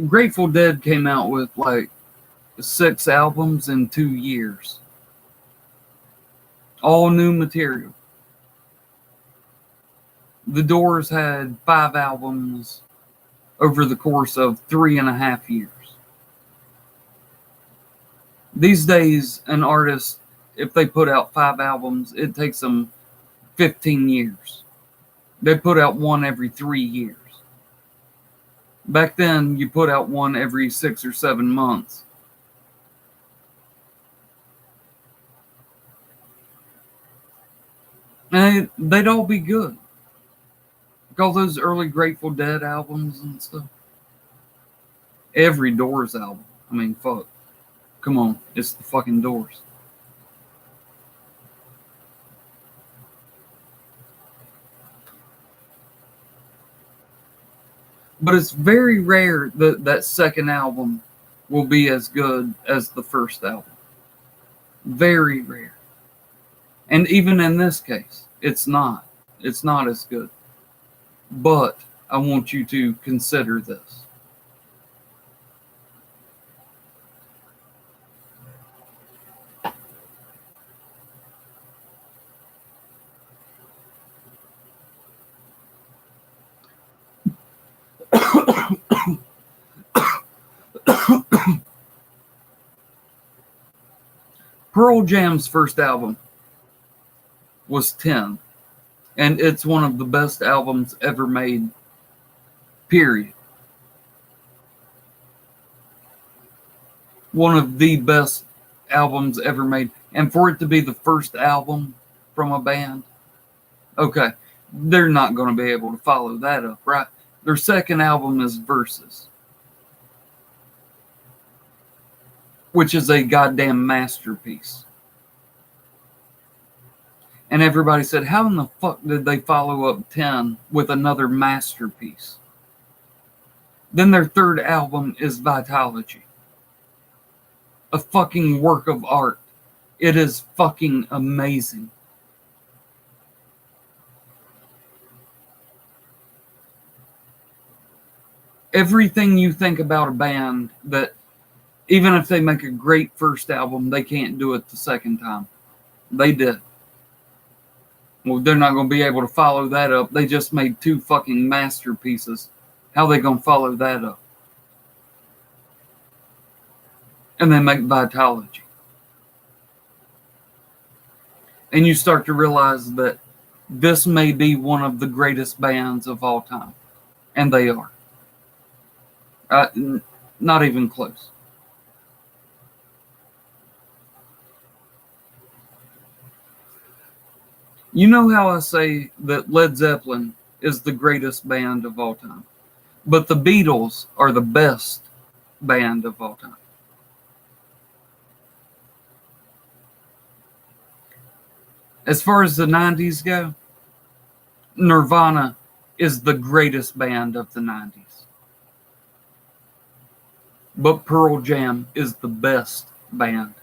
Grateful Dead came out with like 6 albums in 2 years. All new material. The Doors had 5 albums over the course of 3.5 years. These days, an artist, if they put out 5 albums, it takes them 15 years. They put out one every 3 years. Back then, you put out one every 6 or 7 months. And they'd all be good. Like all those early Grateful Dead albums and stuff. Every Doors album. I mean, fuck. Come on, it's the fucking Doors. But it's very rare that that second album will be as good as the first album. Very rare. And even in this case, it's not. It's not as good. But I want you to consider this. Pearl Jam's first album was 10, and it's one of the best albums ever made, period. One of the best albums ever made. And for it to be the first album from a band, okay, they're not going to be able to follow that up, right? Their second album is Versus, which is a goddamn masterpiece. And everybody said, how in the fuck did they follow up 10 with another masterpiece? Then their third album is Vitalogy, a fucking work of art. It is fucking amazing. Everything you think about a band that, even if they make a great first album, they can't do it the second time. They did. Well, they're not going to be able to follow that up. They just made 2 fucking masterpieces. How are they going to follow that up? And they make Vitalogy. And you start to realize that this may be one of the greatest bands of all time. And they are. Not even close. You know how I say that Led Zeppelin is the greatest band of all time, but the Beatles are the best band of all time. As far as the 90s go, Nirvana is the greatest band of the 90s. But Pearl Jam is the best band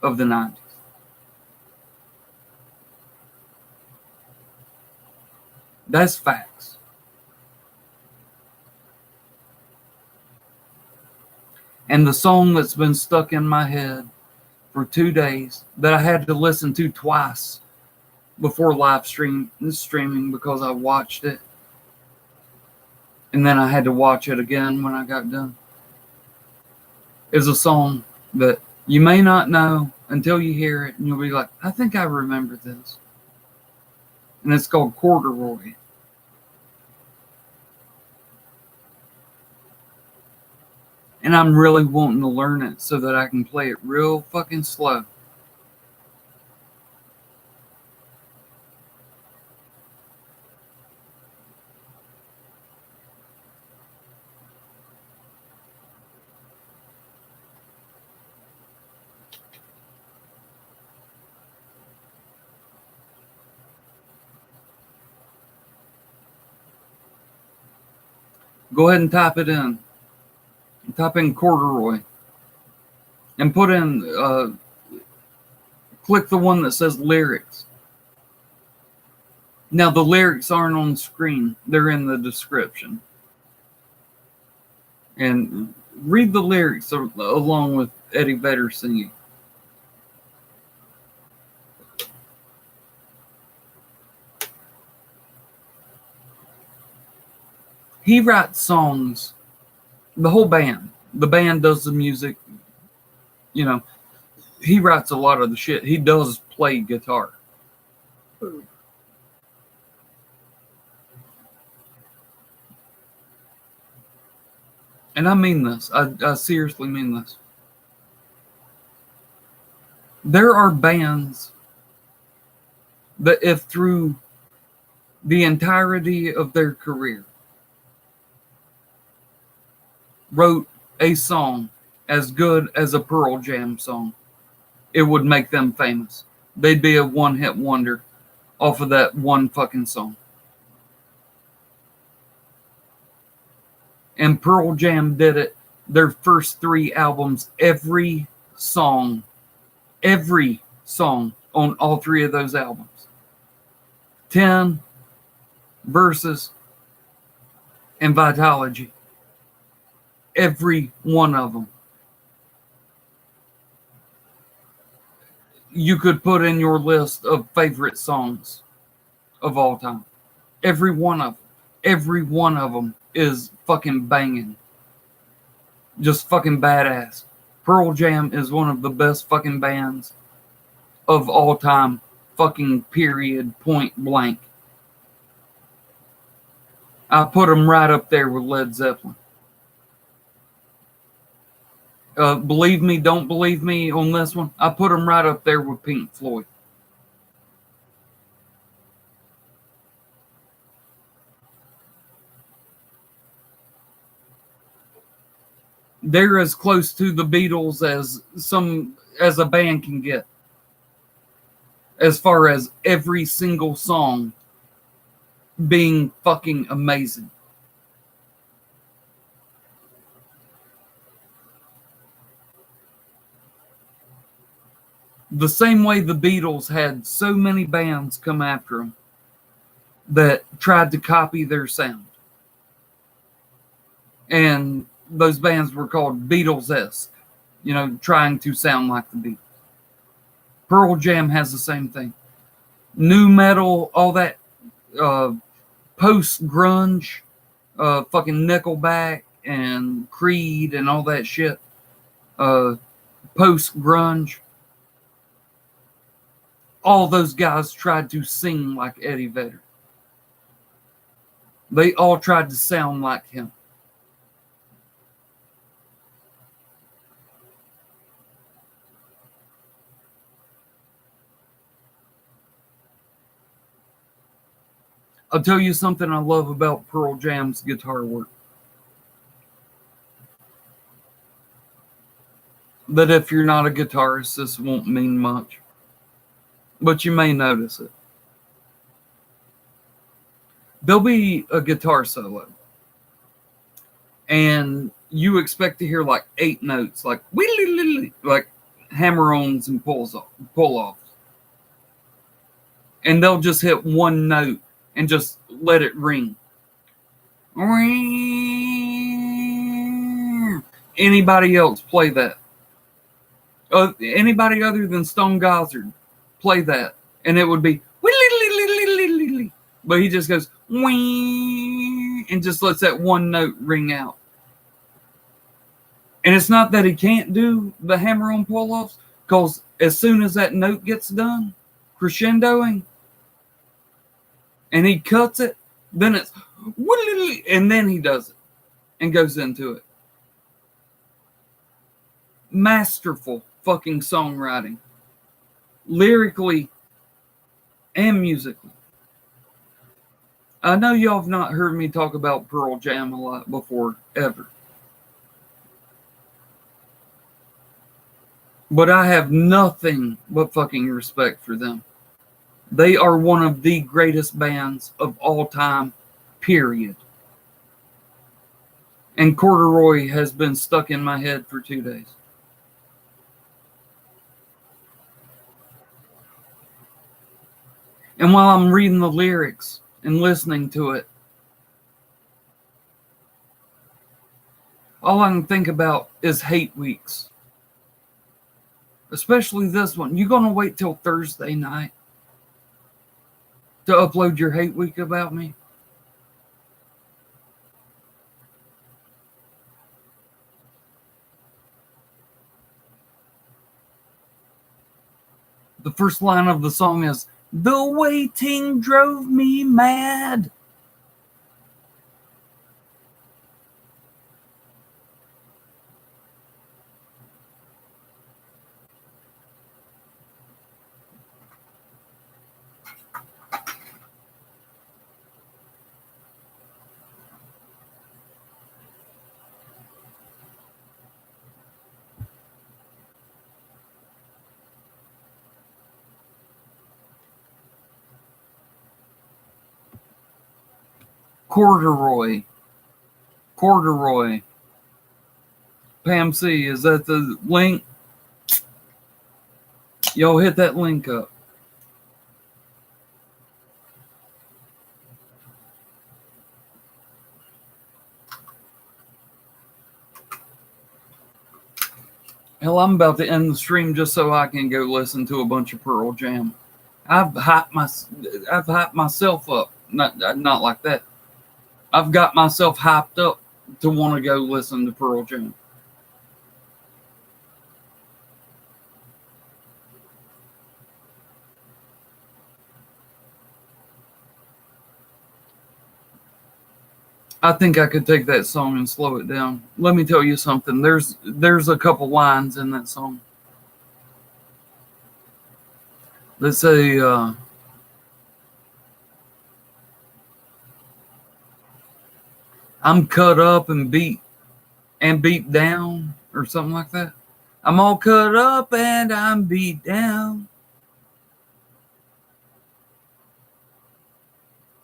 of the 90s. That's facts. And the song that's been stuck in my head for 2 days that I had to listen to twice before streaming because I watched it. And then I had to watch it again when I got done. Is a song that you may not know until you hear it and you'll be like, I think I remember this. And it's called Corduroy. And I'm really wanting to learn it so that I can play it real fucking slow. Go ahead and type it in. Type in corduroy. And put in, click the one that says lyrics. Now, the lyrics aren't on screen. They're in the description. And read the lyrics along with Eddie Vedder singing. He writes songs. The whole band. The band does the music. You know, he writes a lot of the shit. He does play guitar. And I mean this. I seriously mean this. There are bands that if through the entirety of their career wrote a song as good as a Pearl Jam song, it would make them famous. They'd be a one-hit wonder off of that one fucking song. And Pearl Jam did it. Their first 3 albums, every song on all 3 of those albums. 10, Versus, and Vitalogy. Every one of them. You could put in your list of favorite songs of all time. Every one of them is fucking banging. Just fucking badass. Pearl Jam is one of the best fucking bands of all time. Fucking period, point blank. I put them right up there with Led Zeppelin. Believe me, don't believe me on this one. I put them right up there with Pink Floyd. They're as close to the Beatles as a band can get. As far as every single song being fucking amazing. The same way the Beatles had so many bands come after them that tried to copy their sound. And those bands were called Beatles-esque, trying to sound like the Beatles. Pearl Jam has the same thing. Nu metal, all that post-grunge, fucking Nickelback and Creed and all that shit. Post-grunge. All those guys tried to sing like Eddie Vedder. They all tried to sound like him. I'll tell you something I love about Pearl Jam's guitar work. That if you're not a guitarist, this won't mean much. But you may notice it. There'll be a guitar solo. And you expect to hear like 8 notes, like hammer-ons and pull-offs. And they'll just hit one note and just let it ring. Anybody else play that? Anybody other than Stone Gossard play that, and it would be, but he just goes and just lets that one note ring out. And it's not that he can't do the hammer-on pull-offs, because as soon as that note gets done, crescendoing, and he cuts it, then it's, and then he does it and goes into it. Masterful fucking songwriting, lyrically and musically. I know y'all have not heard me talk about Pearl Jam a lot before, ever. But I have nothing but fucking respect for them. They are one of the greatest bands of all time, period. And Corduroy has been stuck in my head for 2 days. And while I'm reading the lyrics and listening to it, all I can think about is hate weeks. Especially this one. You gonna wait till Thursday night to upload your hate week about me? The first line of the song is, "The waiting drove me mad." Corduroy. Corduroy. Pam C, is that the link? Yo, hit that link up. Hell, I'm about to end the stream just so I can go listen to a bunch of Pearl Jam. I've hyped myself up. Not like that. I've got myself hyped up to want to go listen to Pearl Jam. I think I could take that song and slow it down. Let me tell you something. There's a couple lines in that song that say, "I'm cut up and beat down," or something like that. "I'm all cut up and I'm beat down.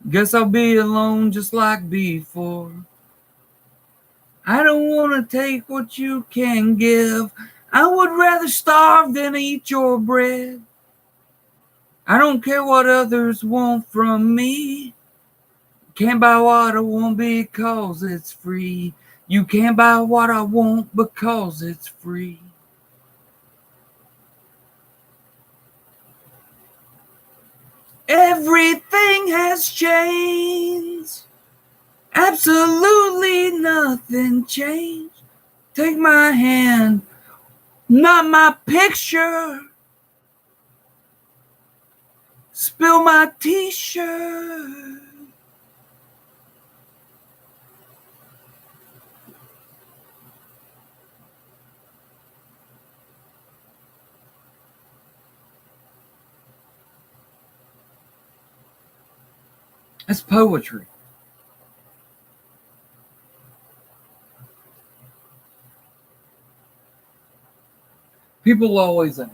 Guess I'll be alone just like before. I don't want to take what you can give. I would rather starve than eat your bread. I don't care what others want from me. Can't buy what I want because it's free. You can't buy what I want because it's free." Everything has changed. Absolutely nothing changed. Take my hand, not my picture. Spill my t-shirt. That's poetry. People always ask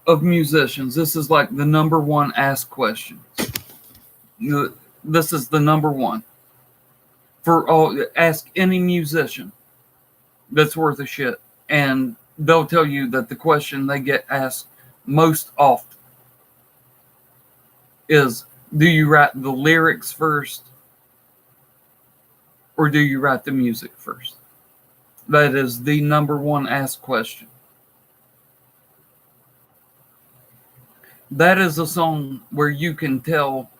of musicians. This is like the number one asked question. This is the number one for all. Ask any musician that's worth a shit, and they'll tell you that the question they get asked most often is, "Do you write the lyrics first, or do you write the music first?" That is the number one asked question. That is a song where you can tell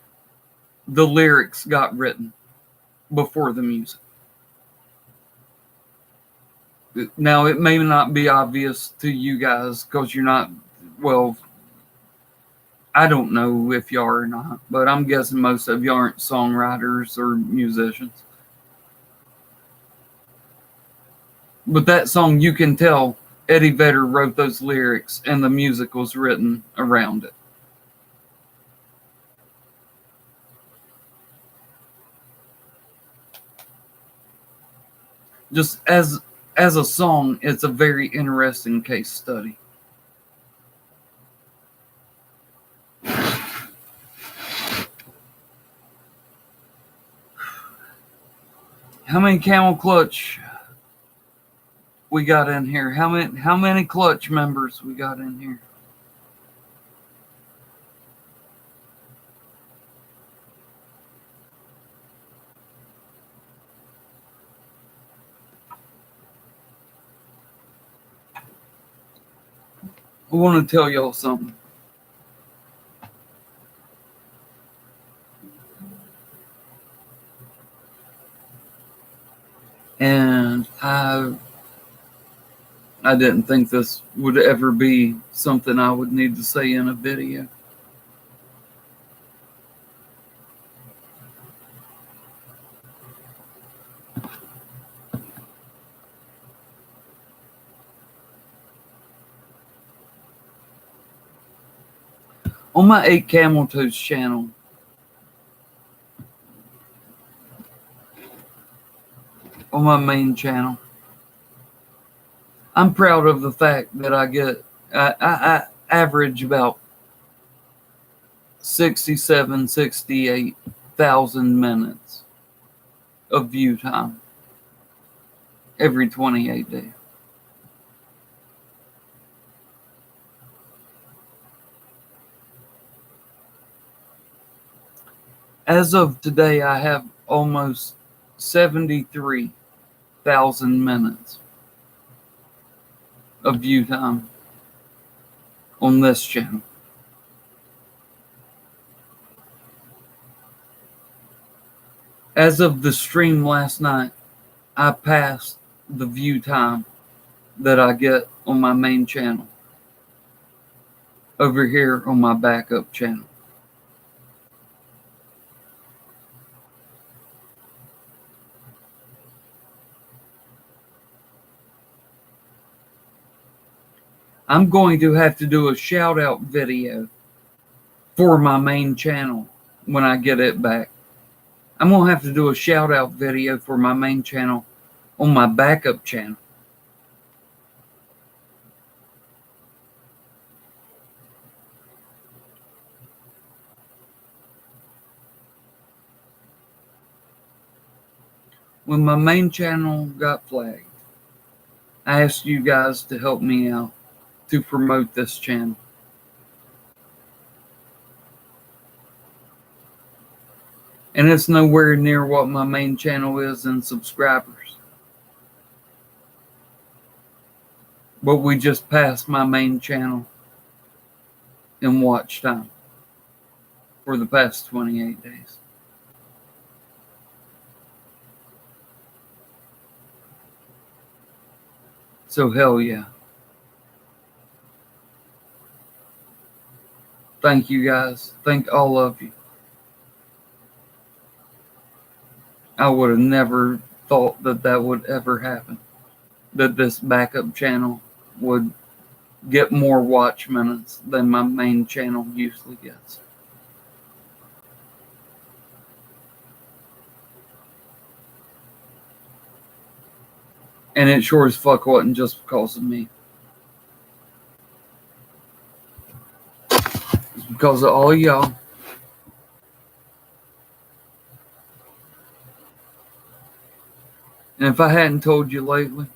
the lyrics got written before the music. Now, it may not be obvious to you guys because you're not, well, I don't know if y'all are or not, but I'm guessing most of you aren't songwriters or musicians. But that song, you can tell Eddie Vedder wrote those lyrics and the music was written around it. Just as a song, it's a very interesting case study. How many Camel Clutch we got in here? How many Clutch members we got in here? I want to tell y'all something. And I didn't think this would ever be something I would need to say in a video. On my 8 Camel Toes channel, on my main channel, I'm proud of the fact that I average about 68,000 minutes of view time every 28 days. As of today, I have almost 73,000 minutes of view time on this channel. As of the stream last night, I passed the view time that I get on my main channel over here on my backup channel. I'm going to have to do a shout out video for my main channel when I get it back. I'm going to have to do a shout out video for my main channel on my backup channel. When my main channel got flagged, I asked you guys to help me out to promote this channel. And it's nowhere near what my main channel is in subscribers. But we just passed my main channel in watch time for the past 28 days. So hell yeah. Thank you guys. Thank all of you. I would have never thought that that would ever happen. That this backup channel would get more watch minutes than my main channel usually gets. And it sure as fuck wasn't just because of me. It's because of all y'all. And if I hadn't told you lately,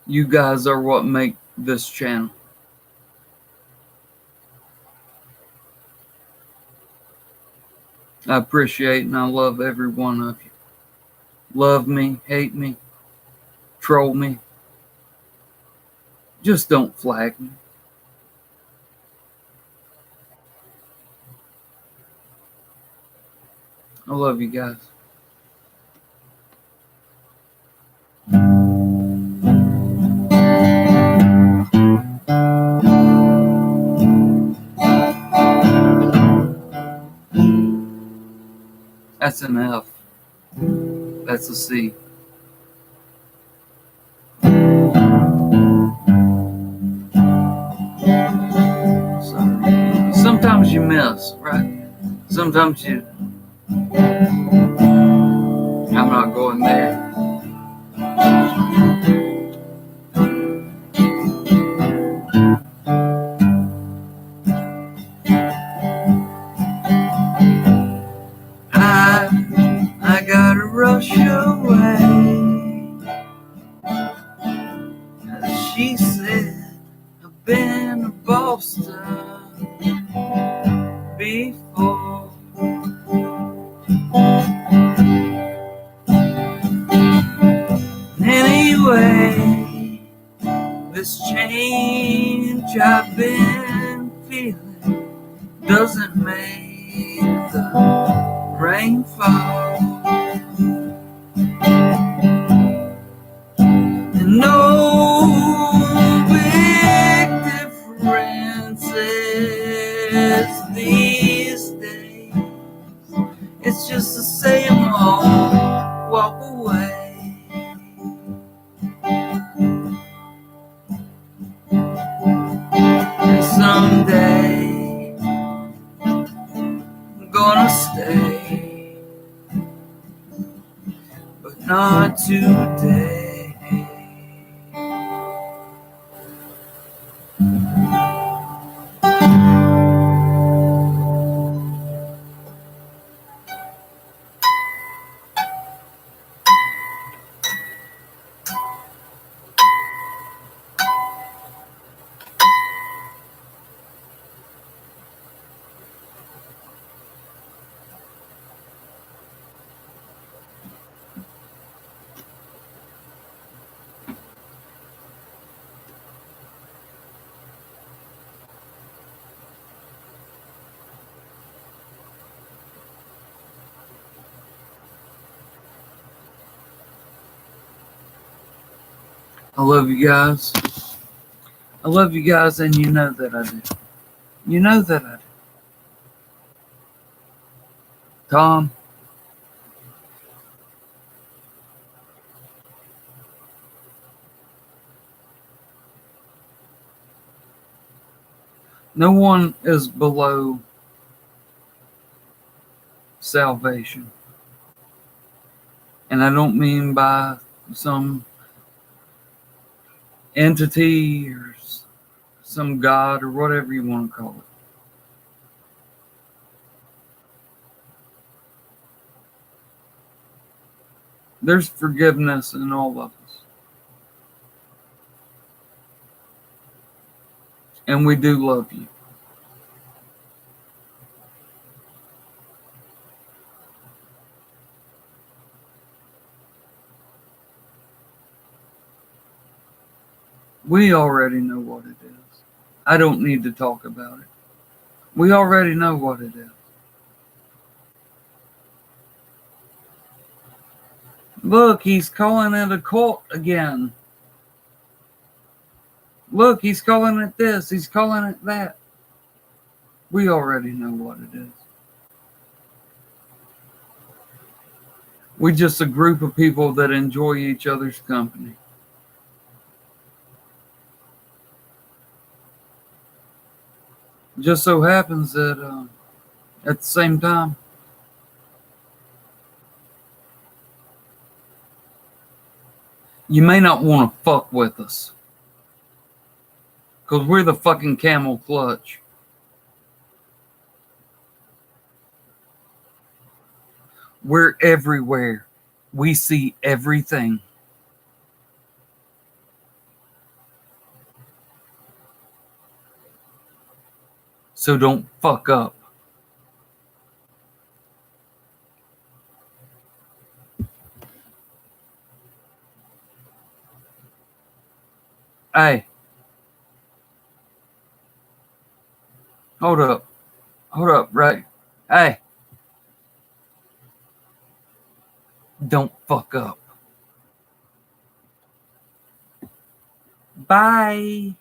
you guys are what make this channel. I appreciate and I love every one of you. Love me, hate me, troll me. Just don't flag me. I love you guys. That's an F. That's a C. Sorry. Sometimes you miss, right? Sometimes you... I'm not going there. been to Boston before. Anyway, this change I've been feeling doesn't make the rain fall. And no big differences these days. It's just the same old walk away. And someday I'm gonna stay, but not today. I love you guys. I love you guys, and you know that I do. You know that I do. Tom, no one is below salvation. And I don't mean by some entity or some God or whatever you want to call it. There's forgiveness in all of us. And we do love you. We already know what it is. I don't need to talk about it. We already know what it is. Look, he's calling it a cult again. Look, he's calling it this. He's calling it that. We already know what it is. We're just a group of people that enjoy each other's company. Just so happens that at the same time, you may not want to fuck with us. Because we're the fucking Camel Clutch. We're everywhere. We see everything. So don't fuck up. Hey. Hold up. Hold up, right? Hey. Don't fuck up. Bye.